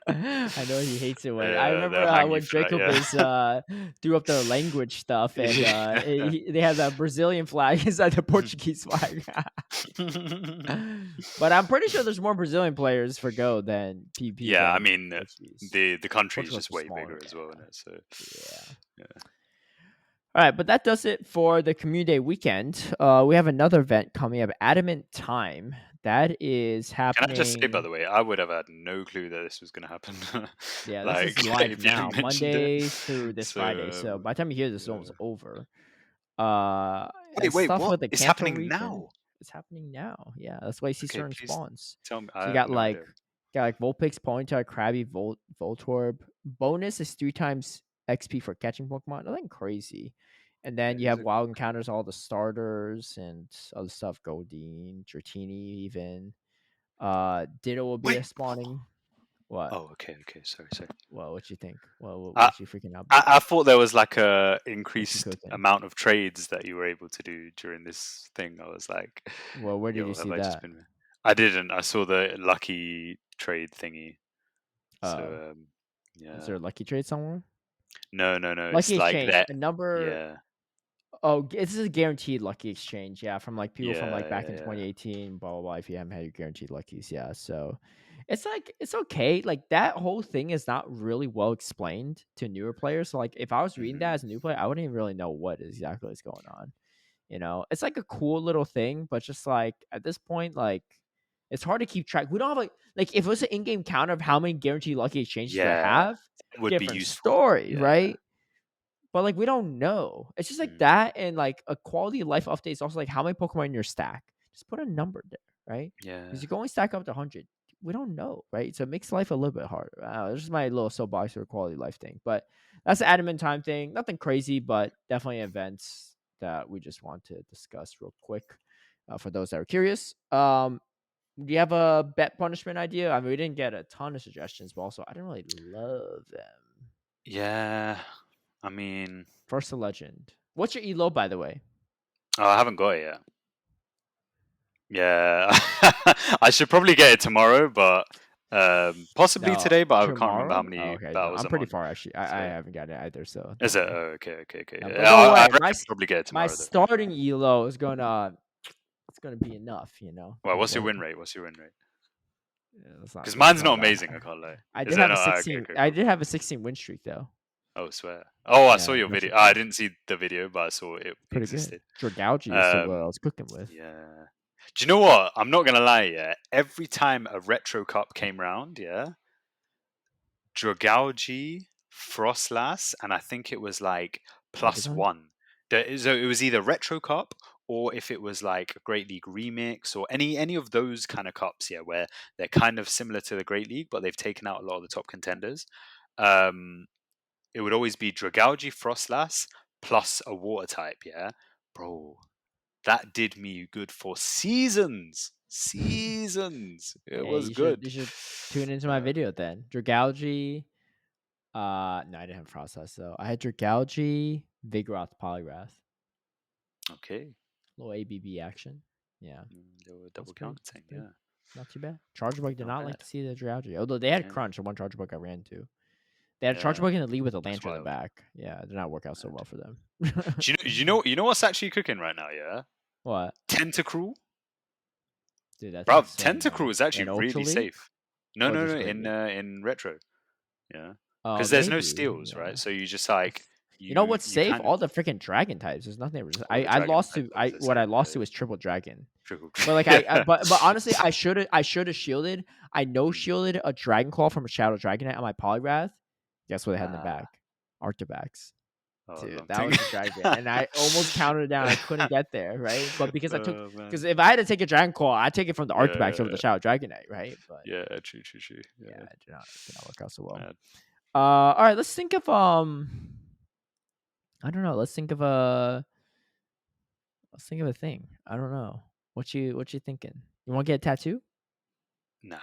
I know he hates it when I remember They'll hang you when for that, Jacob yeah. is threw up the language stuff and Yeah. they had the Brazilian flag instead of the Portuguese flag. But I'm pretty sure there's more Brazilian players for Go than PP Yeah, I than mean, Portuguese. the country is Portugal's just way smaller. bigger as well, isn't it? So Yeah. yeah. All right, but that does it for the Community Day weekend. We have another event coming up, Adamant Time. That is Can I just say, by happening. the way, I would have had no clue that this was going to happen. Yeah, this Like, is live if you now, hadn't mentioned it. Monday through this So, Friday. So by the time you hear this, it's yeah. almost over. And Wait, stuff what? with the It's Kanto happening region. now? It's happening now. Yeah, that's why you see Okay, certain please spawns. tell me. So I you have got no idea. Vulpix, Ponyta, Krabby, Voltorb. Bonus is 3 times XP for catching Pokemon. Nothing crazy. And then Yeah, you these have are wild encounters, all the starters and other stuff. Goldeen, Dratini, even. Ditto will be Wait. a spawning. What? Oh, okay. Sorry. Well, what you think? Well, I, what you freaking out I about? thought there was like a What you increased cooking? amount of trades that you were able to do during this thing. I was like, Well, where did yo, you have see I just that? been? I didn't. I saw the lucky trade thingy. Oh, So is yeah. there a lucky trade somewhere? No. Lucky It's like exchange, that. a number. Yeah. Oh, this is a guaranteed lucky exchange. Yeah, from like people from like back in Yeah. 2018, blah blah blah. If you haven't had your guaranteed luckies, yeah. So it's like it's okay. Like that whole thing is not really well explained to newer players. So like if I was reading that Mhm. as a new player, I wouldn't even really know what exactly is going on. It's like a cool little thing, but just like at this point, like it's hard to keep track. We don't have like if it was an in-game counter of how many guaranteed lucky exchanges we Yeah. have, It would be different useful. story, Yeah. right? But like we don't know. It's just like Mm. that, and like a quality of life update is also like how many Pokemon in your stack. Just put a number there, right? Yeah. Because you can only stack up to 100. We don't know, right? So it makes life a little bit harder. This is my little soapbox for quality of life thing, but that's the adamant time thing. Nothing crazy, but definitely events that we just want to discuss real quick for those that are curious. Do you have a bet punishment idea? I mean, we didn't get a ton of suggestions, but also I didn't really love them. Yeah. I mean, First a legend. What's your elo, by the way? I haven't got it yet. Yeah. I should probably get it tomorrow, but possibly No, today, but I can't remember how tomorrow. Oh, many okay, no, battles I'm I'm pretty on. far actually. I So haven't got it either, so is don't it? worry. Oh, okay. No, Yeah, but don't I worry. reckon I'll probably get it My tomorrow though. starting elo is it's gonna be enough. Well, To what's your get. win rate? Yeah, Because let's mine's not not amazing. I can't lie. I Is did it have a not? Ah, okay, 16. okay, I cool. did have a 16 win streak though. Oh, swear. Oh, I saw Yeah, your that's video. okay. I didn't see the video, but I saw it Pretty good. existed. Dragalge is what I was cooking with. Yeah. Do you know what? I'm not gonna lie. Yeah. Every time a retro cup came round, yeah, Dragalge, Frostlass, and I think it was like Megaton? +1. So it was either retro cup or if it was like a Great League remix or any of those kind of cups, yeah, where they're kind of similar to the Great League, but they've taken out a lot of the top contenders. it would always be Dragalge, Frostlass plus a water type. Yeah, bro, that did me good for seasons. Seasons. It Hey, was good. you should tune into my video then. Dragalge. No, I didn't have process though. I had Dragalge, Vigoroth, Polygrath. Okay. Little ABB action. Yeah. They were double That's good. counting. Yeah. Not too bad. Charjabug did Not not like bad. to see the Dragalge. Although they had Okay. Crunch, and one Charjabug I ran to. They had a Yeah. Charjabug in the lead with a That's Lantern in the wild. back. Yeah, it did not work out so well for them. Do you know what's actually cooking right now? Yeah. What? Tentacruel. Dude, that's Bro, insane, Tentacruel man. is actually In Ultra really League? safe. No, Or no, just no. Great League? In retro. Yeah. Oh, Because there's no maybe, steals, yeah. right? So you just like You know what's you safe? kind of All the freaking dragon types. There's nothing. all the I dragon lost type to. things are What I safe, lost yeah. to was triple dragon. Triple. But like but honestly, I should have shielded. I no shielded a Dragon Claw from a Shadow Dragonite on my Polygrath. Guess what they had in the back? Arctibax. Oh, Dude, long that thing. was a dragon, and I almost counted it down. I couldn't get there, right? But because I took, Oh, man. because if I had to take a Dragon Claw, I'd take it from the Arctibax over the Yeah. Shadow Dragonite, right? But Yeah, true. yeah, it did not work out so well. Man. All right, let's think of I don't know. Let's think of a thing. I don't know. What you thinking? You want to get a tattoo? Nah.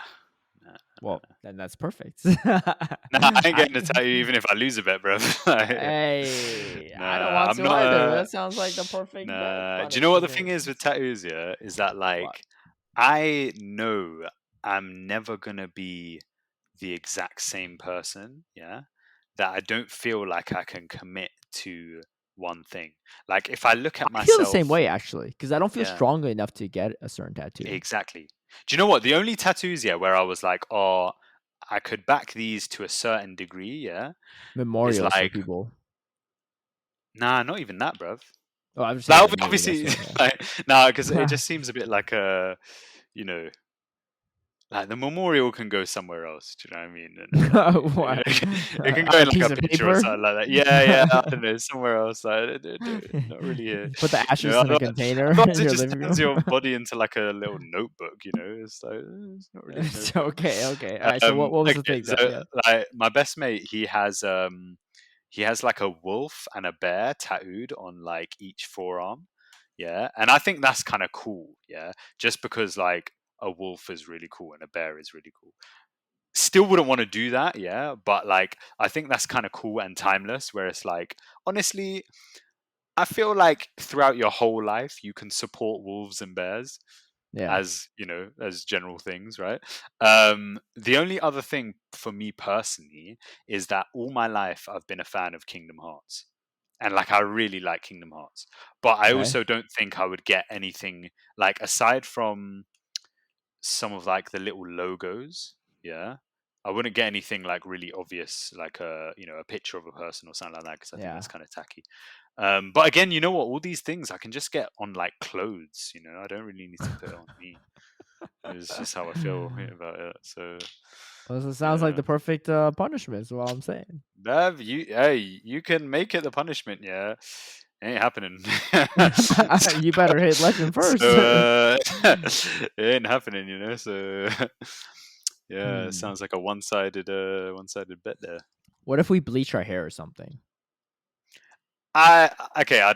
Well, then that's perfect. Nah, I ain't getting a tattoo even if I lose a bet, bro. Hey, I don't want I'm to not, either. That sounds like the perfect. Nah. Do you know what the thing is with tattoos? Yeah, is that like What? I know I'm never gonna be the exact same person. Yeah, that I don't feel like I can commit to one thing. Like if I look at I myself, feel the same way actually, because I don't feel Yeah. strongly enough to get a certain tattoo. Exactly. Do you know what? The only tattoos, yeah, where I was like, oh, I could back these to a certain degree, yeah. Memorials for like- people. Nah, not even that, bruv. Oh, I'm just Like, saying memorial, obviously, that's what- like, nah, because it just seems a bit like a, you know, like the memorial can go somewhere else. Do you know what I mean? And, What? it can go in piece like a of picture or paper? something like that. Yeah, I don't know, somewhere else. Like, not really here. Just put the ashes in a container Otherwise in it your just living turns room. your body into like a little notebook. You know, it's like it's not really. A It's notebook. okay. All right. So what was the thing? So, then? Yeah. like my best mate, he has like a wolf and a bear tattooed on like each forearm. Yeah, and I think that's kind of cool. Yeah, just because like a wolf is really cool and a bear is really cool. Still wouldn't want to do that, yeah, but like I think that's kind of cool and timeless. Where it's like, honestly, I feel like throughout your whole life you can support wolves and bears Yeah. as as general things, right? The only other thing for me personally is that all my life I've been a fan of Kingdom Hearts, and like I really like Kingdom Hearts, but I Okay. also don't think I would get anything like aside from some of like the little logos. Yeah, I wouldn't get anything like really obvious, like a a picture of a person or something like that, because I think Yeah. that's kind of tacky. But again, you know what? All these things I can just get on like clothes. I don't really need to put it on me. It's just how I feel about it. So, Well, it sounds like yeah. the perfect punishment. Is what I'm saying. Bev, you can make it the punishment. Yeah, ain't happening. You better hit legend first. So, it ain't happening. So, yeah, it sounds like a one-sided bet there. What if we bleach our hair or something? I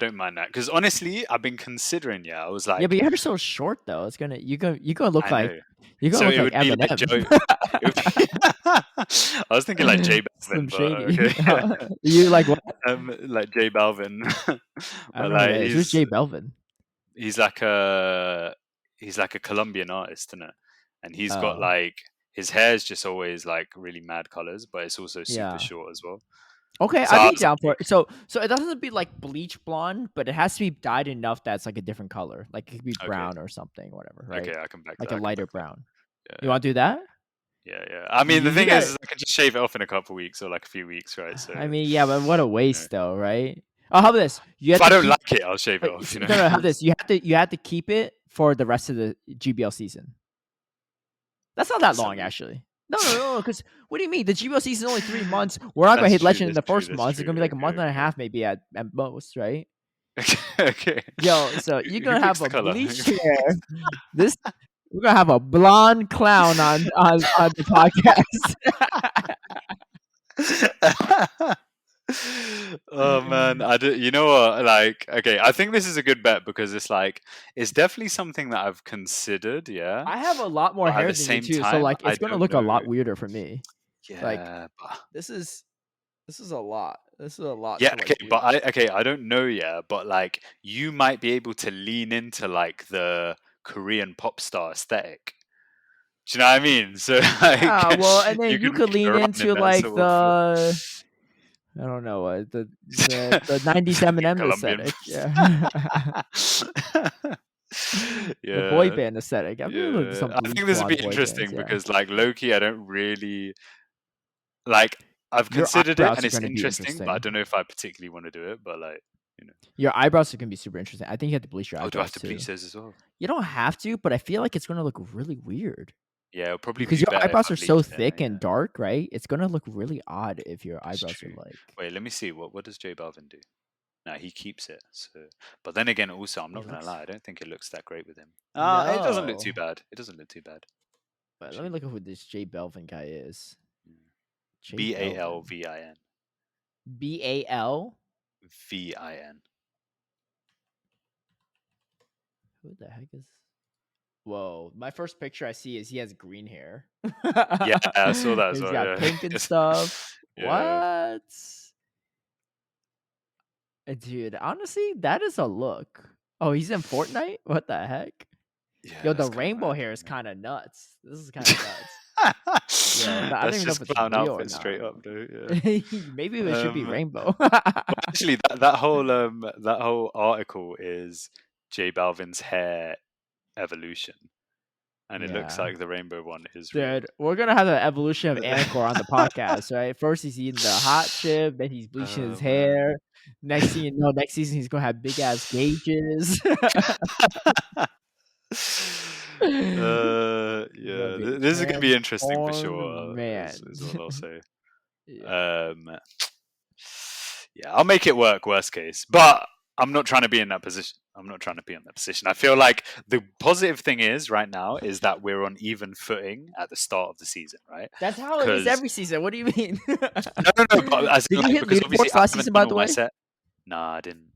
don't mind that, because honestly, I've been considering. Yeah, I was like, Yeah, but your hair's so short though. It's gonna you're gonna look I like know. you're gonna So look it like would be like Eminem. I was thinking like J Slim Balvin, Shady. but okay. You like what? Like J Balvin. I don't know who that is. Who's J Balvin? He's like a Colombian artist, isn't it? And he's got Oh. like his hair's just always like really mad colors, but it's also super Yeah. short as well. Okay, So I I'd be was down for like- it. So it doesn't have to be like bleach blonde, but it has to be dyed enough that's like a different color. Like it could be Okay. brown or something, whatever, right? Okay, I can back Like that. a I can lighter back that. brown. Yeah, You want to do that? yeah. I mean, the You thing gotta- is I can just shave it off in a couple weeks or like a few weeks, right? So I mean, yeah, but what a waste, though, right? Oh, how about this? You have if I to don't keep- like it, I'll shave it off. No, how about this? You have to keep it for the rest of the GBL season. That's not that So long, we- actually. No, because what do you mean? The GBL season is only 3 months. We're not gonna That's hit true, legend in the that's true, first that's month. It's true. gonna be like a month Okay, and a okay. half, maybe at most, right? Okay. Yo, so you're Who gonna have picks a the colour? bleached hair. We're gonna have a blonde clown on the podcast. Oh man, I do. You know what? Like, okay, I think this is a good bet because it's definitely something that I've considered. Yeah, I have a lot more but at hair the than you same too, so time, like I it's gonna don't look a know. lot weirder for me. Like Yeah, but this is a lot. This is a lot yeah, to like okay, do. but I don't know. Yeah, but like you might be able to lean into like the Korean pop star aesthetic. Do you know what I mean? So like Yeah, well, and you then you can could make it lean around in into that like sort of the I don't know the 90s Eminem Colombian. aesthetic. Yeah. The boy Yeah, band aesthetic. I feel like yeah. some I bleach think this would be blonde boy bands, interesting yeah. because like Loki, I don't really like. I've Your considered it eyebrows and are it's gonna be interesting, but I interesting. don't know if I particularly want to do it. But like, you know, Your eyebrows are gonna be super interesting. I think you have to bleach your oh, do I have eyebrows to too. bleach those as well? You don't have to, but I feel like it's gonna look really weird. Yeah, it'll probably Because be your better if eyebrows I are bleach so there. thick and Yeah, dark, right? It's gonna look really odd if your that's eyebrows are true. like Wait, let me see. What does J Balvin do? No, he keeps it. So, but then again, also, I'm it not gonna looks lie. I don't think it looks that great with him. It doesn't look too no. bad. It doesn't look too bad. But let me Actually, look at who this J Belvin guy is. J Belvin. Balvin. BAL? Vin. Who the heck is Whoa, my first picture I see is he has green hair. Yeah, I saw that as He's well. got Yeah, pink and stuff. yeah, What? Dude, honestly, that is a look. Oh, he's in Fortnite? What the heck? yeah. Yo, the That's kind of rainbow mad. hair is kind of nuts. This is kind of nuts. Yo, I don't That's even know just if it's clown real or outfit not. straight up, though. Yeah. Maybe it should be But rainbow. actually, that whole article is J Balvin's hair evolution, and it looks Yeah. like the rainbow one is real. Dude, we're gonna have the evolution of Anicor on the podcast, right? First he's eating the hot chip, then he's bleaching his Oh man. hair. Next thing you know, next season he's gonna have big ass gauges. He's gonna Yeah, be this is gonna be interesting for transformed sure. man. Is what I'll say. Yeah. Um, yeah, I'll make it work. Worst case, but I'm not trying to be in that position. I'm not trying to be in that position. I feel like the positive thing is right now is that we're on even footing at the start of the season, right? That's how it is Because every season. What do you mean? no, but as in, Did you like, hit because obviously leaderboards I last haven't season, done by all the my way? set. Nah, I didn't.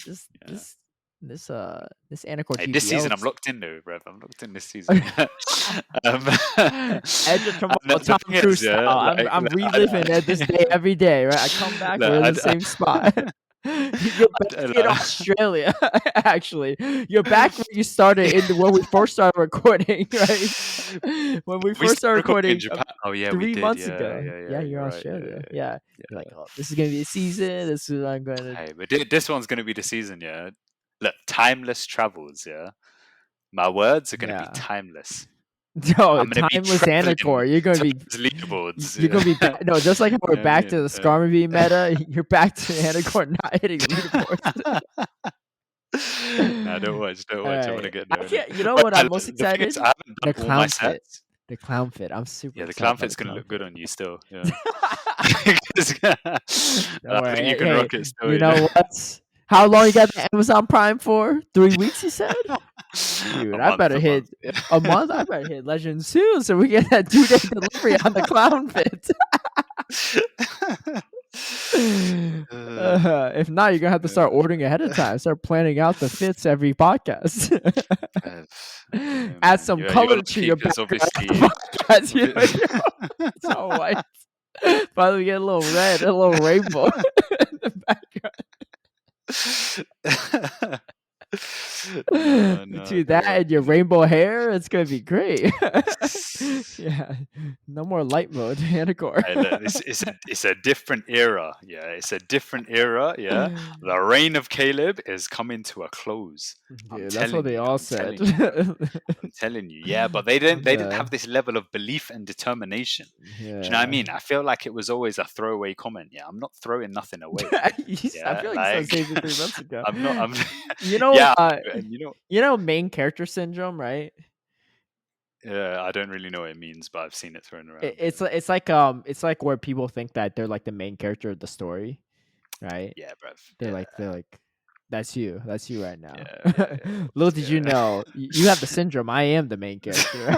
This Yeah. this Anicor Hey, this season I'm GPL. locked in though, Rev. I'm locked in this season. Edge of And tomorrow, the Tom thing Cruise is, style. yeah, I'm reliving it this day every day, right? I come back, we're in the same spot. You're back in Australia, actually. You're back where you started when we first started recording, right? When we we first started started recording in recording Japan. Oh yeah, we 3 did. months Yeah, ago. yeah, Yeah, yeah. you're You're right. Yeah, Australia. yeah, Yeah. yeah, You're like, yeah. oh, this is gonna be a season. This is what I'm gonna Hey, but this one's gonna be the season. Yeah, look, timeless travels. Yeah, my words are gonna be Yeah. timeless. No, I'm gonna be timeless traveling Anacor. You're gonna be towards leaderboards. you're gonna be Yeah. back. No, just like how we're You know what I back to mean? the Skarmory meta, you're back to Anacor not hitting leaderboards. No, don't watch. Don't All watch. I'm gonna right, get I there in it. can't. You know Well, what? I'm most the thing excited. is, I haven't The done all my clown fit. sets. The clown fit. I'm super Yeah, the excited clown about the fit's gonna clown look good fit. on you still. Yeah. Don't I think worry. you can Hey, rock it still. you You know? know what? How long you got the Amazon Prime for? 3 weeks, you said? Dude, A I month, better a hit month. Yeah. a month. I better hit Legend soon so we get that 2-day delivery on the clown fit. If not, you're gonna have to start ordering ahead of time. Start planning out the fits every podcast. I don't know, Add man. some You're color to lucky your because background of obviously, the podcast. It's all white. Finally, get a little red, a little rainbow in the background. no, Dude, that don't and your worry. rainbow hair, it's gonna be great. Yeah, no more light mode, Anicor. Hey, look, it's a different era. Yeah, it's a different era. Yeah, the reign of Caleb is coming to a close. I'm Dude, that's what telling they you. all I'm said. telling you, bro. I'm telling you. Yeah, but they didn't have this level of belief and determination. Do you know what I Yeah. mean? I feel like it was always a throwaway comment. Yeah, I'm not throwing nothing away. I Yeah, feel like you said the like same thing 3 months ago. I'm not. I'm. You know, Yeah, and you know, main character syndrome, right? yeah, I don't really know what it means, but I've seen it thrown around. It's like where people think that they're like the main character of the story, right? Yeah, bruv. They're Yeah. like That's you. That's you right now. Yeah. Little did you Yeah. know, you have the syndrome. I am the main character.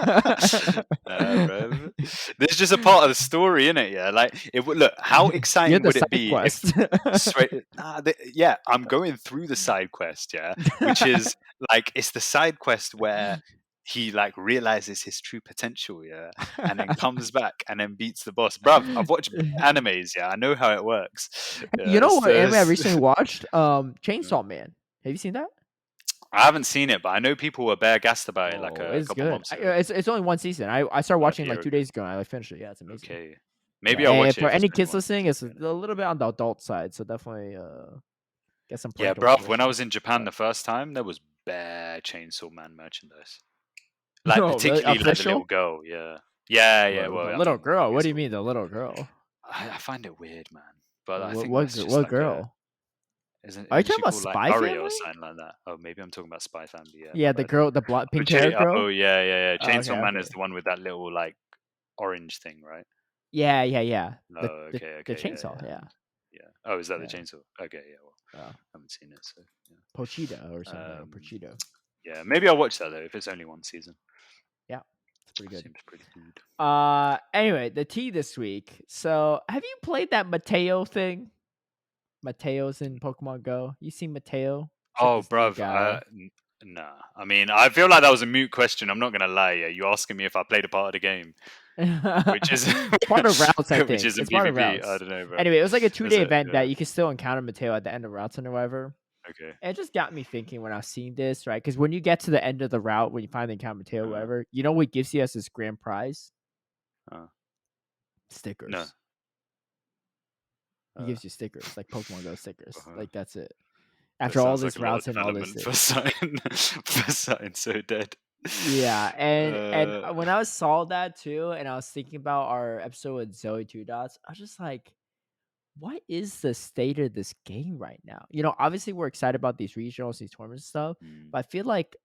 Nah, bruv. There's just a part of the story in it, yeah. Like, look, how You're exciting the would it side be if quest. yeah, I'm going through the side quest, yeah, which is like it's the side quest where he like realizes his true potential, yeah, and then comes back and then beats the boss. Bruv, I've watched animes, yeah, I know how it works. You Yeah, know what anime I it's recently watched? Chainsaw Man. Have you seen that? I haven't seen it, but I know people were bare gassed about it like Oh, a it's couple good. months ago. It's only one season. I started watching it Okay, like 2 okay, days ago, and I like finished it. Yeah, it's amazing. okay. Yeah, Maybe I'll and watch it for if it's any only kids one listening, season. it's a little bit on the adult side, so definitely get some Yeah, parental bruv, when I permission. was in Japan But the first time, there was bare Chainsaw Man merchandise. Like, no, really particularly like the little official. girl, yeah. Yeah, yeah, The well, I little mean, girl. I What do guess you mean the little girl? I find it weird, man. But I What think that's just what like girl? isn't Are you isn't talking she about called like Spy Uri or Family? something like that? Oh, maybe I'm talking about Spy Family, yeah, my Yeah, the bad. girl, the pink hair Oh girl. yeah, yeah, yeah. Okay, Chainsaw Man is okay. the one with that little like orange thing, right? Yeah. Oh, okay, The okay, yeah, chainsaw. yeah. Yeah, Yeah. Oh, is that the yeah. chainsaw? Okay, yeah, well, Uh, I haven't seen it, so yeah. Pochita or something, or Um, Pochito. yeah, maybe I'll watch that though if it's only one season. Yeah, it's pretty good. Seems pretty good. Anyway, the tea this week. So, have you played that Mateo thing? Mateo's in Pokemon Go. You seen Mateo? It's like Oh, this new bruv, guy. nah. I mean, I feel like that was a moot question. I'm not gonna lie. Yeah, you asking me if I played a part of the game, which is It's part of routes, I which think. is in It's part of PvP. I routes. don't know, bro. Anyway, it was like a Is 2-day it? event Yeah. that you can still encounter Mateo at the end of routes and whatever. Okay. And it just got me thinking when I was seeing this, right? Because when you get to the end of the route, when you finally encounter Mateo, Uh, whatever, you know what gives you as his grand prize? uh, no. Stickers. He Uh, gives you stickers, like Pokemon Go stickers. uh, Like that's it. that After all sounds like this a lot of routes and all this development for thing. something for something so dead. Yeah, and Uh, when I saw that too, and I was thinking about our episode with Zoe Two Dots, I was just like, what is the state of this game right now? Obviously we're excited about these regionals, these tournaments and stuff, mm, but I feel like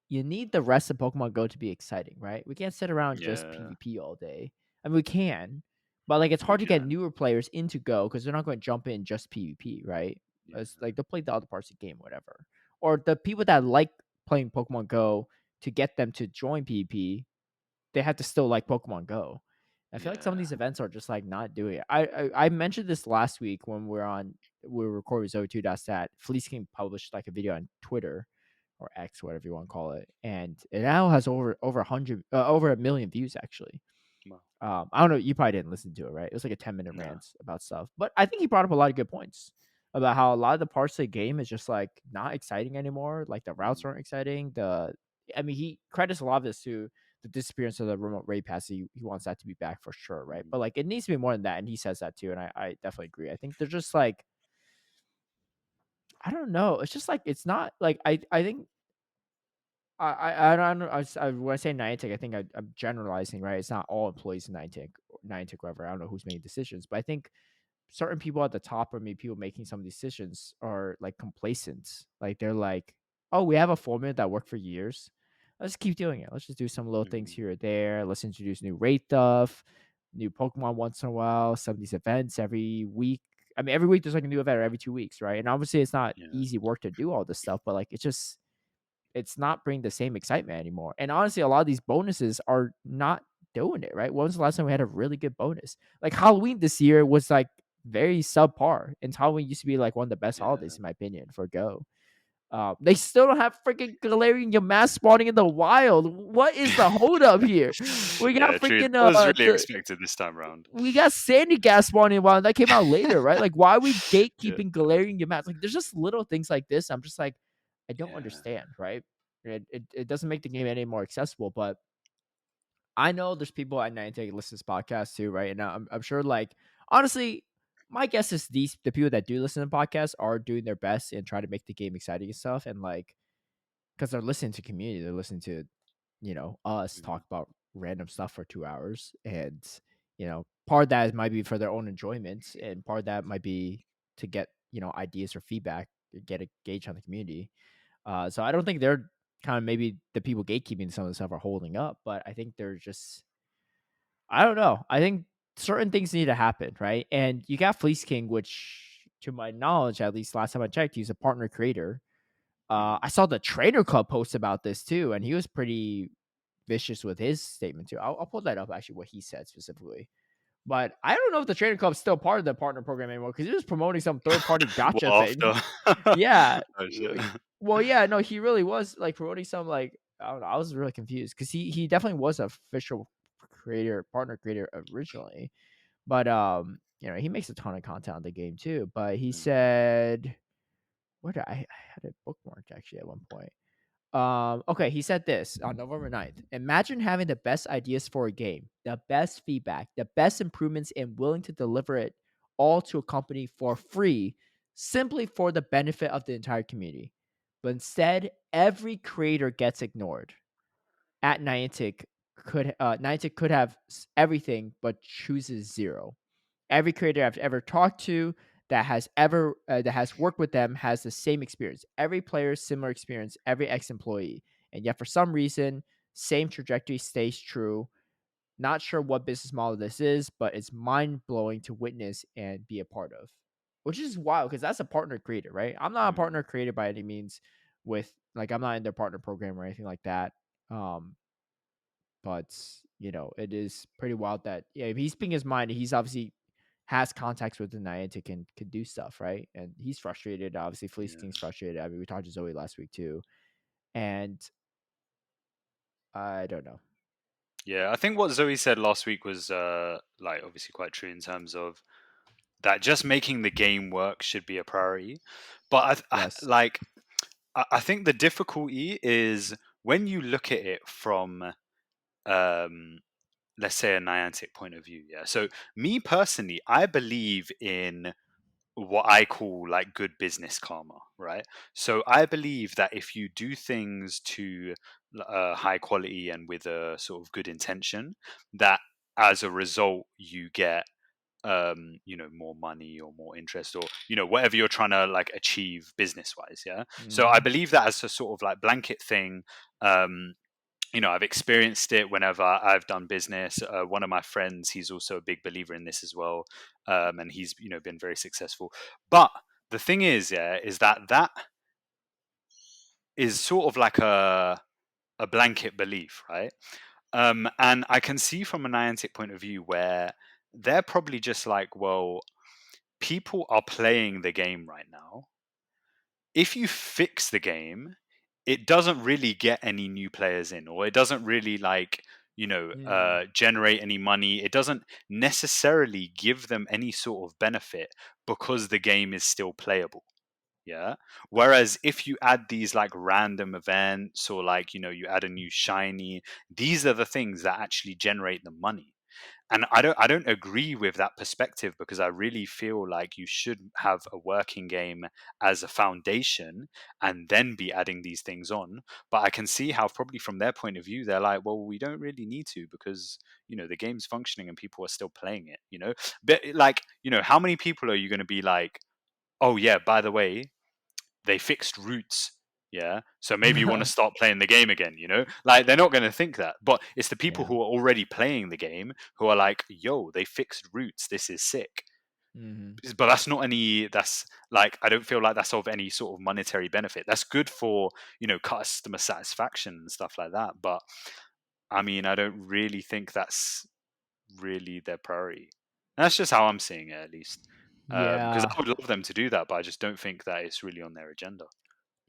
you need the rest of Pokemon Go to be exciting, right? We can't sit around just yeah, PvP all day. I mean, we can, but like it's we hard to get can. newer players into Go because they're not going to jump in just PvP, right? Yeah, It's like they'll play the other parts of the game, whatever. Or the people that like playing Pokemon Go to get them to join PvP, they have to still like Pokemon Go. I feel like some of yeah, these events are just like not doing it. I mentioned this last week when we were recording Zoe 2 that Fleece King published like a video on Twitter or X, whatever you want to call it, and it now has over a million views actually. well, I don't know, you probably didn't listen to it, right? It was like a 10-minute no. rant about stuff, but I think he brought up a lot of good points about how a lot of the parts of the game is just like not exciting anymore. Like the routes Mm, aren't exciting. I mean, he credits a lot of this to the disappearance of the remote raid pass. He wants that to be back for sure, right? mm, But like it needs to be more than that, and he says that too, and I definitely agree. I think they're just like, I don't know. It's just like it's not like I think I don't know. When I say Niantic, I think I'm generalizing, right? It's not all employees in Niantic, whatever. I don't know who's making decisions, but I think certain people at the top or maybe people making some decisions are like complacent. Like they're like, oh, we have a formula that worked for years. Let's keep doing it. Let's just do some little things mm, here or there. Let's introduce new raid stuff, new Pokemon once in a while, some of these events every week. I mean, every week there's like a new event or every 2 weeks, right? And obviously it's not yeah, easy work to do all this stuff, but like it's not bringing the same excitement anymore. And honestly, a lot of these bonuses are not doing it, right? When was the last time we had a really good bonus? Like Halloween this year was like very subpar. And Halloween used to be like one of the best holidays, yeah, in my opinion, for Go. They still don't have freaking Galarian Yamask spawning in the wild. What is the holdup here? We got yeah. True. freaking That was really expected this time round. we got Sandy Gas spawning in the wild. That came out later, right? Like, why are we Yeah, gatekeeping Galarian Yamask? Like, there's just little things like this. I'm just like, I don't yeah. understand, right? It doesn't make the game any more accessible, but I know there's people at Niantic listen to this podcast too, right? And I'm sure, like, honestly, my guess is the people that do listen to podcasts are doing their best and try to make the game exciting and stuff, and like, because they're listening to community, they're listening to us Mm, talk about random stuff for 2 hours, and part of that might be for their own enjoyment, and part of that might be to get ideas or feedback, get a gauge on the community. So I don't think they're kind of maybe the people gatekeeping some of the stuff are holding up, but I think they're just, I don't know. I think certain things need to happen, right? And you got Fleece King, which to my knowledge, at least last time I checked, he's a partner creator. Mm. I saw the Trader Club post about this too, and he was pretty vicious with his statement too. I'll pull that up actually what he said specifically. But I don't know if the Trader Club's still part of the partner program anymore because he was promoting some third party gotcha Well, thing. after. Yeah. Oh shit. Well, yeah, no, he really was like promoting some like I don't know. I was really confused because he definitely was an official creator, partner creator originally. But he makes a ton of content on the game too. But he Mm. said, what did I had it bookmarked actually at one point. Okay, he said this on November 9th. Imagine having the best ideas for a game, the best feedback, the best improvements, and willing to deliver it all to a company for free, simply for the benefit of the entire community. But instead, every creator gets ignored. At Niantic could have everything but chooses zero. Every creator I've ever talked to that has worked with them has the same experience. Every player similar experience. Every ex-employee, and yet for some reason, same trajectory stays true. Not sure what business model this is, but it's mind blowing to witness and be a part of. Which is wild because that's a partner creator, right? I'm not a Mm. partner creator by any means. With like, I'm not in their partner program or anything like that. But it is pretty wild that if he's speaking his mind, he's obviously has contacts with the Niantic and could do stuff, right? And he's frustrated. Obviously, Fleece Yeah. King's frustrated. I mean, we talked to Zoe last week too, and I don't know. Yeah, I think what Zoe said last week was like obviously quite true in terms of that just making the game work should be a priority. But Yes. I think the difficulty is when you look at it from um let's say a Niantic point of view. Yeah. So me personally, I believe in what I call like good business karma, right? So I believe that if you do things to high quality and with a sort of good intention, that as a result you get more money or more interest, or whatever you're trying to like achieve business wise. Yeah. So I Hmm. believe that as a sort of like blanket thing. um I've experienced it whenever I've done business. One of my friends, he's also a big believer in this as well, and he's been very successful. But the thing is, yeah, is that is sort of like a blanket belief, right? And I can see from a Niantic point of view where they're probably just like, well, people are playing the game right now. If you fix the game, it doesn't really get any new players in, or it doesn't really like Mm. generate any money. It doesn't necessarily give them any sort of benefit because the game is still playable. Yeah. Whereas if you add these like random events, or like you add a new shiny, these are the things that actually generate the money. And I don't agree with that perspective, because I really feel like you should have a working game as a foundation and then be adding these things on. But I can see how probably from their point of view they're like, well, we don't really need to, because the game's functioning and people are still playing it. But like, how many people are you going to be like, oh yeah, by the way, they fixed roots. Yeah. So maybe you want to start playing the game again. Like, they're not going to think that. But it's the people Yeah. who are already playing the game who are like, yo, they fixed roots. This is sick. Hmm. But that's like, I don't feel like that's of any sort of monetary benefit. That's good for, customer satisfaction and stuff like that. But I mean, I don't really think that's really their priority. And that's just how I'm seeing it, at least. Because Yeah. I would love them to do that, but I just don't think that it's really on their agenda.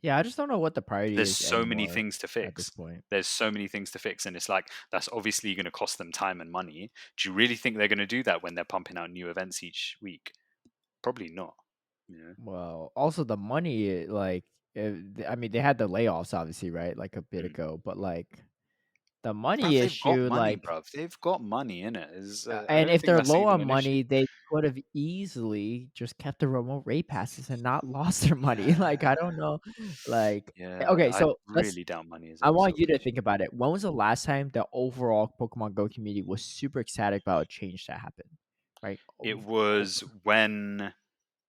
Yeah. I just don't know what the priority There's is so many anymore things to at this fix. point. There's so many things to fix, and it's like that's obviously going to cost them time and money. Do you really think they're going to do that when they're pumping out new events each week? Probably not. You know. Well, also the money, like, I mean, they had the layoffs, obviously, right? Like a bit Mm. ago, but like the money Bruv, they've got issue, money, like, bruv. They've got money in it. I and don't if think they're that's low even on an issue. money, they could have easily just kept the remote raid passes and not lost their money. Like, I Yeah, don't know. Like, yeah. okay, I so really doubt money is I ever want you solving the to issue. think about it. When was the last time the overall Pokemon Go community was super ecstatic about a change that happened? Right? It was when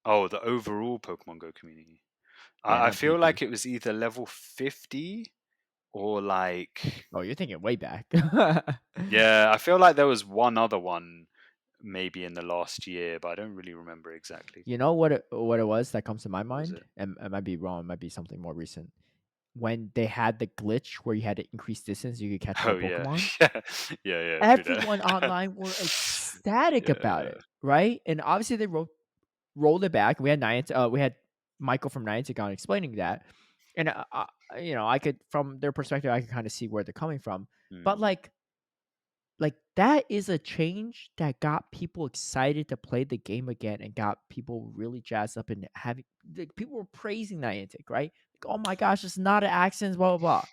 the overall Pokemon Go community. Yeah, I not feel GP. like it was either level 50 or like Oh, you're thinking way back. yeah, I feel like there was one other one, maybe in the last year, but I don't really remember exactly. You know what it was that comes to my What was mind, it? and I might be wrong. It might be something more recent. When they had the glitch where you had to increase distance, you could catch more Oh yeah, Pokemon. yeah, yeah, yeah. True that. Everyone online were ecstatic about Yeah. it, right? And obviously they rolled it back. We had Michael from Niantic on explaining that, and I could from their perspective, I could kind of see where they're coming from. But Mm, like that is a change that got people excited to play the game again and got people really jazzed up and having like, people were praising Niantic, right? Like, oh my gosh, it's not an accident, blah blah blah.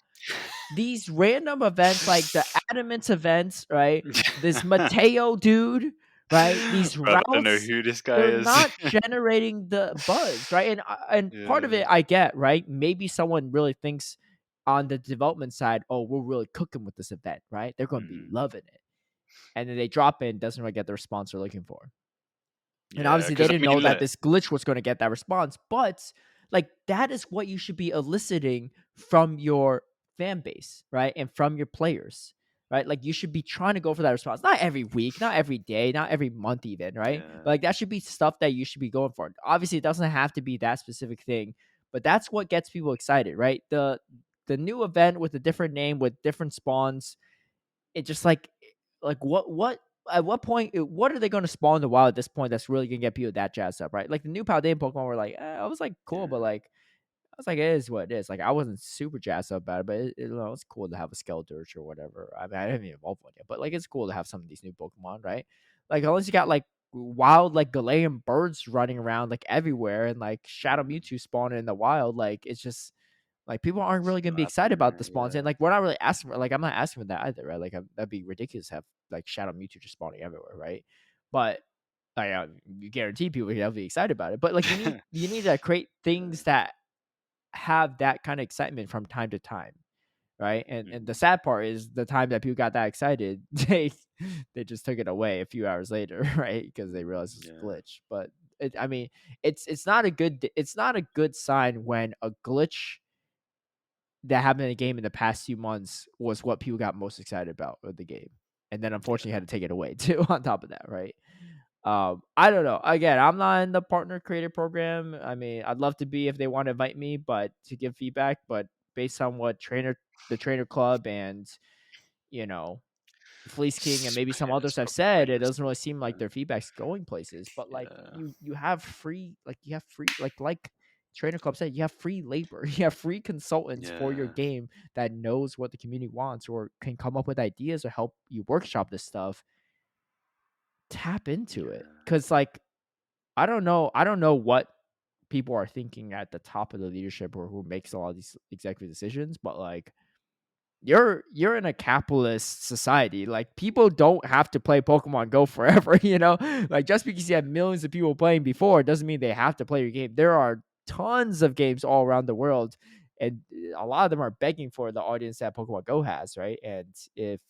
These random events, like the Adamance events, right? This Mateo dude, right? These Bro, I don't know routes, who this guy they're is. not generating the buzz, right? And part of Yeah. it I get, right? Maybe someone really thinks on the development side, oh, we're really cooking with this event, right? They're going to be Mm, loving it, and then they drop in, doesn't really get the response they're looking for. And yeah, obviously, they because I didn't know mean, that look. this glitch was going to get that response, but like that is what you should be eliciting from your fan base, right? And from your players, right? Like you should be trying to go for that response, not every week, not every day, not every month, even, right? Yeah, But like that should be stuff that you should be going for. Obviously, it doesn't have to be that specific thing, but that's what gets people excited, right? The new event with a different name with different spawns, it just like what at what point what are they going to spawn in the wild at this point that's really going to get people that jazzed up, right? Like the new Paldean Pokemon were like, I was like cool, but yeah, like I was like, it is what it is. Like I wasn't super jazzed up about it, but it's cool to have a Skeldurge or whatever. I mean, I haven't even evolved one yet, but like it's cool to have some of these new Pokemon, right? Like unless you got like wild like Galean birds running around like everywhere and like Shadow mm, Mewtwo spawning in the wild, like it's just like people aren't it's really gonna be not excited happening, about the right? spawns, and Yeah, like we're not really asking for like I'm not asking for that either, right? Like that'd be ridiculous to have like Shadow Mewtwo just spawning everywhere, right? But you guarantee people will be excited about it. But like you need to create things yeah, that have that kind of excitement from time to time, right? And the mm, sad part is the time that people got that excited, they just took it away a few hours later, right? Because they realized it's a yeah, glitch. But I mean, it's not a good sign when a glitch that happened in the game in the past few months was what people got most excited about with the game. And then unfortunately yeah, had to take it away too on top of that, right? I don't know. Again, I'm not in the partner creator program. I mean, I'd love to be if they want to invite me, but to give feedback, but based on what the trainer club and you know Fleece King and maybe some yeah. It's others have probably said, it pointless. doesn't really seem like their feedback's going places. But like Yeah, you have free like Trainer Club said, you have free labor, you have free consultants for your yeah, game that knows what the community wants or can come up with ideas or help you workshop this stuff. Tap into it, yeah, because like I don't know what people are thinking at the top of the leadership or who makes a lot of these executive decisions, but like you're in a capitalist society. Like people don't have to play Pokemon Go forever, you know? Like just because you have millions of people playing before doesn't mean they have to play your game. There are tons of games all around the world and a lot of them are begging for the audience that Pokemon Go has, right? And if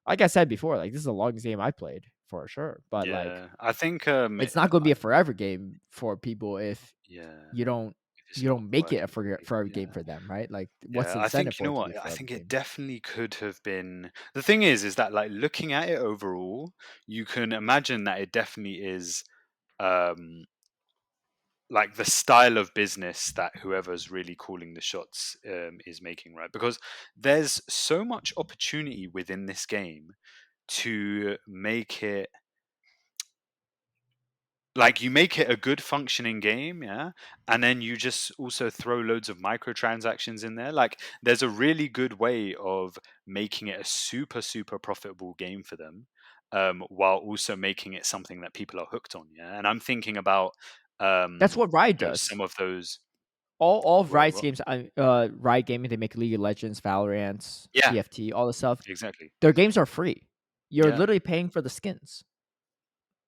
like I said before, like this is the longest game I played for sure, but like yeah. I think, it's not going to be a forever game for people if yeah, you don't if it's you not don't make it a working for forever people, game yeah. for them, right? Like what's Yeah, the I incentive think you for know it to be what? a I forever think it game? definitely could have been. The thing is that like looking at it overall, you can imagine that it definitely is um like the style of business that whoever's really calling the shots is making, right? Because there's so much opportunity within this game to make it like you make it a good functioning game, yeah, and then you just also throw loads of microtransactions in there. Like there's a really good way of making it a super profitable game for them, while also making it something that people are hooked on, yeah. And I'm thinking about That's what Riot does. some of those. All of Riot's What? games, Riot Gaming, they make League of Legends, Valorant, Yeah, TFT, all this stuff. exactly. Their games are free. You're Yeah, literally paying for the skins.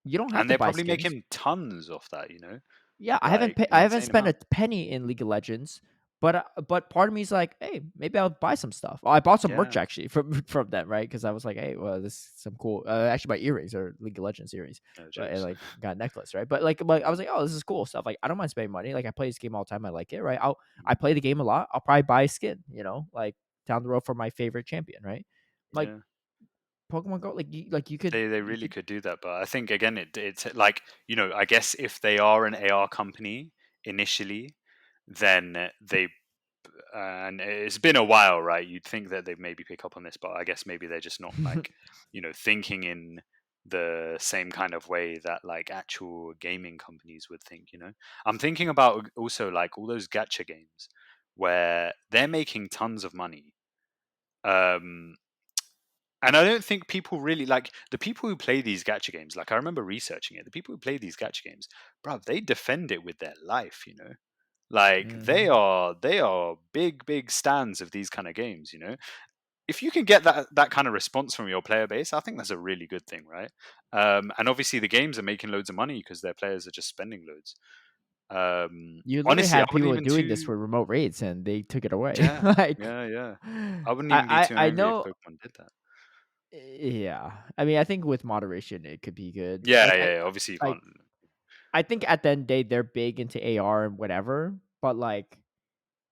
You don't have and to they're buy probably skins. making tons of that, you know, Yeah, like an I haven't insane spent a amount. penny in League of Legends, but part of me is like, hey, maybe I'll buy some stuff. Oh, I bought some merch Yeah, actually from from them, right? Because I was like, hey, well, this is some cool. Actually, my earrings are League of Legends earrings, no but and jokes. like got a necklace, right? But I was like, oh, this is cool stuff. Like I don't mind spending money. Like I play this game all the time. I like it, right? I play the game a lot. I'll probably buy a skin, like down the road for my favorite champion, right? Like Yeah, Pokemon Go, you could They really could do that, but I think again it's like, I guess if they are an AR company initially, then they and it's been a while, right? You'd think that they'd maybe pick up on this, but I guess maybe they're just not like, thinking in the same kind of way that like actual gaming companies would think. I'm thinking about also like all those gacha games where they're making tons of money. And I don't think people really like the people who play these gacha games. Like I remember researching it. The people who play these gacha games, bruv, they defend it with their life. Like they Mhm. are big stands of these kind of games. If you can get that kind of response from your player base, I think that's a really good thing, right? And obviously the games are making loads of money because their players are just spending loads. You literally Honestly, I had wouldn't people even doing this too. for remote raids, and they took it away. Yeah, Like, yeah. I wouldn't even be I too I angry if know. Pokemon did that. Yeah, I mean, I think with moderation, it could be good. Yeah, yeah. Obviously, you Like can't. I think at the end of the day, they're big into AR and whatever, but like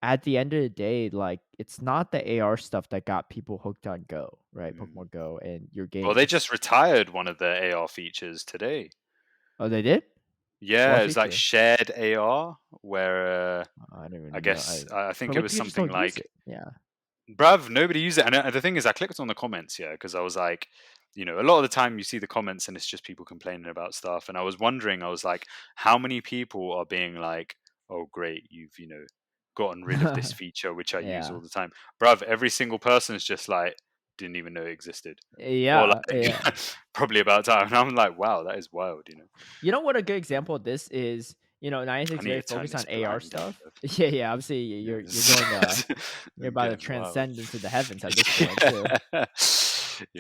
at the end of the day, like it's not the AR stuff that got people hooked on Go, right? Mm. Pokemon Go and your Well, they games. just retired one of the AR features today. Oh, they did? Yeah, What it's like feature? shared AR, where I don't I even know. guess I But think it like was people just something don't use like, it. Yeah. bruv, nobody used it. And the thing is, I clicked on the comments, yeah, because I was like, a lot of the time you see the comments and it's just people complaining about stuff. And I was wondering, I was like, how many people are being like, oh, great, you've, gotten rid of this feature, which I use all Yeah. the time. Bruv, every single person is just like, didn't even know it existed. Or Yeah. like, Yeah. probably about time. And I'm like, wow, that is wild. You know what a good example of this is? I Niantic's need very to turn focused this on AR blind down, stuff. bro. Yeah, yeah. Obviously, Yeah, you're going you're I'm about to getting wild. transcend into the heavens at this point too.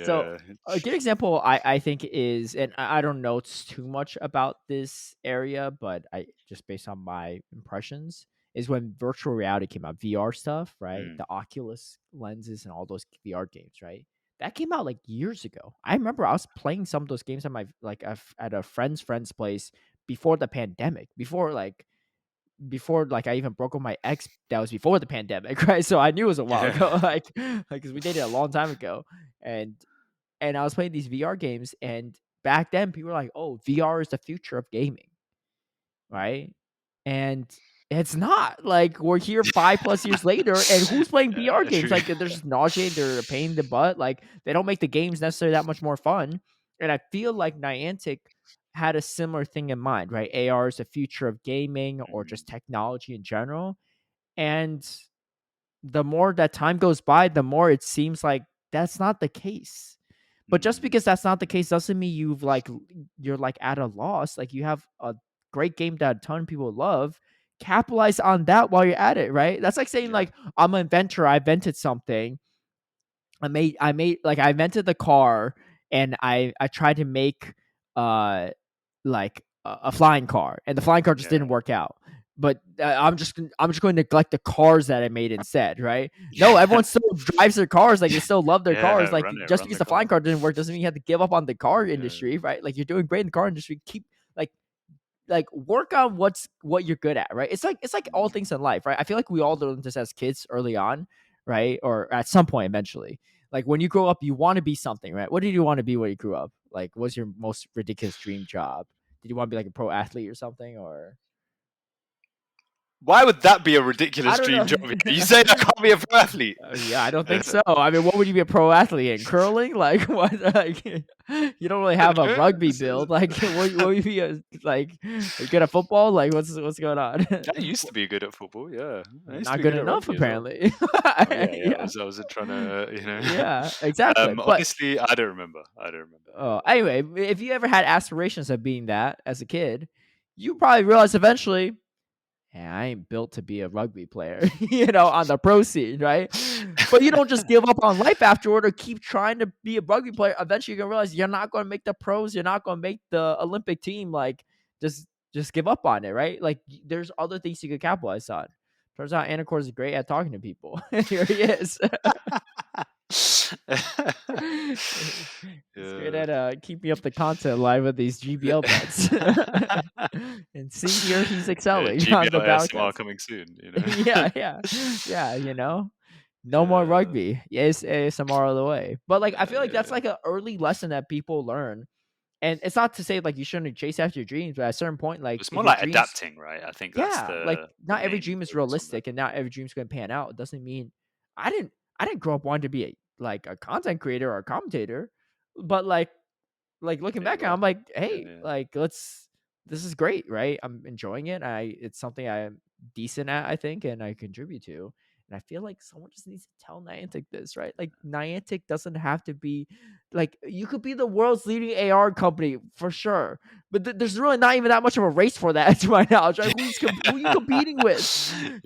So Yeah. a good example I think is, and I don't know too much about this area, but I just based on my impressions, is when virtual reality came out, VR stuff, right? Mm. The Oculus lenses and all those VR games, right? That came out like years ago. I remember I was playing some of those games at my at a friend's place before the pandemic, before like I even broke up my ex. That was before the pandemic, right? So I knew it was a while Yeah. ago, like because we dated a long time ago, and I was playing these VR games, and back then people were like, "Oh, VR is the future of gaming," right? And it's not. Like we're here 5 plus years later, and who's playing VR games? True. Like they're just nauseating, they're a pain in the butt. Like they don't make the games necessarily that much more fun. And I feel like Niantic had a similar thing in mind, right? AR is the future of gaming or Mm. just technology in general. And the more that time goes by, the more it seems like that's not the case. But just Mm. because that's not the case doesn't mean you're like at a loss. Like you have a great game that a ton of people love. Capitalize on that while you're at it, right? That's like saying Yeah. like I'm an inventor, I invented something. I invented the car and I tried to make uh like a flying car, and the flying car just Yeah. didn't work out. But I'm just going to neglect the cars that I made instead, right? No, Yeah. everyone still drives their cars, like they still love their cars. Yeah. Like Run it. just Run because the the flying car. car didn't work doesn't mean you have to give up on the car Yeah. industry, right? Like you're doing great in the car industry. Keep like work on what you're good at, right? It's like all Mm. things in life, right? I feel like we all learn this as kids early on, right? Or at some point eventually. Like when you grow up, you want to be something, right? What did you want to be when you grew up? Like, what's your most ridiculous dream job? Did you want to be like a pro athlete or something? Or Why would that be a I ridiculous don't dream job? You say I know. can't be a pro athlete. Yeah, I don't think so. I mean, what would you be a pro athlete in? Curling? Like what? Like you don't really I have don't a know. rugby build. Like what would you be like? Are you good at football? Like what's going on? I used to be good at football. Yeah, I used to Not be good good at enough, rugby as well. apparently. Oh yeah, yeah. Yeah, I was trying to, yeah, exactly. But Honestly, I don't remember. I don't remember. anyway, if you ever had aspirations of being that as a kid, you probably realize eventually, "Yeah, I ain't built to be a rugby player," on the pro scene, right? But you don't just give up on life afterward or keep trying to be a rugby player. Eventually, you're gonna realize you're not gonna make the pros. You're not gonna make the Olympic team. Like, just give up on it, right? Like, there's other things you could capitalize on. Turns out Anicor is great at talking to people. Here he is. He's great Yeah. at keeping up the content live with these GBL bets. And see here, he's Yeah, excelling on GBL the ASMR Battlecast. coming soon. Yeah, yeah, yeah. No more Yeah. rugby. Yes, ASMR all the way. But like I feel like that's Yeah. like an early lesson that people learn. And it's not to say like you shouldn't chase after your dreams, but at a certain point, like It's if more your like dreams, adapting, right? I think that's yeah, like the not every main dream is focus on that. realistic and not every dream's gonna pan out. It doesn't mean I didn't grow up wanting to be like a content creator or a commentator, but like looking There back, you are. I'm like, Yeah, hey, yeah. like this is great, right? I'm enjoying it. It's something I'm decent at, I think, and I contribute to. And I feel like someone just needs to tell Niantic this, right? Like Niantic doesn't have to be like you could be the world's leading AR company for sure, but there's really not even that much of a race for that, to my knowledge. Right? Who you competing with?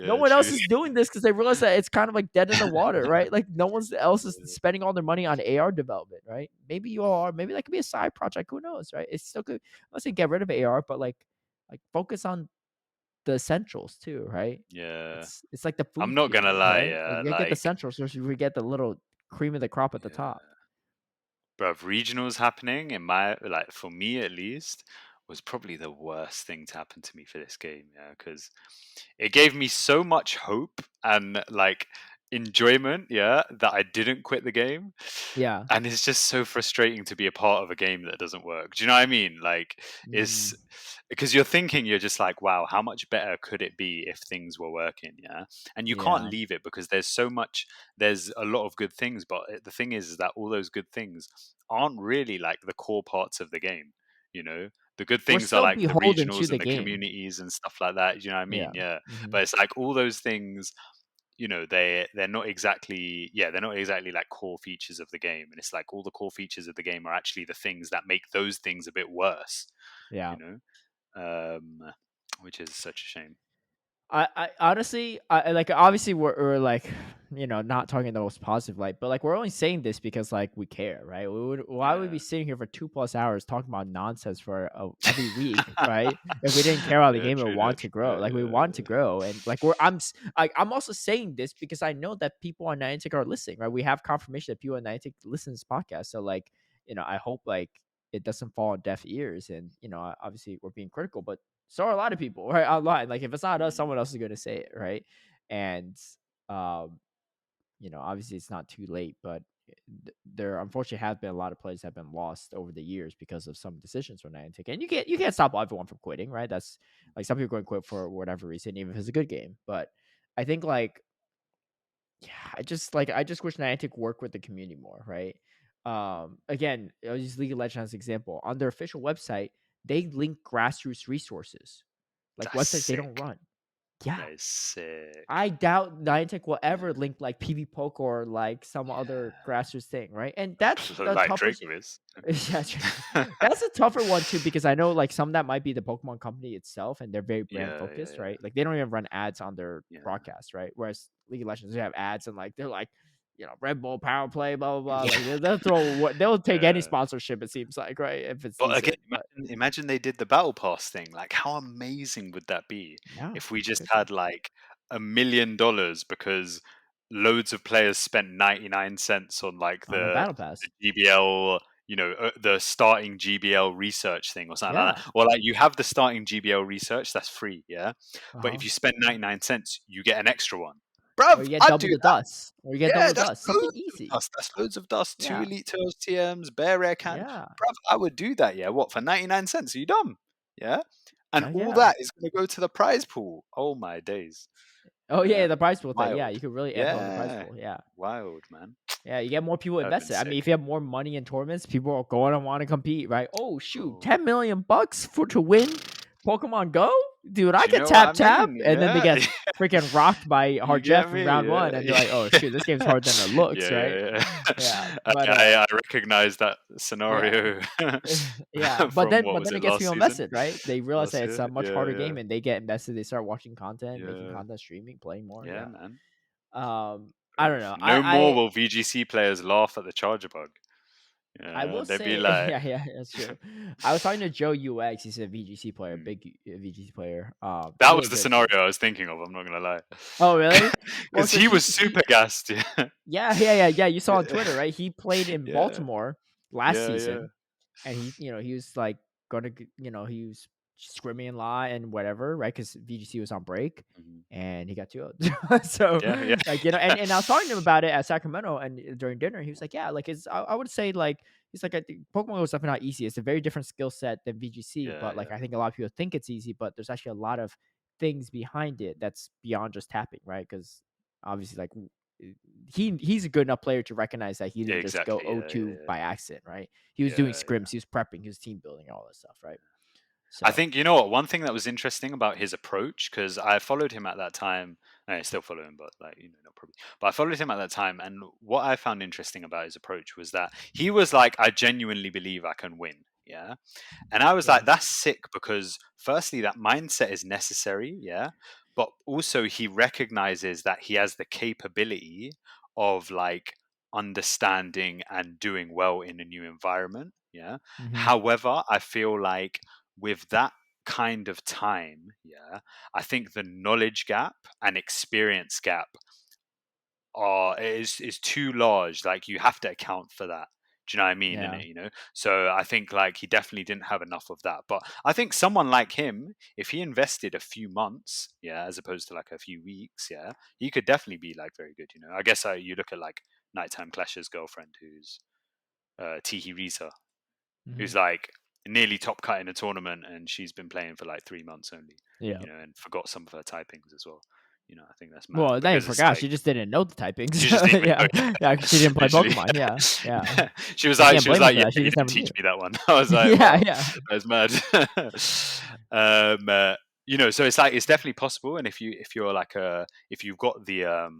No Yeah, one else true. is doing this because they realize that it's kind of like dead in the water, right? Like no one else is Yeah. spending all their money on AR development, right? Maybe you all are. Maybe that could be a side project. Who knows, right? It's still good. I'm not saying get rid of AR, but like focus on the essentials too, right? Yeah. It's like the I'm food not gonna tier, lie, right? Like yeah, you gotta get the like essentials, or we get the little cream of the crop at the top. yeah. Bruv, regionals happening in my like for me at least was probably the worst thing to happen to me for this game, yeah, because it gave me so much hope and like enjoyment, yeah, that I didn't quit the game. Yeah. And it's just so frustrating to be a part of a game that doesn't work. Do you know what I mean? Like Mm, it's because you're thinking you're just like, wow, how much better could it be if things were working, yeah? And you can't yeah. leave it because there's a lot of good things, but the thing is that all those good things aren't really like the core parts of the game, you know? The good We're things are still like the beholden to regionals the and the game. communities and stuff like that. Do you know what I Yeah. mean? Yeah. Hmm. But it's like all those things, they're not exactly, yeah, they're not exactly like core features of the game. And it's like all the core features of the game are actually the things that make those things a bit worse, Yeah. you know? Um which is such a shame. I honestly, like obviously we're like, not talking the most positive light, but like we're only saying this because like we care, right? Why would we Yeah. be sitting here for 2+ hours talking about nonsense for every week, right? If we didn't care about the Yeah, game and true that, want to true grow, that, like we want to grow, and like I'm also saying this because I know that people on Niantic are listening, right? We have confirmation that people on Niantic listen to this podcast, so like I hope like it doesn't fall on deaf ears, and obviously we're being critical, but so are a lot of people, right? Online. Like if it's not us, Mm, someone else is gonna say it, right? And um, obviously it's not too late, but there unfortunately have been a lot of players that have been lost over the years because of some decisions from Niantic. And you can't stop everyone from quitting, right? That's like some people are going to quit for whatever reason, even if it's a good game. But I think like yeah, I just wish Niantic worked with the community more, right? Again, I'll use League of Legends as an example. On their official website, they link grassroots resources, like that's websites they don't sick. run. Yeah. That is sick. I doubt Niantic will ever Yeah. link like PV Poke or like some other Yeah. grassroots thing, right? And that's the Like toughest. Draco is. Yeah, that's a tougher one too because I know like some that might be the Pokemon company itself and they're very brand Yeah, yeah, focused, yeah. right? Like they don't even run ads on their Yeah. broadcast, right? Whereas League of Legends they have ads and like they're like Red Bull Power Play, blah blah blah. Like they'll throw what they'll take any Yeah. sponsorship. It seems like right if it's But again, decent, but imagine they did the battle pass thing. Like, how amazing would that be yeah, if we just could be had like $1 million because loads of players spent 99 cents on like on the the Battle Pass. GBL, the starting GBL research thing or something like Yeah, that. Or like you have the starting GBL research, that's free, yeah. uh But huh. if you spend 99 cents, you get an extra one. Or Bruv, you get I'd double do the that. dust, or you get double Yeah, the that's dust. Something loads of easy. dust. That's loads of dust. Two Yeah, elite toes TMs, bare rare can. yeah, Bruv, I would do that. Yeah, what for 99 cents? Are you dumb? Yeah, and all yeah. that is going to go to the prize pool. Oh my days. Oh yeah, Yeah, the prize pool thing. Yeah, wild. you could really amp up the prize Yeah, pool. Yeah. wild man. Yeah, you get more people That'd been invested. I mean, sick. if you have more money in tournaments, people are going to want to compete, right? Oh shoot, Oh, 10 million bucks for to win Pokemon Go, dude! I do you could know what I tap tap, mean? and then they Yeah, get freaking rocked by you Hard get Jeff in round me. one, and they're like, "Oh Yeah, shoot, this game's harder than it looks," yeah, right? yeah, Yeah, yeah. but I recognize that yeah, scenario yeah, but from then what but was then it it gets last people season? invested, right? They realize Last that it's year? a much Yeah, harder yeah, game, and they get invested. They start watching content, making yeah. content, streaming, playing more. Yeah, Yeah. man. I don't know. No more will VGC players laugh at the Charjabug. I Yeah, will they'd be say, like, yeah, yeah, that's true. I was talking to Joe UX. He's a VGC player, hmm. big VGC player. That Really was the good too. scenario I was thinking of. I'm not gonna lie, Oh, really? Well, because so he was he super gassed. yeah. You saw on Yeah, Twitter, right? He played in yeah, Baltimore last yeah, yeah. season, and he was like gonna, he was scrimming a lot and whatever, right? Because VGC was on break, Mhm. and he got 2-0. So, Yeah, yeah. like, and I was talking to him about it at Sacramento, and during dinner, he was like, "Yeah, like I would say like he's like I think Pokemon Go is definitely not easy. It's a very different skill set than VGC, Yeah, but yeah. like I think a lot of people think it's easy, but there's actually a lot of things behind it that's beyond just tapping, right? Because obviously, like he's a good enough player to recognize that he Yeah, didn't just go exactly. Yeah, 0-2 yeah, by accident, right? He was doing yeah, yeah. scrims, he was prepping, he was team building, all that stuff, right? I So think you know what. One thing that was interesting about his approach, because I followed him at that time. I still follow him, but like not probably. But I followed him at that time, and what I found interesting about his approach was that he was like, "I genuinely believe I can win." Yeah, and I was yeah. like, "That's sick," because firstly, that mindset is necessary. Yeah, but also he recognizes that he has the capability of like understanding and doing well in a new environment. Yeah. Mhm. However, I feel like with that kind of time, yeah, I think the knowledge gap and experience gap is too large. Like you have to account for that. Do you know what I mean? In Yeah. it, So I think like he definitely didn't have enough of that. But I think someone like him, if he invested a few months, yeah, as opposed to like a few weeks, yeah, he could definitely be like very good. I guess you look at like Nighttime Clash's girlfriend, who's Tihi Risa, Mhm. who's like nearly top cut in a tournament, and she's been playing for like 3 months only, Yeah. and forgot some of her typings as well. I think that's mad Well, then you because it's forgot, like she just didn't know the typings. she just didn't even know. Yeah. Yeah, 'cause she didn't play Literally, Pokemon, yeah, yeah. she was You like, can't blame her for yeah, that, she you just never didn't knew. teach me that one. I was like, Yeah, wow, yeah. that's mad. um, uh, so it's like it's definitely possible, and if you've got the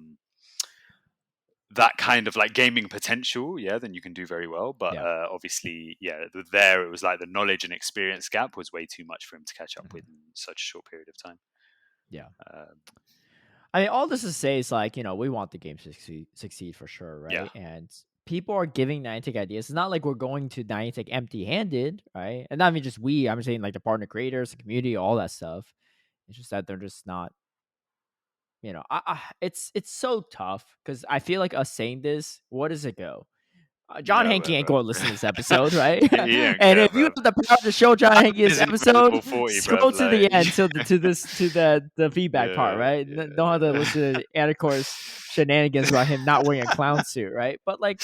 that kind of like gaming potential, yeah, then you can do very well. But Yeah. obviously, yeah, there it was like the knowledge and experience gap was way too much for him to catch up with Mhm. in such a short period of time. Yeah. Um, I mean, all this to say is like, we want the game to succeed for sure, yeah, right? And people are giving Niantic ideas. It's not like we're going to Niantic empty-handed, right? And not even just we. I'm saying like the partner creators, the community, all that stuff. It's just that they're just not. It's so tough because I feel like us saying this. What does it go? John no, Hankey ain't bro. going to listen to this episode, right? He don't And care, if you bro. have the power to show John I'm Hankey this busy with episode, level 40, bro. scroll to the Like, end to the feedback part, yeah, right? Don't have to yeah. listen to Anicor's shenanigans about him not wearing a clown suit, right? But like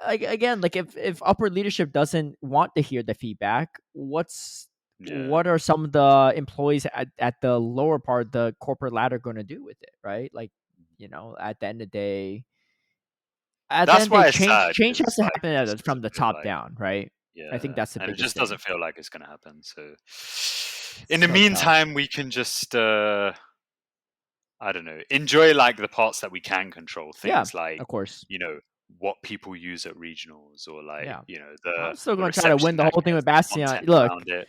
again, like if upper leadership doesn't want to hear the feedback, Yeah. what are some of the employees at the lower part of the corporate ladder going to do with it, right? Like, at the end of the day, That's why it's change sad has because to like happen it just from doesn't the feel top like down, right? I think yeah, that's the and it biggest just thing. doesn't feel like it's gonna happen. So It's in the so tough. meantime, we can just I don't know, enjoy like the parts that we can control. Yeah, Things like of course. what people use at regionals, or like Yeah. the I'm still the going to try to win reception the that whole thing with gets, the Bastion. content Look, around it.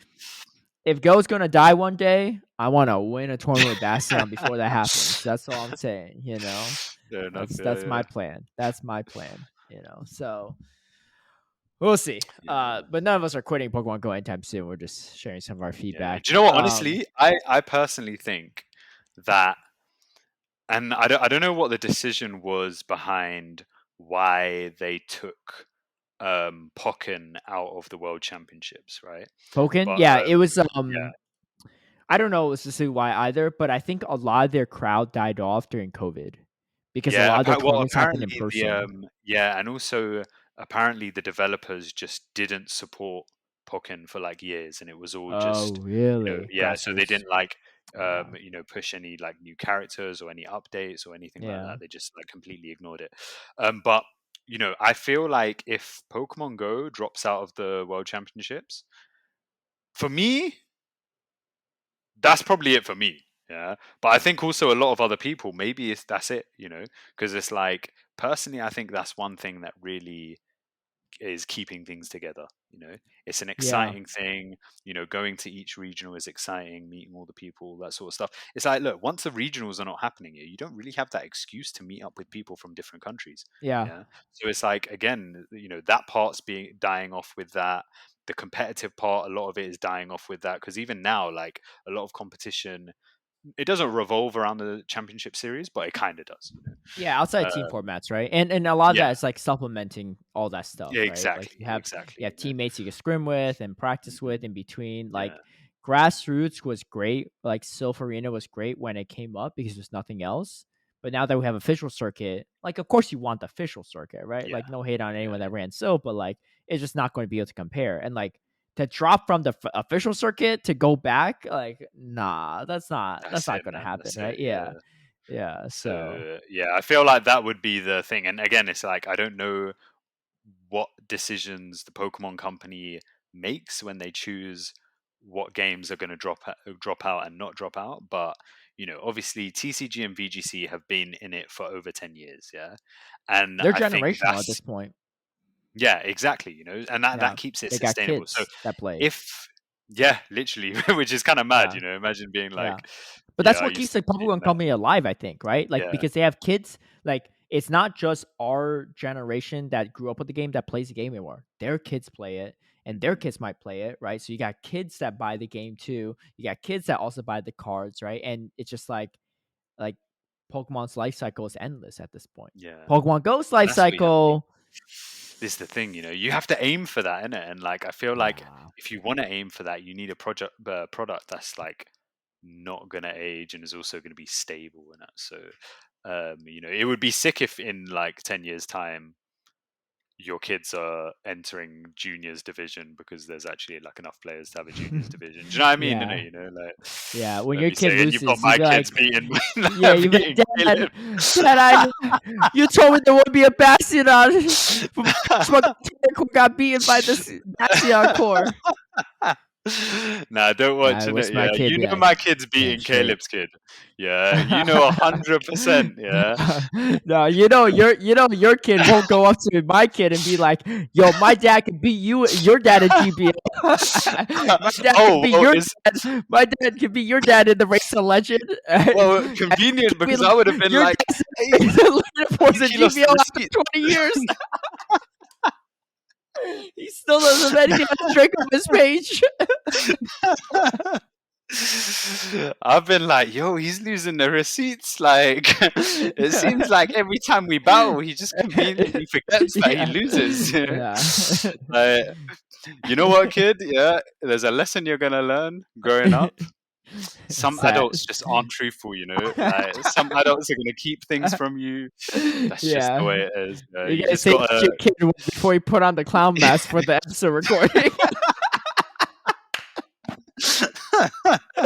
if Go's going to die one day, I want to win a tournament with Bastion before that happens. That's all I'm saying, Fair enough. That's Yeah, my plan. That's my plan, So we'll see. yeah, But none of us are quitting Pokemon Go anytime soon. We're just sharing some of our yeah. feedback. Do you know what? Honestly, I personally think that, and I don't know what the decision was behind why they took Pokken out of the World Championships, right? Pokken, But yeah, it was yeah, I don't know specifically why either, but I think a lot of their crowd died off during COVID because a yeah. lot of their Well, tournaments happened in apparently person. yeah, and also apparently the developers just didn't support Pokken for like years, and it was all Oh, just really? yeah. So they Grassroots. didn't like Yeah. push any like new characters or any updates or anything like Yeah. that. They just like completely ignored it. But I feel like if Pokemon Go drops out of the World Championships, for me, that's probably it for me. Yeah, but I think also a lot of other people, maybe that's it. Because it's like personally, I think that's one thing that really is keeping things together. It's an Yeah. exciting thing. Going to each regional is exciting, meeting all the people, that sort of stuff. It's like, look, once the regionals are not happening here, you don't really have that excuse to meet up with people from different countries. Yeah. Yeah. So it's like, again, that part's being dying off with that. The competitive part, a lot of it is dying off with that, because even now, like a lot of competition, it doesn't revolve around the championship series, but it kind of does. Yeah, outside team Uh, formats, right? And a lot of yeah, that is like supplementing all that yeah, stuff, right? Like exactly, you have exactly. teammates you can scrim with and practice with in between. Like Yeah. Grassroots was great. Like Silph Arena was great when it came up because there's nothing else. But now that we have official circuit, like of course you want the official circuit, right? Yeah, Like no hate on yeah, anyone that ran Silph, but like it's just not going to be able to compare. And like to drop from the official circuit to go back, like nah, that's that's not it, going to man. happen, That's right? it. Yeah, Yeah. yeah. So So yeah, I feel like that would be the thing. And again, it's like I don't know what decisions the Pokemon company makes when they choose what games are going to drop out and not drop out. But obviously TCG and VGC have been in it for over 10 years, yeah, and they're I think generational at that's this point. yeah, exactly, and that Yeah, keeps it they got sustainable. So kids that play. if yeah, literally, which is kind of mad, Yeah, imagine being yeah. like, But yeah, that's I what used keeps to the play Pokemon that. company alive, I think, right? Like Yeah. because they have kids. Like it's not just our generation that grew up with the game that plays the game anymore. Their kids play it, and their Mhm. kids might play it, right? So you got kids that buy the game too. You got kids that also buy the cards, right? And it's just like Pokemon's life cycle is endless at this point. Yeah, Pokemon Go's and life that's what you have to cycle, this is the thing, you have to aim for that, innit? And like I feel like yeah. if you want to aim for that, you need a product that's like not gonna age and is also gonna be stable in it. So it would be sick if in like 10 years time your kids are entering juniors division because there's actually like enough players to have a juniors division. Do you know what I mean? Yeah. Innit? Like Yeah, when that'd your be kid sick. And you've got loses, you'd my be kids like, beating yeah, you'd be beating like, Caleb. Dad, you told me there would be a Bastion on from who got beaten by this Bastion core. Nah, don't watch I it. wish my Yeah, kid be like, my kid's damn beating straight. Caleb's kid. Yeah, 100%. Yeah. No, your kid won't go up to my kid and be like, "Yo, my dad can beat you, your dad in GBL. My dad can Oh, beat well, your is dad. My dad can beat your dad in the race of legend." And well convenient be because I like, would have been your like, dad's hey, in the leaderboards in he lost the GBL after receipt. 20 years. He still doesn't have anything on Draco on his page. I've been like, yo, he's losing the receipts. Like, it seems like every time we battle, he just conveniently forgets that he Yeah, loses. yeah. Like, you know what, kid? Yeah, there's a lesson you're gonna learn growing up. Some Sad. adults just aren't truthful. Like, some adults are gonna keep things from you. That's just the Yeah. way it is. You You gotta just say gotta. your kid before he put on the clown mask for the episode recording.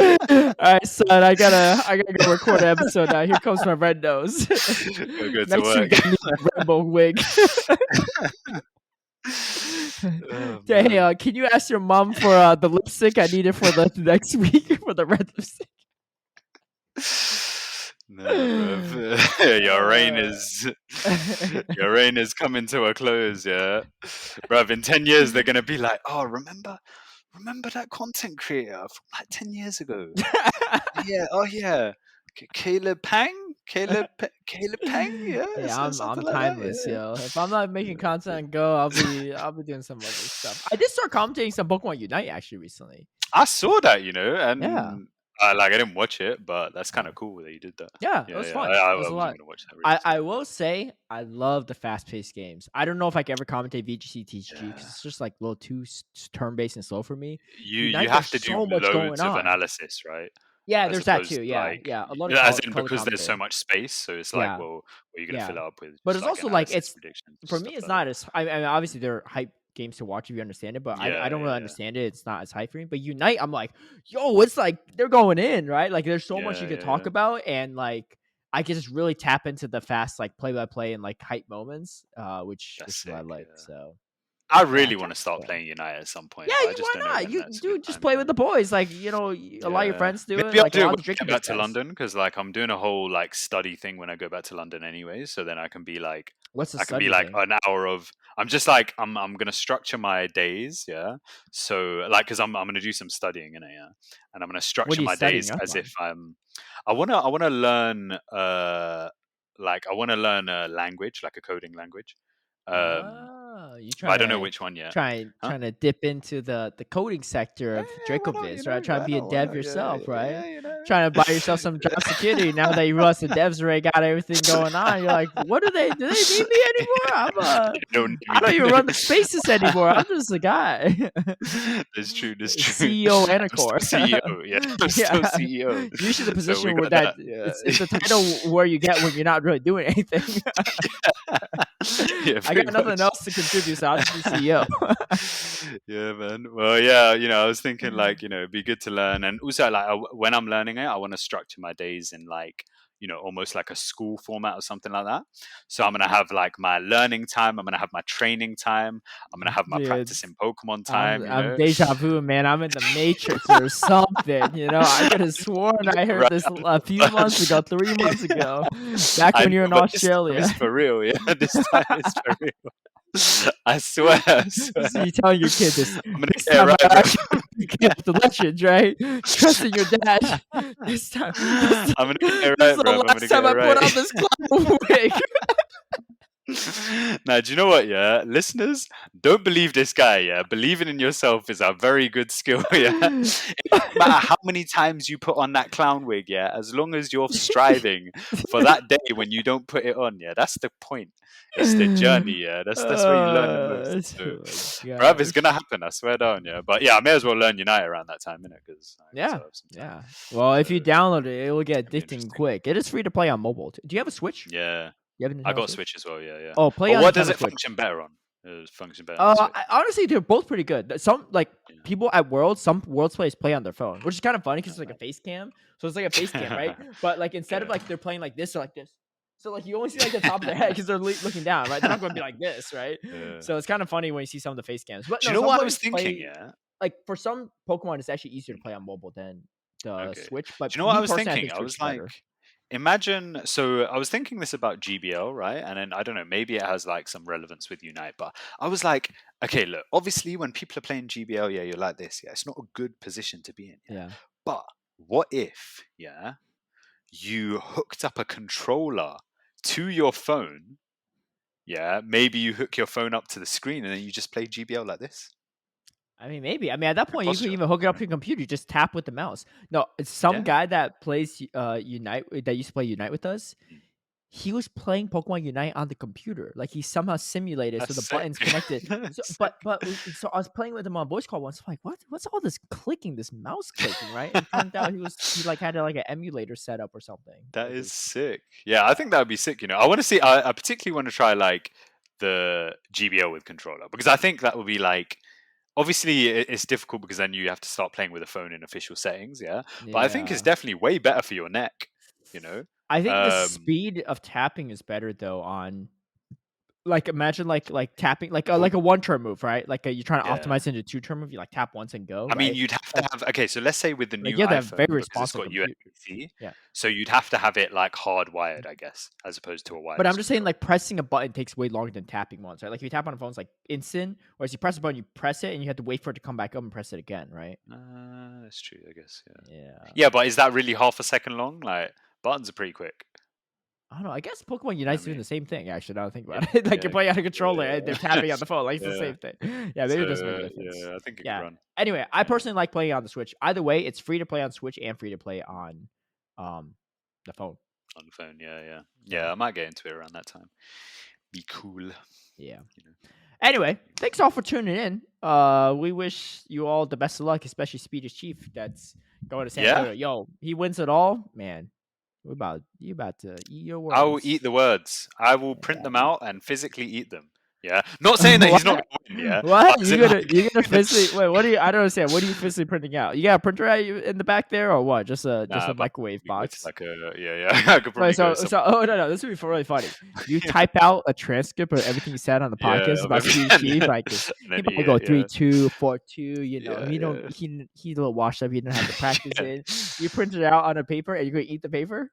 All right, son. I gotta go record an episode now. Here comes my red nose. Gotta go to Next week, work. I need a rainbow wig. Oh Hey, man. can you ask your mom for the lipstick I needed for the next week for the red lipstick? Nah, bro. Your reign is coming to a close, yeah. Bruv, in 10 years they're gonna be like, oh, remember that content creator from like 10 years ago? Yeah, oh yeah. Caleb Peng? Caleb Peng? Yeah, Hey, I'm something like that, timeless, yeah. yo. If I'm not making content on Go, I'll be doing some other stuff. I did start commentating some Pokemon Unite actually recently. I saw that, Yeah, and I didn't watch it, but that's kind yeah, of cool that you did that. yeah. It Yeah, was yeah. fun. It I was a wasn't lot. gonna watch that really, I so will say I love the fast paced games. I don't know if I can ever commentate VGC TCG because yeah. it's just like a little too turn based and slow for me. You Unite, have there's to do so much going loads of on. analysis, right? Yeah, As there's that opposed too. to Yeah, like, yeah. A lot of as in color because there's so commentary. much space, so it's like, Yeah, well, what are you gonna yeah. fill it up with? But Just it's like also like analysis, it's predictions, for me. stuff It's like that. not as. I mean, obviously they're hype games to watch if you understand it, but I Yeah, don't really yeah, understand it. It's not as hype for me. But Unite, I'm like, yo, it's like they're going in, right? Like there's so much yeah, you could yeah, talk yeah. about, and like I can just really tap into the fast like play by play and like hype moments, which That's is what I sick. like. Yeah, So I yeah, I'm really want trying to to start yeah. playing United at some Yeah, point, but I just why don't know not? when You that's a good dude just time. play with the boys. Like a lot of your Yeah, friends do it. maybe I'll Like a do it lot when of the I get Dracovic back to guys. London because like I'm doing a whole like study thing when I go back to London anyway. So then What's the I can be study like thing? an hour of. I'm just like I'm gonna structure my days, yeah. So like because I'm gonna do some studying in it, yeah, and I'm gonna What structure are you my days studying up as if on? I wanna learn I wanna learn a language like a coding language, um, Oh, you but I trying don't know to which one yet, huh? trying to dip into the coding sector of Yeah, why not? Dracoviz, right? Trying to Why be a not? Why dev not? Yeah, yourself, yeah, right? trying to buy yourself some job security now that you realize the devs already got everything going on. You're like, what do they need me anymore? I don't even run the spaces anymore. I'm just a guy. That's true. CEO Anicor. CEO. Yeah, I'm still CEO. Usually the So position we where got that it's the title where you get when you're not really doing anything. Yeah, I got nothing else to contribute, so I'll just be CEO. Yeah, man. Well, yeah, I was thinking like, it'd be good to learn, and also like when I'm learning it, I want to structure my days in like, almost like a school format or something like that. So I'm gonna have like my learning time, I'm gonna have my training time, I'm gonna have my Dude, practicing Pokemon time. I'm deja vu, man. I'm in the Matrix or something. I could have sworn I heard Right. this a few months ago, 3 months ago, back when you're in But this time Australia. it's for real. Yeah, this time it's for real. I swear. So you telling your kid this? I'm gonna This get it time right, I bro. actually pick up the legends, right? Trusting your dad. This time, I'm gonna get it this right, is bro. the I'm gonna last get time it I put right. on this clown wig. Now, do you know what? Yeah, listeners, don't believe this guy. Yeah, believing in yourself is a very good skill. Yeah, it doesn't matter how many times you put on that clown wig. Yeah, as long as you're striving for that day when you don't put it on. Yeah, that's the point. It's the journey. Yeah, that's where you learn the most. So, Oh my bruv, it's gosh. gonna happen. I swear down. Yeah, but yeah, I may as well learn Unite around that time, innit? Because I Yeah, also have some time. yeah. Well, if So you download it, it will get it'll be addicting interesting. quick. It is free to play on mobile. Do you have a Switch? Yeah, You have a I Nintendo got Switch? Switch as well. Yeah. Oh, play But on what does Nintendo it Switch. function better on? It function better on the Switch. Honestly, they're both pretty good. Some Yeah. people at Worlds, some Worlds players play on their phone, which is kind of funny because it's like a face cam. So it's like a face cam, right? But like instead of Yeah. like they're playing like this or like this, so like you only see like the top of their head because they're looking down, right? They're not going to be like this, right? Yeah. So it's kind of funny when you see some of the face cams. But Do you no, know some what I players was thinking? play Yeah. like for some Pokemon, it's actually easier to play on mobile than the Okay. Switch. Do But you know what I me was personally, I thinking? think I Switch is was like, better. imagine. So I was thinking this about GBL, right? And then I don't know, maybe it has like some relevance with Unite. But I was like, okay, look. Obviously, when people are playing GBL, yeah, you're like this. Yeah, it's not a good position to be in. Yeah. Yeah. But what if, yeah, you hooked up a controller to your phone? Yeah, maybe you hook your phone up to the screen and then you just play GBL like this. I mean, maybe. I mean, at that point, you could Imposter. even hook it up to your computer. You just tap with the mouse. No, it's some Yeah. guy that plays Unite that used to play Unite with us. Mm. He was playing Pokemon Unite on the computer. Like he somehow simulated so That's the sick. buttons connected. So, That's but sick. so I was playing with him on voice call once. I'm like, what's all this clicking, this mouse clicking, right? And it turned out he like had like an emulator set up or something. That Like is it's sick. Yeah, I think that would be sick. I want to see. I particularly want to try like the GBL with controller because I think that would be like. Obviously, it's difficult because then you have to start playing with a phone in official settings. Yeah, but I think it's yeah. definitely way better for your neck. You know. I think the Um, speed of tapping is better though on like imagine like tapping like w- a one turn move, right? Like you're trying to yeah. optimize into 2 turn move. You like tap once and go, I mean, right? you'd have to Like, have. Okay, so let's say with the like new you have to have very iPhone because it's responsive got compute. USB-C, Yeah, so you'd have to have it like hardwired, I guess, as opposed to a but I'm wireless just saying controller. like pressing a button takes way longer than tapping once, right? Like if you tap on a phone, it's like instant. Whereas you press a button, you press it and you have to wait for it to come back up and press it again, right? That's true, I guess. Yeah. Yeah. Yeah, but is that really half a second long? Like buttons are pretty quick. I don't know. I guess Pokemon I Unite's doing mean, the same thing. Actually, now that I think yeah, about it, like you're yeah, playing out of controller and they're yeah, tapping on the phone. Like it's the yeah. same thing. Yeah, maybe it doesn't make a difference. Yeah, I think it could Yeah. run. Anyway, I Yeah. personally like playing on the Switch. Either way, it's free to play on Switch and free to play on the phone. On the phone, yeah. So, I might get into it around that time. Be cool. yeah. You know. Anyway, thanks all for tuning in. We wish you all the best of luck, especially Speedish Chief that's going to San Antonio. Yo, he wins it all, man. You about to eat your words. I will eat the words. I will print them out and physically eat them. Yeah, not saying that he's not going to win. Yeah, What? as in, like- You gonna physically wait? What do you? I don't understand. What are you physically printing out? You got a printer out in the back there, or what? Just a Nah, but microwave we go to box. like a I could probably Wait, go. oh no, this would be really funny. You type out a transcript of everything you said on the podcast Of about every- Speedy Chief, like this. and then He eat might go it, yeah. 3-2, 4-2. You know, Yeah. he's a little washed up. He didn't have the practice Yeah. in. You print it out on a paper, and you're gonna eat the paper.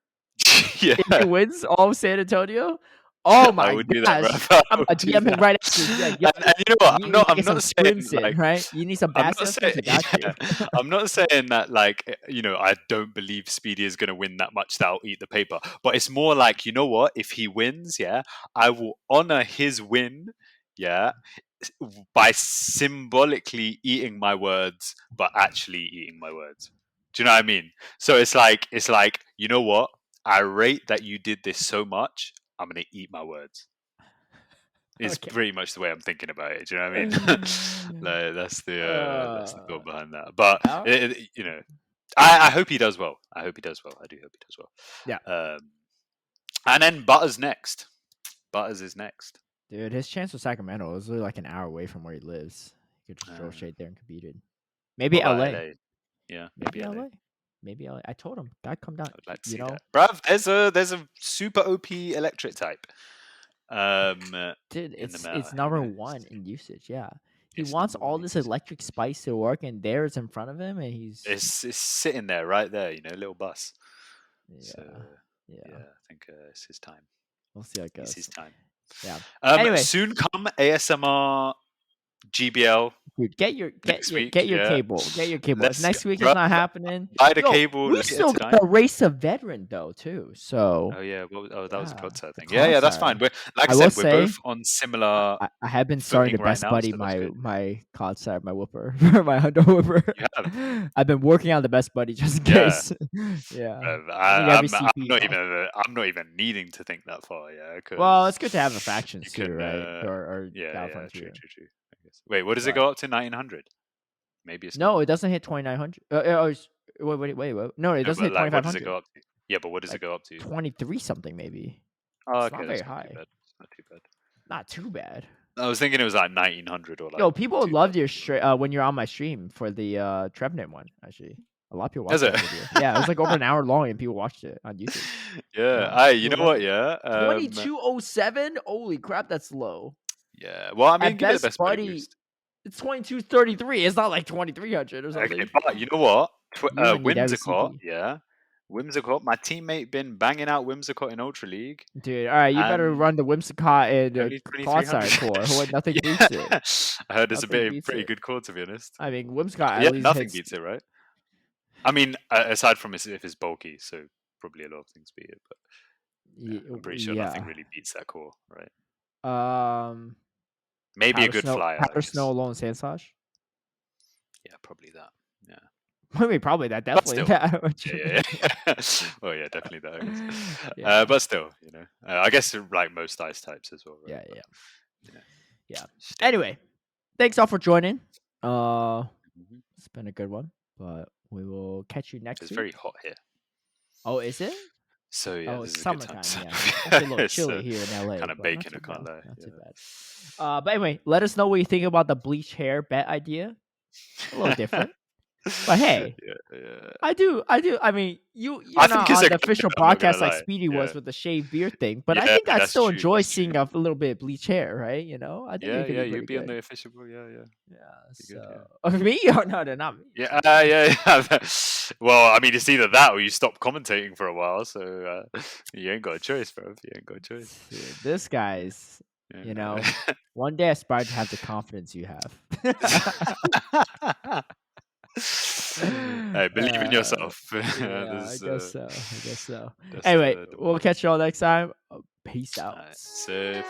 Yeah, If he wins all of San Antonio, oh I my would do that, gosh! bro. I I'm would do DMing that. right after. Like, yo, And you know what? you need to I'm get some not saying sprints in, like right? You need some I'm bass not sessions. saying I got you. I'm not saying that like I don't believe Speedy is going to win that much that I'll eat the paper, but it's more like you know what? If he wins, yeah, I will honor his win, yeah, by symbolically eating my words, but actually eating my words. Do you know what I mean? So it's like, you know what? I rate that you did this so much. I'm gonna eat my words. Is Okay. pretty much the way I'm thinking about it. Do you know what I mean? Like, that's the thought behind that. But you know, I hope he does well. I hope he does well. I do hope he does well. Yeah. And then Butters next. Butters is next. Dude, his chance with Sacramento is literally like an hour away from where he lives. He could just drove straight there and competed. Maybe What about LA. LA? Yeah, maybe LA. Maybe LA. I told him, God, come down. I would like to you see know, that. Bruv, there's a super OP electric type. Dude, in the it's meta. number one in usage. Yeah, he It's wants number all one in this usage. electric spice to work, and there it's in front of him, and he's It's sitting there, right there. You know, little bus. yeah, So, yeah. I think it's his time. We'll see how it goes. It's his time. Yeah. Anyway, soon come ASMR GBL. Dude, get your week, cable. Get your cable. If next week bro, is not happening, buy the cable. We still got the race of veteran though too. So oh yeah, that was a concert thing. concert. Yeah, that's fine. We're we're both on similar. I have been starting to right best now, buddy so my concert, my whooper, my Honda whooper. You have. I've been working on the best buddy just in case. Yeah. I'm not even needing to think that far. Yeah. Well, it's good to have a faction too, right? Or yeah, true. I guess. Wait, what does it go up to? 1900? Maybe it's no, it doesn't hit 2900. Wait. No, it doesn't hit 2500. What does it go up to? Yeah, but what does it go up to? 23 something maybe. Oh, it's not very high. Not too bad. Not too bad. I was thinking it was like 1900 or like. Yo, people loved your when you're on my stream for the Trevenant one. Actually, a lot of people watched that video. Yeah, it was like over an hour long, and people watched it on YouTube. Yeah, you know what? Yeah, 2207. Holy crap, that's low. Yeah, well, I mean, give it the best buddy boost. It's 2233. It's not like 2300 or something. Okay, but you know what? Whimsicott, yeah. Whimsicott, my teammate been banging out Whimsicott in Ultra League. Dude, all right, you better run the Whimsicott and Clodsire core. Nothing beats it. I heard it's a pretty good core, to be honest. I mean, Whimsicott at least nothing beats it, right? I mean, aside from if it's bulky, so probably a lot of things beat it, but I'm pretty sure nothing really beats that core, right? Maybe a good flyer. Powder Snow Alone Sandslash? Yeah, probably that. Yeah. I mean, probably that. Definitely that. Yeah. Well, yeah, definitely that. I guess. But still, you know, I guess like most ice types as well. Right? Yeah. Anyway, thanks all for joining. It's been a good one, but we will catch you next week. It's very hot here. Oh, is it? So yeah, it's summertime. Yeah, it's a little chilly here in LA. Kind of baking, I can't lie. Not too bad. But anyway, let us know what you think about the bleach hair bet idea. A little different. But hey, I do. I mean, you're not on the official broadcast like Speedy was with the shaved beard thing, but I think I still enjoy seeing a little bit of bleach hair, right? You know, I think you'd be on the official. Yeah. So me or no, not me. Yeah. Well, I mean, it's either that or you stop commentating for a while, so you ain't got a choice, bro. You ain't got a choice. Dude, this guy's. You know, one day I aspire to have the confidence you have. Hey, believe in yourself. I guess so. Anyway, we'll catch you all next time. Peace out. Safe.